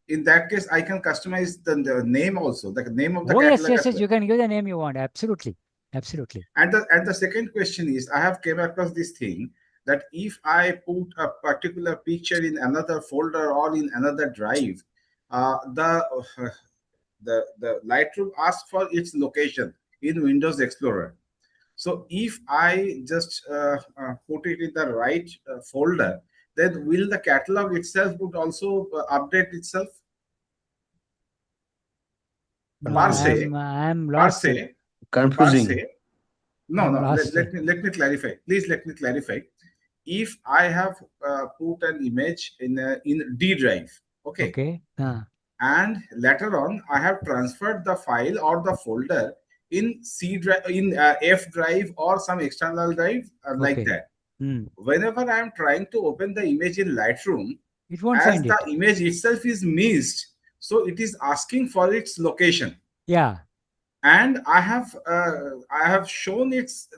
in that case, I can customize the name also, the name of the Oh yes, catalog yes, as yes. well. You can give the name you want. Absolutely, absolutely. And the second question is, I have came across this thing that if I put a particular picture in another folder or in another drive, the Lightroom asks for its location in Windows Explorer. So if I just put it in the right folder, then will the catalog itself would also update itself? No, Per se, I'm per lost. se, per Confusing. se. No, I'm no. lost. Let me clarify. Please let me clarify. If I have put an image in D drive, okay, Okay. and later on I have transferred the file or the folder in C drive, in F drive or some external drive like Okay. that. Hmm. Whenever I am trying to open the image in Lightroom, It won't as find the it. image itself is missed, so it is asking for its location. Yeah. And I have shown its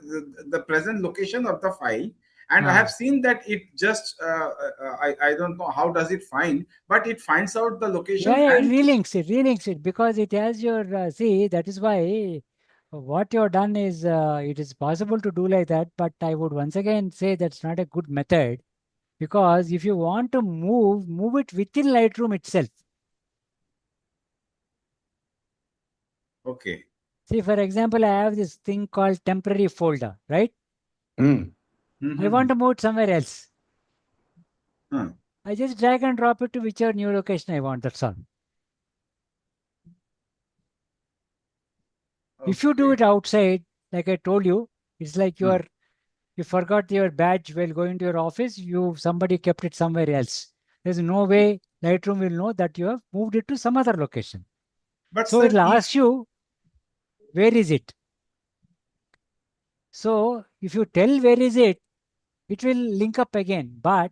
the present location of the file, and I have seen that it just I don't know how does it find, but it finds out the location. Yeah, And it relinks it because it has your see. That is why what you've done is it is possible to do like that. But I would once again say that's not a good method because if you want to move it within Lightroom itself. okay. See, for example, I have this thing called temporary folder, right? Mm. I want to move it somewhere else. Huh. I just drag and drop it to whichever new location I want. That's all. If you do it outside, like I told you, it's like you forgot your badge while going to your office. Somebody kept it somewhere else. There's no way Lightroom will know that you have moved it to some other location. But So sir, it'll ask you, where is it? So if you tell where is it, it will link up again. But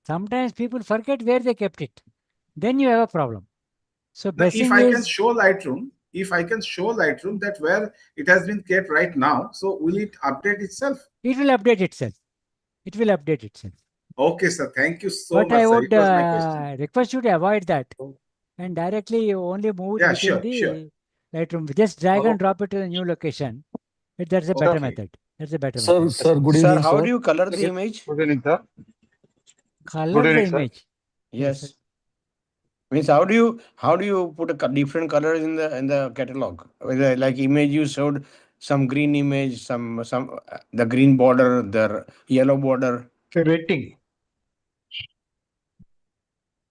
sometimes people forget where they kept it. Then you have a problem. So best if thing I can is, show Lightroom, that where it has been kept right now, so will it update itself? it will update itself. It will update itself. Okay, sir. Thank you so But much, I sir. would It was my question. request you to avoid that and directly you only move it Yeah, within sure. the Lightroom. Just drag and drop it to the new location. That's a better Okay. method. That's a better Sir, method. sir, good Sir, evening, how sir. do you color the image? Good evening, sir. Color Good the evening, sir. image. Yes. Means how do you put different colors in the catalog? Whether, like image you showed some green image, some the green border, the yellow border. Rating.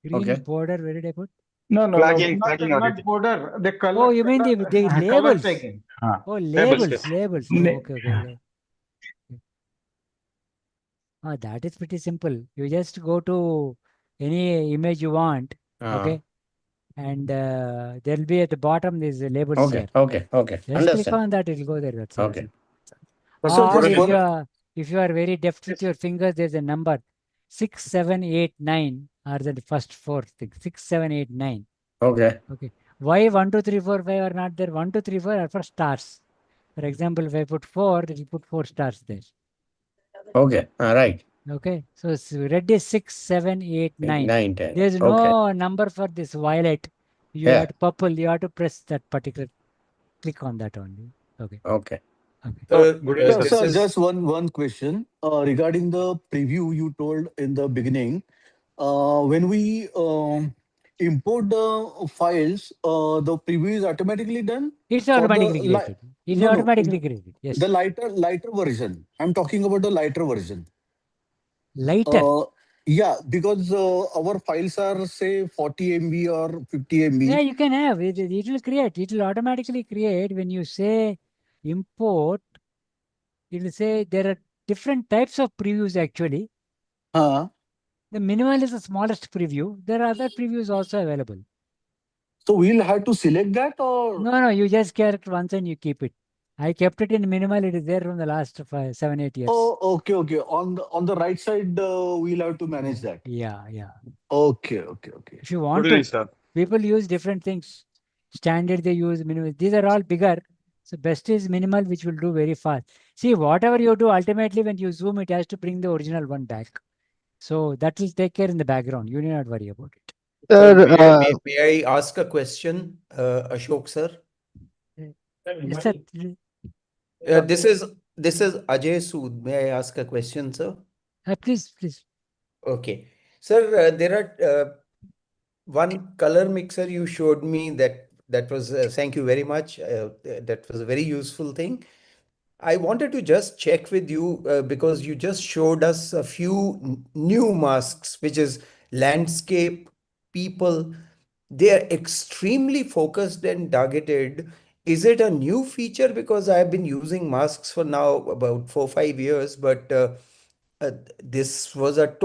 Green Okay. border, where did I put? No, Flagging not editing. border. The color. Oh, you mean the color labels? tagging. Oh, Labels, labels, yes. labels. Oh, okay. Oh, that is pretty simple. You just go to any image you want, okay? And there'll be at the bottom these labels Okay. here. Okay. Okay. Just click Understand. on that, it'll go there. That's all. Okay. So Or just if you are very deft with your fingers, there's a number 6, 7, 8, 9 are the first four things. 6, 7, 8, 9. Okay. Okay. Why 1, 2, 3, 4, 5 are not there? 1, 2, 3, 4 are for stars. For example, if I put 4, it will put 4 stars there. Okay. All right. Okay. So red is 6, 7, 8, 9. 9, 10. There's Okay. no number for this violet. You Yeah. have to purple. You have to press that particular. Click on that only. Okay. Okay. Sir, just one question regarding the preview you told in the beginning. When we import the files, the preview is automatically done It's for the automatically created. It's no, automatically created. Yes. the lighter version. I'm talking about the lighter version. Lighter. Yeah, because our files are say 40 MB or 50 MB. Yeah, you can have it. It will create. It will automatically create when you say import. It will say there are different types of previews actually. Uh, The minimal is the smallest preview. There are other previews also available. so we'll have to select that or No, you just get it once and you keep it. I kept it in minimal. It is there from the last 7, 8 years. oh, okay. On the right side, we'll have to manage that. Yeah. Okay. If you want Good to, evening, sir. people use different things. Standard they use minimal. These are all bigger. So best is minimal, which will do very fast. See, whatever you do, ultimately when you zoom, it has to bring the original one back. So that will take care in the background. You need not worry about it. May I ask a question, Ashok sir? Yes, sir. This is Ajay Sood. May I ask a question, sir? Please. Okay, sir. There are one color mixer you showed me that was thank you very much. That was a very useful thing. I wanted to just check with you because you just showed us a few new masks, which is landscape, people. They are extremely focused and targeted. Is it a new feature? Because I have been using masks for now about 4, 5 years, but this was a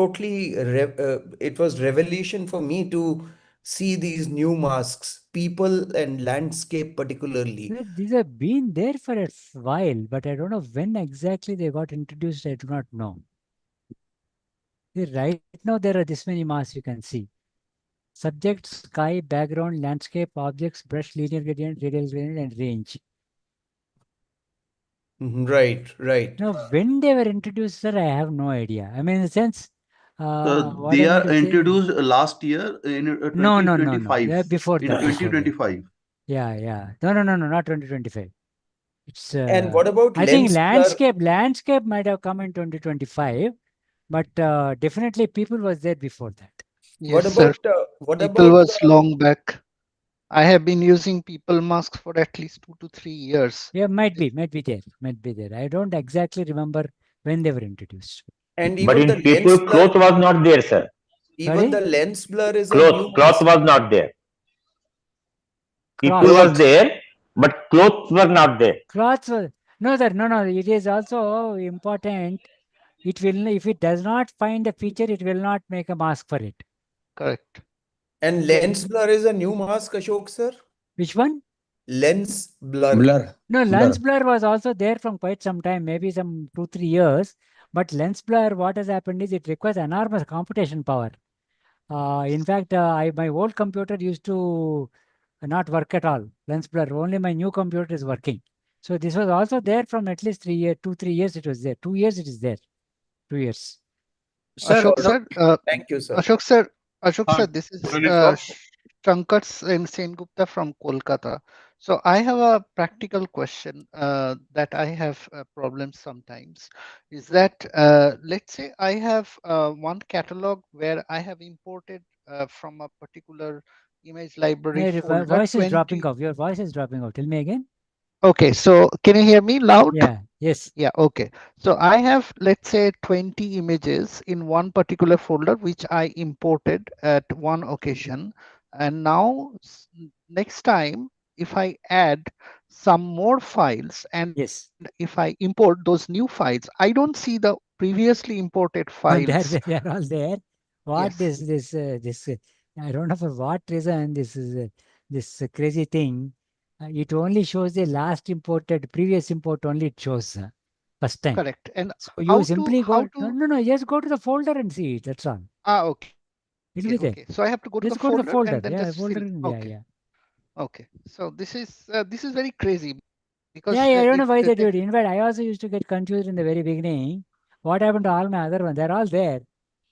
it was revelation for me to see these new masks, people and landscape particularly. These have been there for a while, but I don't know when exactly they got introduced. I do not know. Right now, there are this many masks you can see. Subject, sky, background, landscape, objects, brush, linear gradient, radial gradient, and range. Right. Now, when they were introduced, sir, I have no idea. I mean, in the sense, what They I mean are to say. introduced last year in No. 2025. Yeah, before In that. 2025. Yeah. No, not 2025. It's. And what about I think lens blur? landscape might have come in 2025, but definitely people was there before that. What Yes, sir. about what People about was long back. I have been using people masks for at least 2 to 3 years. Yeah, might be there. I don't exactly remember when they were introduced. and But even in the people, lens blur, cloth was not there, sir. even Sorry? the lens blur is a new Cloth mask. was not there. People Cloth. was there, but clothes were not there. Cloths were no, sir. No. It is also important. It will, if it does not find a feature, it will not make a mask for it. Correct. And lens blur is a new mask, Ashok sir. Which one? Lens blur. No, lens blur was also there from quite some time, maybe some 2-3 years. But lens blur, what has happened is it requires enormous computation power. In fact, my old computer used to not work at all. Lens blur. Only my new computer is working. So this was also there from at least 3 years, 2-3 years. It was there. 2 years it is there. 2 years. Sir, Ashok sir, thank you, sir. Ashok sir, this is Shankar Sengupta from Kolkata. So I have a practical question that I have problems sometimes. Is that let's say I have one catalog where I have imported from a particular image library Your folder. voice is dropping off. Your voice is dropping off. Tell me again. Okay, so can you hear me loud? Yeah. Yes. Yeah, okay. So I have, let's say, 20 images in one particular folder, which I imported at one occasion. And now next time, if I add some more files and yes, if I import those new files, I don't see the previously imported files. They are all there. What Yes. this I don't know for what reason this is this crazy thing. It only shows the last imported, previous import only it shows first time. Correct. And So you simply how go, to no, just go to the folder and see it. That's all. okay. It'll be there. Okay. So I have to go to the Just go to the folder folder. and then Yeah, just folder. select. Yeah, Okay. yeah. Okay. So this is very crazy because Yeah, I don't know why they do the it. In fact, I also used to get confused in the very beginning. What happened to all my other ones? They're all there.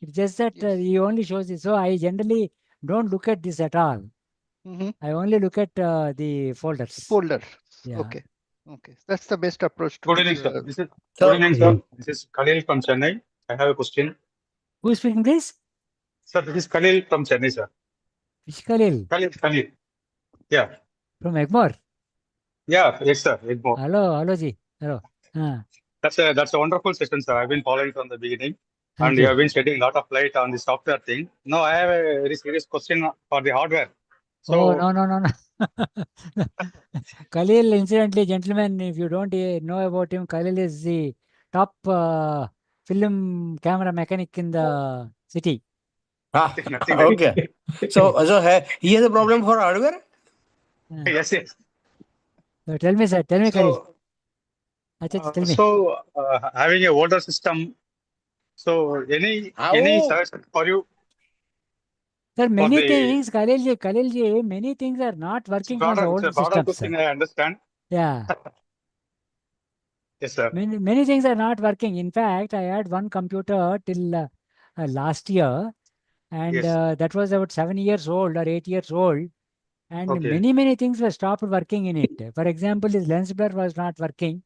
It's just that he only shows it. So I generally don't look at this at all. I only look at the folders. Folder. Yeah. Okay. Okay. That's the best approach to Good evening, sir. Good evening, sir. This is Khalil from Chennai. I have a question. Who's speaking, please? Sir, this is Khalil from Chennai, sir. Which Khalil? Khalil. Yeah. From Egmore? Yeah, yes, sir. Egmore. Hello, ji. Hello. That's a wonderful session, sir. I've been following from the beginning. Thank and you. you have been shedding a lot of light on the software thing. Now, I have a very serious question for the hardware. So, no. Khalil, incidentally, gentlemen, if you don't know about him, Khalil is the top film camera mechanic in the city. Okay. So he has a problem for hardware? Yes. So tell me, sir. Tell me, Khalil. Tell me. So, having a older system, so any suggestion for you? Sir, many things, Khalil, many things are not working on the older systems. Question, I understand. Yeah. Yes, sir. Many things are not working. In fact, I had one computer till last year, and that was about 7 years old or 8 years old. And many things were stopped working in it. For example, this lens blur was not working,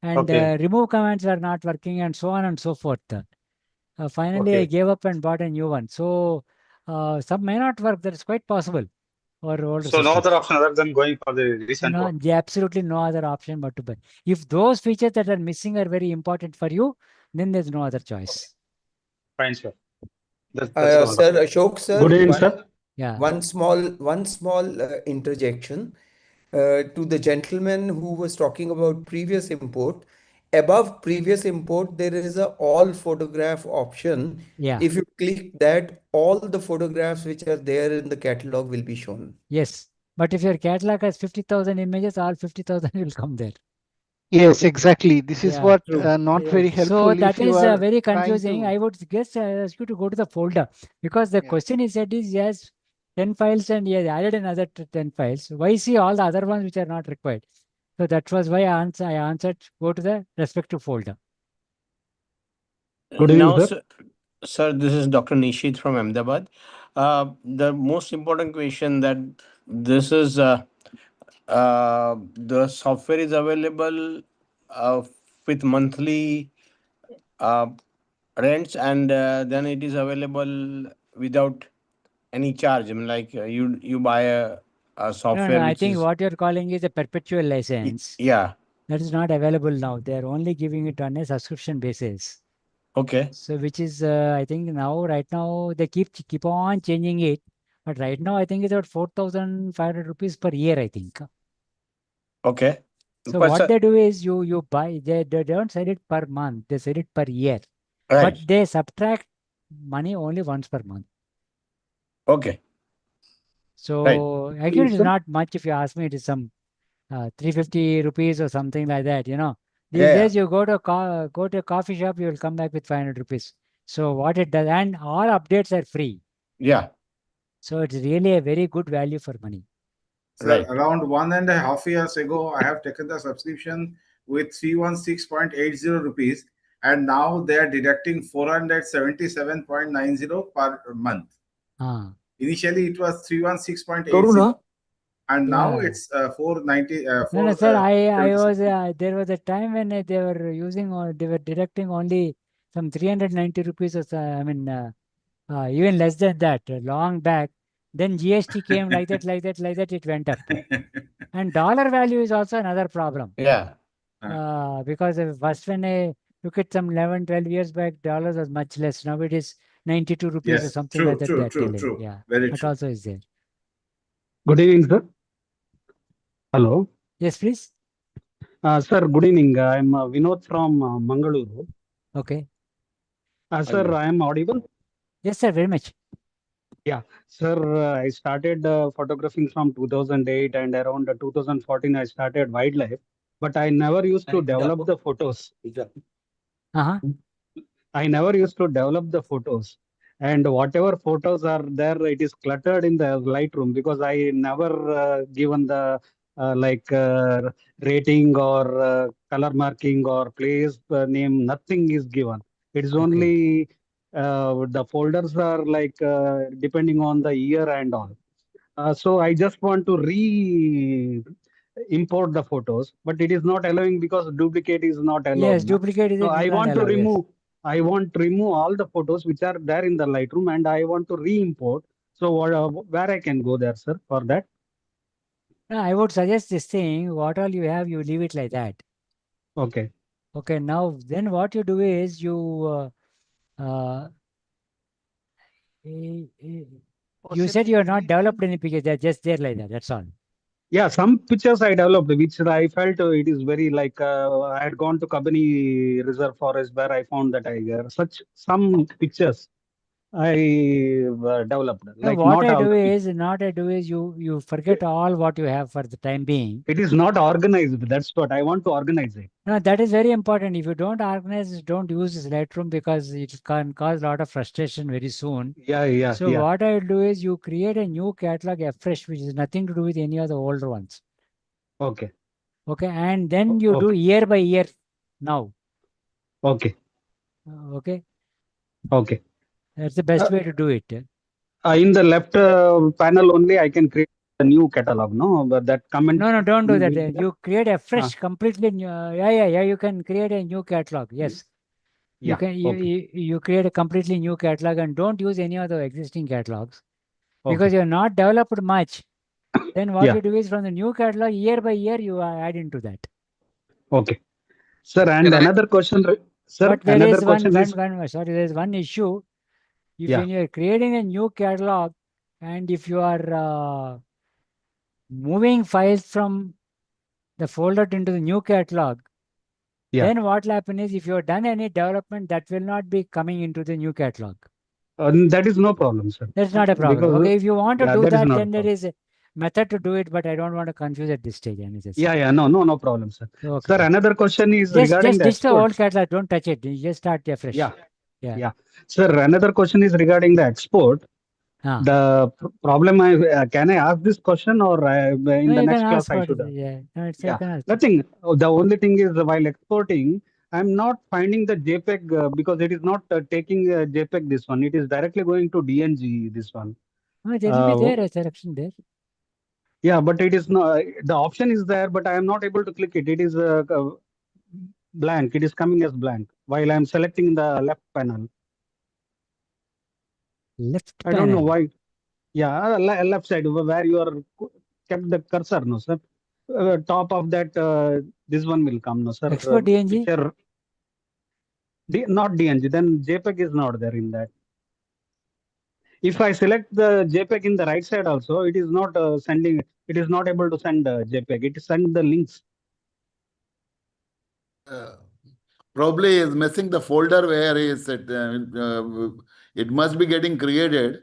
and remove commands were not working, and so on and so forth. Finally, I gave up and bought a new one. So some may not work. That is quite possible. Or older so systems. no other option other than going for the recent one. Absolutely no other option but to buy. If those features that are missing are very important for you, then there's no other choice. Fine, sir. Sir, Ashok, sir. Good evening, sir. Yeah. One small interjection to the gentleman who was talking about previous import. Above previous import, there is a all photograph option. Yeah. If you click that, all the photographs which are there in the catalog will be shown. Yes. But if your catalog has 50,000 images, all 50,000 will come there. Yes, exactly. This is what not very helpful. So that is very trying confusing. to- I would guess ask you to go to the folder because the question is said is yes, 10 files and he has added another 10 files. Why see all the other ones which are not required? So that was why I answered go to the respective folder. Good evening, Now, sir. Sir, this is Dr. Nishit from Ahmedabad. The most important question that this is the software is available with monthly rents, and then it is available without any charge. I mean, like you buy a software. No, I which think is, what you're calling is a perpetual license. Yeah. That is not available now. They're only giving it on a subscription basis. Okay. So which is I think right now they keep on changing it. But right now I think it's about 4,500 rupees per year, I think. Okay. So But, what sir, they do is you buy, they don't sell it per month, they sell it per year. Right. But they subtract money only once per month. Okay. So actually, it's not much. If you ask me, it is some 350 rupees or something like that. These days you go to a coffee shop, you will come back with 500 rupees. So what it does, and all updates are free. Yeah. So it's really a very good value for money. Sir, around 1.5 years ago, I have taken the subscription with 316.80 rupees, and now they are deducting 477.90 per month. Initially, it was 316.80, and now it's 490. No, sir, I was there was a time when they were using or they were deducting only some 390 rupees or so, I mean even less than that long back. Then GST came like that, it went up. And dollar value is also another problem. Yeah. Because first when I look at some 11, 12 years back, dollars was much less. Now it is 92 rupees or something like that. True. Yeah, Very that true. also is there. Good evening, sir. Hello. Yes, please. Sir, good evening. I'm Vinod from Mangaluru. Okay. Sir, I am audible? Yes, sir, very much. Yeah, sir, I started photographing from 2008 and around 2014 I started wildlife, but I never used to develop the photos. I never used to develop the photos. And whatever photos are there, it is cluttered in the Lightroom because I never given the rating or color marking or place name, nothing is given. It is only the folders are depending on the year and all. So I just want to import the photos, but it is not allowing because duplicate is not allowed. Yes, duplicate is So it I will not want to allow, yes. remove. I want to remove all the photos which are there in the Lightroom, and I want to re-import. So where I can go there, sir, for that? No, I would suggest this thing. What all you have, you leave it like that. Okay. Okay. Now, then what you do is you you said you are not developed any pictures. They're just there like that. That's all. Yeah, some pictures I developed, which I felt it is very I had gone to Kabani Reserve Forest where I found the tiger. Such some pictures I developed. No, what I do is you forget all what you have for the time being. It is not organized. That's what I want to organize it. No, that is very important. If you don't organize, don't use this Lightroom because it can cause a lot of frustration very soon. So what I will do is you create a new catalog afresh, which is nothing to do with any of the older ones. Okay. Okay, and then you do year by year now. Okay. Okay. Okay. That's the best way to do it. In the left panel only, I can create a new catalog. No, but that comment. No, don't do that. You create a fresh, completely new. Yeah. You can create a new catalog. Yes. You can. You create a completely new catalog and don't use any of the existing catalogs because you're not developed much. Then what you do is from the new catalog, year by year, you add into that. Okay, sir. And another question, sir. But there another is question there is one issue. If when you are creating a new catalog, and if you are moving files from the folder into the new catalog, then what will happen is if you have done any development, that will not be coming into the new catalog. That is no problem, sir. That's not a problem. Because, okay, if you want to do that, then there problem. is a method to do it, but I don't want to confuse at this stage. No problem, sir. Okay. Sir, another question is regarding just the ditch the export. old catalog. Don't touch it. You just start afresh. Yeah. Sir, another question is regarding the export. The problem can I ask this question or in the next class I should? Nothing. The only thing is while exporting, I'm not finding the JPEG because it is not taking JPEG this one. It is directly going to DNG this one. No, there will be there a selection there. Yeah, but it is not. The option is there, but I am not able to click it. It is blank. It is coming as blank while I am selecting the left panel. Left I don't know why. Yeah, left side where you are kept the cursor, no sir. Top of that, this one will come, no sir. Export DNG. Picture, not DNG. Then JPEG is not there in that. If I select the JPEG in the right side also, it is not sending. It is not able to send JPEG. It sends the links. Probably is missing the folder where is it. It must be getting created.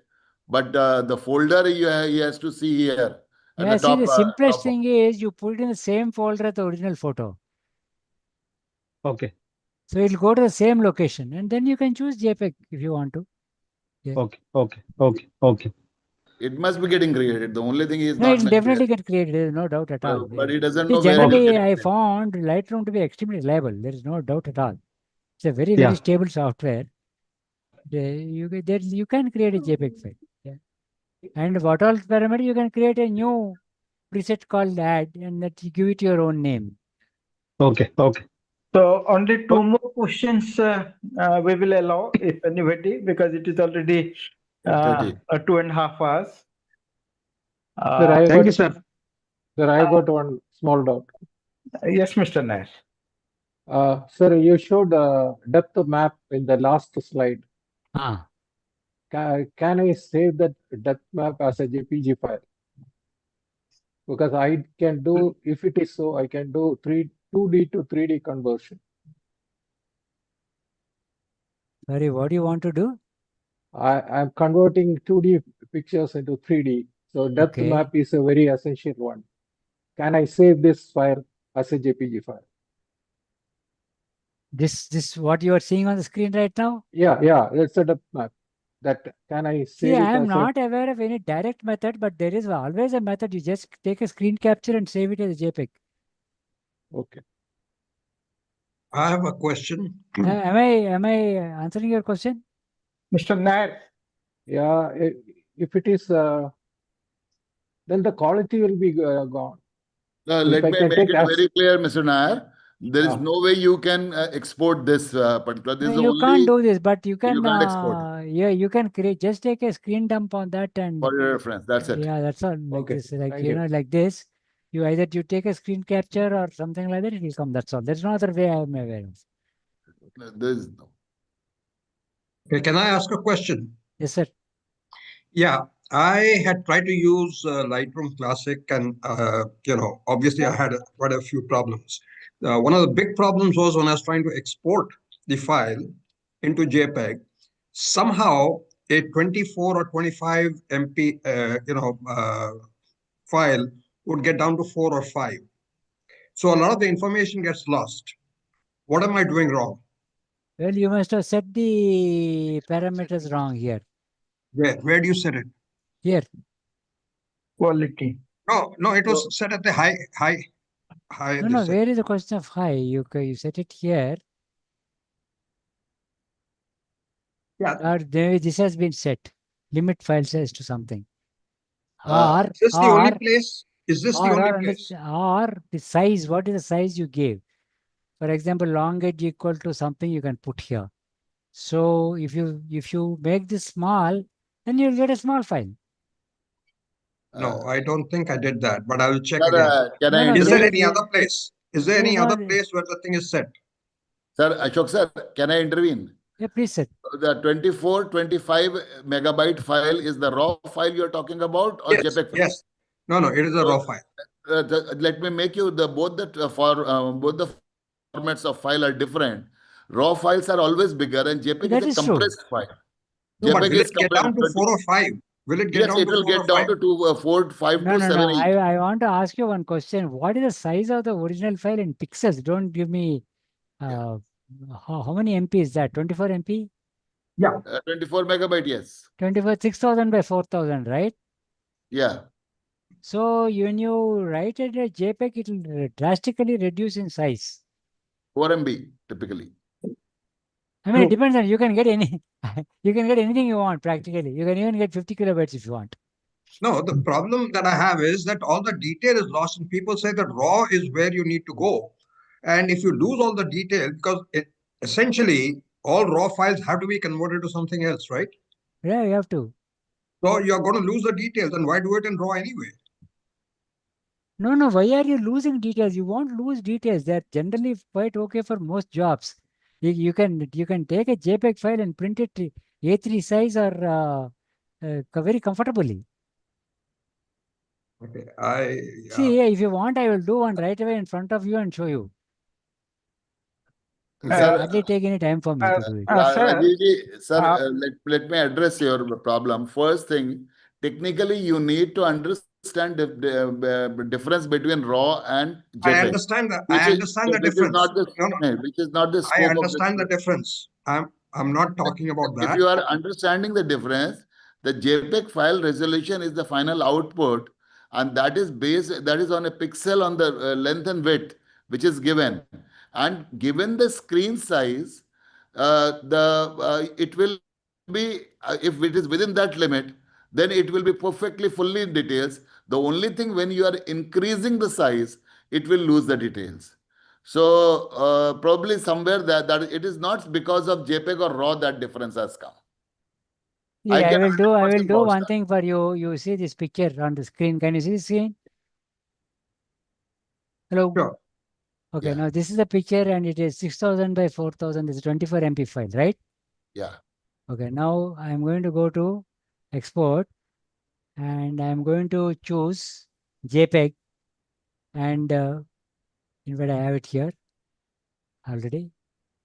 but the folder he has to see here at Yeah, the see, top. the simplest top. thing is you put it in the same folder as the original photo. Okay. So it'll go to the same location, and then you can choose JPEG if you want to. Yeah. Okay. It must be getting created. The only thing is No, not it'll definitely get created. There is no doubt at all. but he doesn't See, know where it is generally, getting I created. found Lightroom to be extremely reliable. There is no doubt at all. It's a very, Yeah. very stable software. You can create a JPEG file. Yeah. And what all parameter, you can create a new preset called add, and that you give it your own name. Okay. So only two more questions we will allow, if anybody, because it is already 2.5 hours. Thank you, sir. Sir, I got one small doubt. Yes, Mr. Nair. Sir, you showed a depth map in the last slide. Can I save that depth map as a JPG file? Because I can do, if it is so, I can do 2D to 3D conversion. Sorry, what do you want to do? I'm converting 2D pictures into 3D. So depth map is a very essential one. Can I save this file as a JPG file? This what you are seeing on the screen right now? Yeah, it's a depth map. That can I See, save it I am as not aware of any direct method, but there is always a method. You just take a screen capture and save it as a JPEG. Okay. I have a question. Am I answering your question? Mr. Nair. Yeah, if it is, then the quality will be gone. Let me make it very clear, Mr. Nair. There is no way you can export this particular. This is You only can't do this, but you can. You can't export. Yeah, you can create. Just take a screen dump on that and. For your reference, that's it. Yeah, that's all. Like Okay, this, like thank you you. know, like this. You either you take a screen capture or something like that. It will come. That's all. There's no other way I am aware of. There is no. Okay, can I ask a question? Yes, sir. Yeah, I had tried to use Lightroom Classic, and obviously I had quite a few problems. One of the big problems was when I was trying to export the file into JPEG. Somehow, a 24 or 25 MB, file would get down to 4 or 5. So a lot of the information gets lost. What am I doing wrong? Well, you must have set the parameters wrong here. Where do you set it? Here. Quality. No, it was set at the high. No, where is the question of high? You set it here. Yeah. Or maybe this has been set. Limit file size to something. Is this the only place? Is this the only place? Or the size, what is the size you gave? For example, long edge equal to something you can put here. So if you make this small, then you'll get a small file. No, I don't think I did that, but I will check Sir, again. Is there any other place? Is there any other place where the thing is set? Sir, Ashok sir, can I intervene? Yeah, please, sir. The 24, 25 megabyte file is the raw file you're talking about, or JPEG file? Yes. No, it is a raw file. Let me make you both the formats of file are different. Raw files are always bigger, and JPEG is a compressed file. No, but JPEG will is it get down to 4 or 5? Will it get Yes, down it to will 4 or get down 5? to 4, 5 No, to 7, 8. I want to ask you one question. What is the size of the original file in pixels? Don't give me how many MP is that? 24 MP? Yeah. 24 megabyte, yes. 24, 6000 by 4000, right? Yeah. So when you write it as JPEG, it will drastically reduce in size. 4 MB typically. I mean, it depends on you can get anything you want practically. You can even get 50 kilobytes if you want. No, the problem that I have is that all the detail is lost, and people say that raw is where you need to go. And if you lose all the detail, because essentially all raw files have to be converted to something else, right? Yeah, you have to. So you're going to lose the details, and why do it in raw anyway? No. Why are you losing details? You won't lose details. They're generally quite okay for most jobs. You can take a JPEG file and print it A3 size or very comfortably. Okay, See, if you want, I will do one right away in front of you and show you. hardly take any time for me to do it. Sir, let me address your problem. First thing, technically, you need to understand the difference between RAW and I JPEG, understand that. I understand the which is not difference. the No, no. which is not the I scope of this. understand the difference. I'm not talking about If that. you are understanding the difference, the JPEG file resolution is the final output, and that is on a pixel on the length and width which is given, and given the screen size, it will be if it is within that limit, then it will be perfectly fully in details. The only thing, when you are increasing the size, it will lose the details. So probably somewhere that it is not because of JPEG or RAW that difference has come. Yeah, I will do 100% one vouch that. thing for you. You see this picture on the screen. Can you see the screen? Hello. Sure. Okay, Yeah. now this is a picture and it is 6000 by 4000. It's 24 MB file, right? Yeah. Okay, now I'm going to go to export and I'm going to choose JPEG, and in fact I have it here already.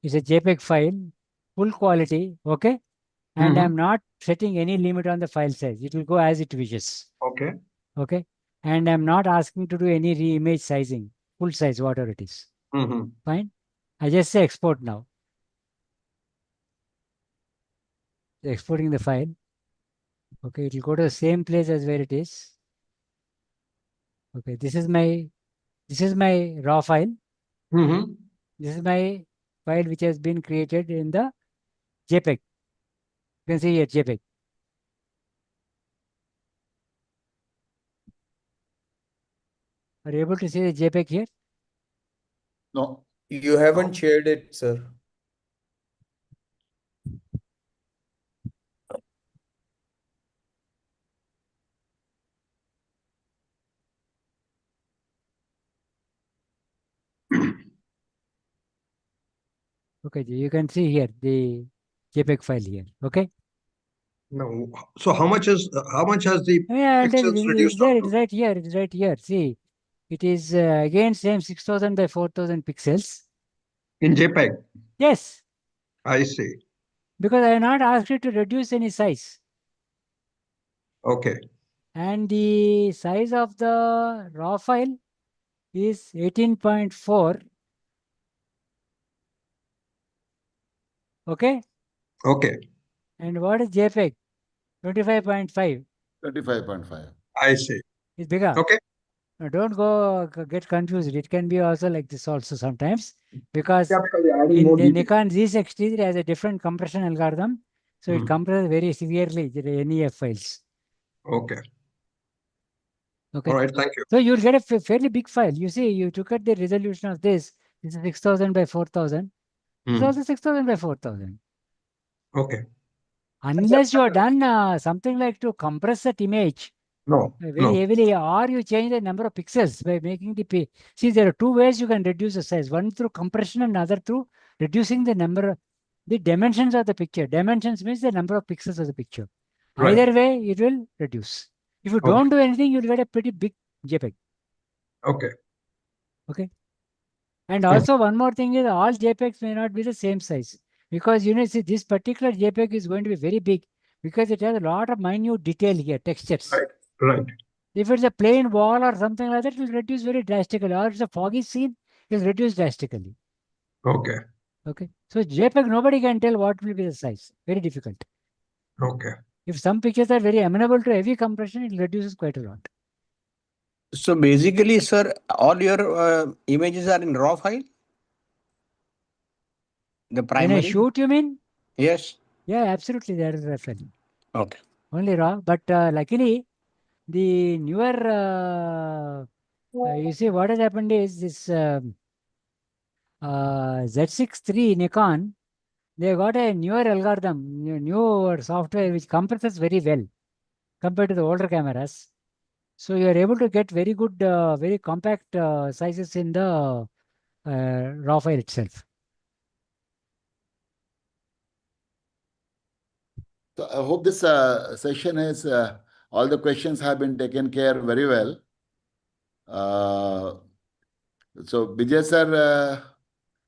It's a JPEG file, full quality, okay? And I'm not setting any limit on the file size. It will go as it wishes. Okay. Okay. And I'm not asking to do any re-image sizing, full size, whatever it is. Fine. I just say export now. Exporting the file. Okay, it will go to the same place as where it is. Okay, this is my raw file. This is my file which has been created in the JPEG. You can see here JPEG. Are you able to see the JPEG here? No. You haven't shared it, sir. Okay, you can see here the JPEG file here. Okay. No. So how much has the Yeah, I'll tell you, pixels it's reduced there. down It's to? right here. It's right here. See, it is again same 6000 by 4000 pixels. In JPEG? Yes. I see. Because I have not asked you to reduce any size. Okay. And the size of the raw file is 18.4. Okay. Okay. And what is JPEG? 25.5. 25.5. I see. It's bigger. Okay. Now, don't go get confused. It can be also like this also sometimes, because Yeah, because they're adding in more the detail. Nikon Z60 it has a different compression algorithm. So it compresses very severely the NEF files. Okay. Okay. All right. Thank you. So you'll get a fairly big file. You see, you took at the resolution of this. This is 6000 by 4000. This is also 6000 by 4000. Okay. Unless you have done something like to compress that image very heavily, or you change the number of pixels by making the see, there are two ways you can reduce the size. One through compression and other through reducing the the dimensions of the picture. Dimensions means the number of pixels of the picture. Right. Either way, it will reduce. If you don't do anything, you'll get a pretty big JPEG. Okay. Okay. And also one more thing is, all JPEGs may not be the same size, because see, this particular JPEG is going to be very big because it has a lot of minute detail here, textures. Right. If it's a plain wall or something like that, it will reduce very drastically. Or it's a foggy scene, it will reduce drastically. Okay. Okay. So JPEG, nobody can tell what will be the size. Very difficult. Okay. If some pictures are very amenable to heavy compression, it reduces quite a lot. So basically, sir, all your images are in raw file? The primary? When I shoot, you mean? Yes. Yeah, absolutely. That is raw file. Okay. Only raw. But luckily, the newer, you see, what has happened is this Z6 III Nikon, they got a newer algorithm, newer software which compresses very well compared to the older cameras. So you are able to get very good, very compact sizes in the raw file itself. So I hope this session is all the questions have been taken care very well. So Vijay sir,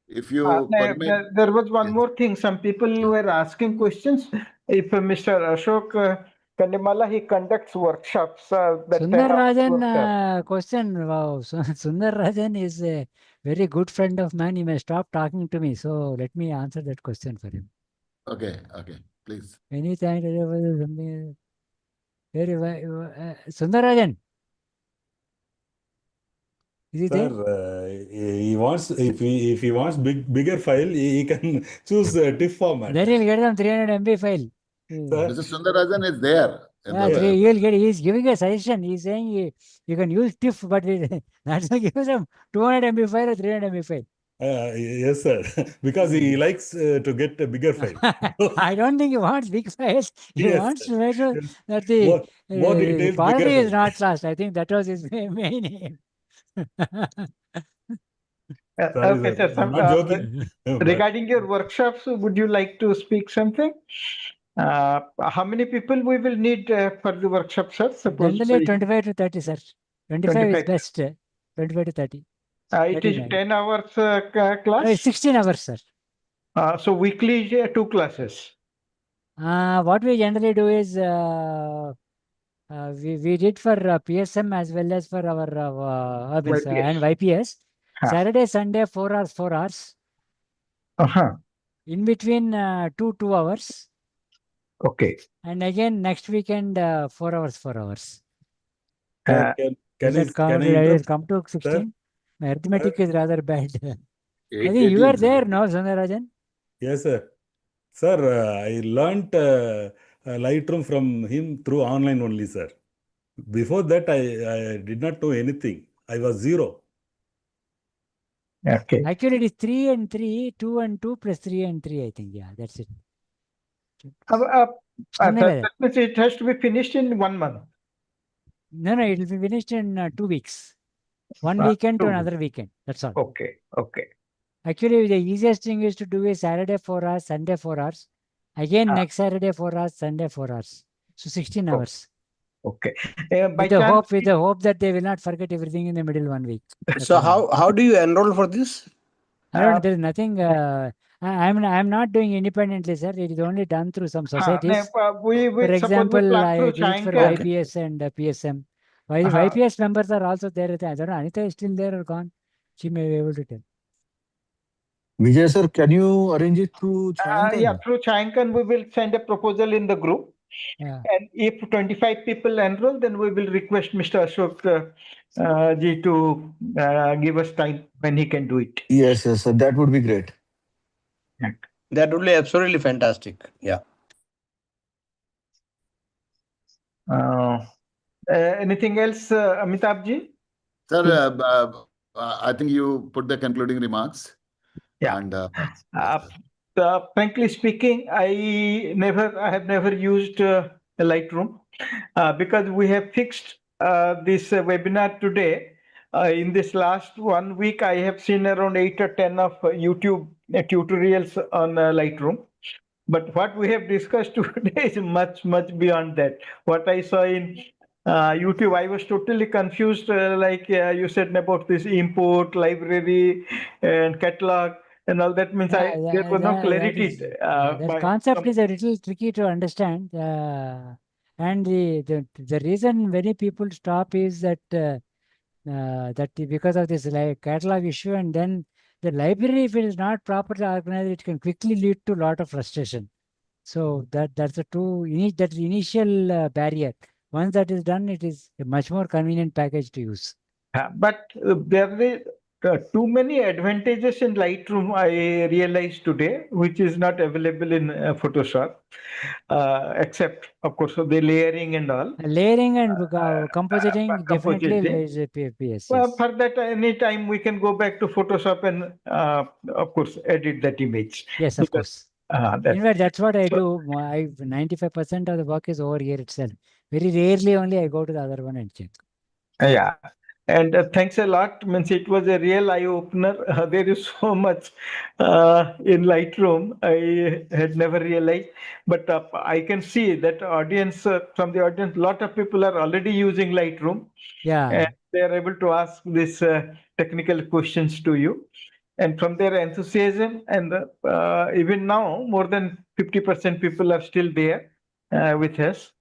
If you permit, there was one more thing. Some people were asking questions. If Mr. Ashok Kandimalla, he conducts workshops. Sundar Rajan question. Wow, Sundar Rajan is a very good friend of mine. He may stop talking to me. So let me answer that question for him. Okay, please. Anytime something. Sundar Rajan. Is he there? He wants if he wants bigger file, he can choose TIFF format. Then he'll get some 300 MB file. Mr. Sundar Rajan is there. He's giving a suggestion. He's saying you can use TIFF, but that's not give some 200 MB file or 300 MB file. Yes, sir. Because he likes to get a bigger file. I don't think he wants big files. He wants to make sure that more details, quality bigger is not lost. I think that was his main aim. Okay, sir. I'm not joking. Regarding your workshops, would you like to speak something? How many people we will need for the workshop, sir? Generally 25 to 30, sir. 25 is best. 25 to 30. It is 10 hours class? 16 hours, sir. So weekly 2 classes. What we generally do is we did for PSM as well as for our YPS. And YPS. Saturday, Sunday, 4 hours, 4 hours. In between 2 hours. Okay. And again next weekend 4 hours, 4 hours. Can I come to 16? Sir? My arithmetic is rather bad. I think 18. you were there, no, Sundar Rajan? Yes, sir. Sir, I learnt Lightroom from him through online only, sir. Before that, I did not know anything. I was zero. Okay. Actually, it is 3 and 3, 2 and 2 plus 3 and 3, I think. Yeah, that's it. That means it has to be finished in 1 month. No, it will be finished in 2 weeks. One weekend to another weekend. That's all. Okay. Actually, the easiest thing is to do is Saturday 4 hours, Sunday 4 hours. Again, next Saturday 4 hours, Sunday 4 hours. So 16 hours. Okay. With the hope that they will not forget everything in the middle 1 week. So how do you enroll for this? I don't. There is nothing. I'm not doing independently, sir. It is only done through some societies. For example, I did it for YPS and PSM. YPS members are also there. I don't know. Anita is still there or gone? She may be able to tell. Vijay sir, can you arrange it through Chhayankan? Yeah, through Chhayankan, we will send a proposal in the group. Yeah. And if 25 people enroll, then we will request Mr. Ashok ji to give us time when he can do it. Yes, sir. That would be great. That would be absolutely fantastic. Yeah. Anything else, Amitabh ji? Sir, I think you put the concluding remarks. Yeah. And, frankly speaking, I have never used Lightroom because we have fixed this webinar today. In this last 1 week, I have seen around 8 or 10 of YouTube tutorials on Lightroom. But what we have discussed today is much beyond that. What I saw in YouTube, I was totally confused, like you said about this import, library, and catalog. And all that means there was no clarity. That concept is a little tricky to understand. And the reason many people stop is that because of this catalog issue, and then the library, if it is not properly organized, it can quickly lead to a lot of frustration. So that's the initial barrier. Once that is done, it is a much more convenient package to use. But there are too many advantages in Lightroom, I realized today, which is not available in Photoshop, except, of course, the layering and all. Layering and compositing definitely is a PS. Well, for that, anytime we can go back to Photoshop and, of course, edit that image. Yes, of course. In fact, that's what I do. 95% of the work is over here itself. Very rarely only I go to the other one and check. Yeah. And thanks a lot. Means it was a real eye opener. There is so much in Lightroom I had never realized. But I can see that from the audience, a lot of people are already using Lightroom. Yeah. And they are able to ask these technical questions to you. and from their enthusiasm, and even now, more than 50% people are still there with us.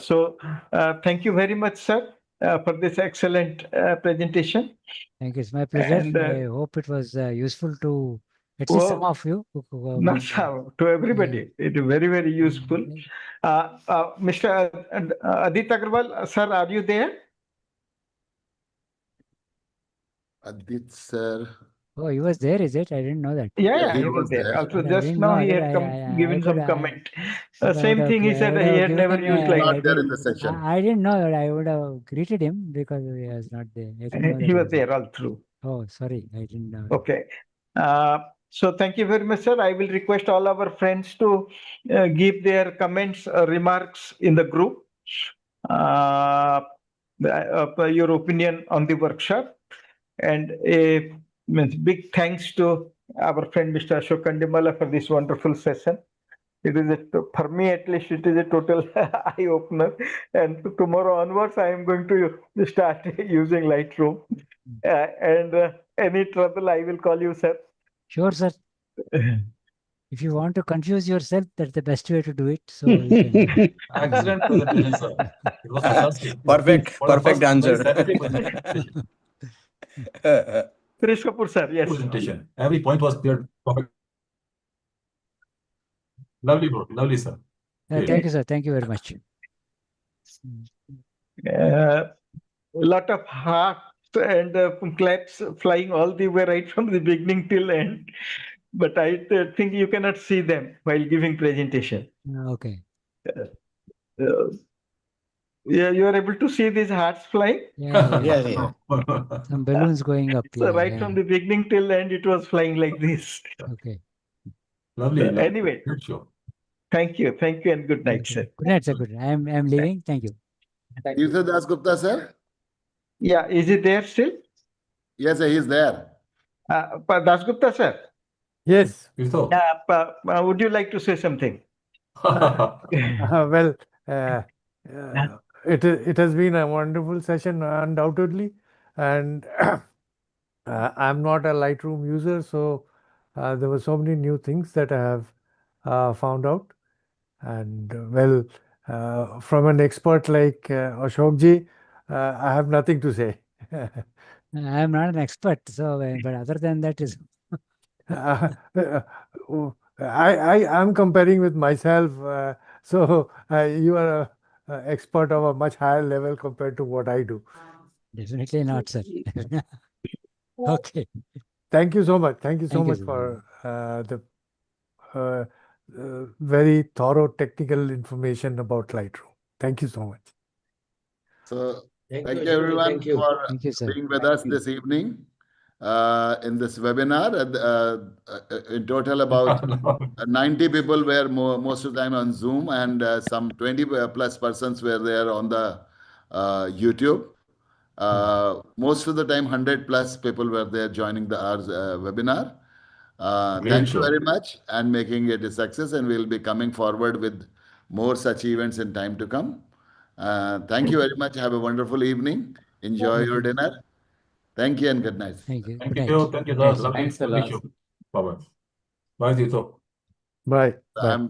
So thank you very much, sir, for this excellent presentation. Thank you. It's my pleasure. And, I hope it was useful to at least some of you. Not some, to everybody. It is very, very useful. Mr. Adit Agarwal, sir, are you there? Adit, sir. Oh, he was there, is it? I didn't know that. Yeah, he was there. Also, just now he had given some comment. Same thing he said, he had never used Not there in Lightroom. the session. I didn't know that. I would have greeted him because he was not there. I didn't know that He was there all through. Oh, sorry. I didn't know. Okay. So thank you very much, sir. I will request all our friends to give their comments, remarks in the group. Your opinion on the workshop. And a big thanks to our friend Mr. Ashok Kandimalla for this wonderful session. It is for me at least, it is a total eye opener. And tomorrow onwards, I am going to start using Lightroom. And any trouble, I will call you, sir. Sure, sir. If you want to confuse yourself, that's the best way to do it. So you can. Excellent presentation, sir. It was fantastic. Perfect answer. Suresh Kapoor, sir, yes. Presentation. Every point was clear. Perfect. Lovely, bro. Lovely, sir. Thank you, sir. Thank you very much. A lot of hearts and claps flying all the way right from the beginning till end. But I think you cannot see them while giving presentation. Okay. Yeah, you are able to see these hearts flying? Yeah. Some balloons going up. So right from the beginning till end, it was flying like this. Okay. Lovely. Anyway, Good show. Thank you, and good night, sir. Good night, sir. Good night. I'm leaving. Thank you. Tirtha Das Gupta, sir? Yeah, is it there still? Yes, sir, he's there. Das Gupta, sir? Yes. Would you like to say something? Well, it has been a wonderful session, undoubtedly, and I'm not a Lightroom user, so there were so many new things that I have found out. And from an expert like Ashok ji, I have nothing to say. I'm not an expert, so but other than that is. I'm comparing with myself, so you are an expert of a much higher level compared to what I do. Definitely not, sir. Okay. Thank you so much. Thank you so much sir. for the very thorough technical information about Lightroom. Thank you so much. So thank you everyone for being with us this evening in this webinar. In total, about 90 people were most of the time on Zoom, and some 20 plus persons were there on the YouTube. Most of the time, 100 plus people were there joining our webinar. Thank you very much and making it a success, and we'll be coming forward with more such events in time to come. Thank you very much. Have a wonderful evening. Enjoy your dinner. Thank you and good night. Thank you. Thank you. Thank you, sir. Lovely show. Bye-bye. Bye, Tito. Bye. I'm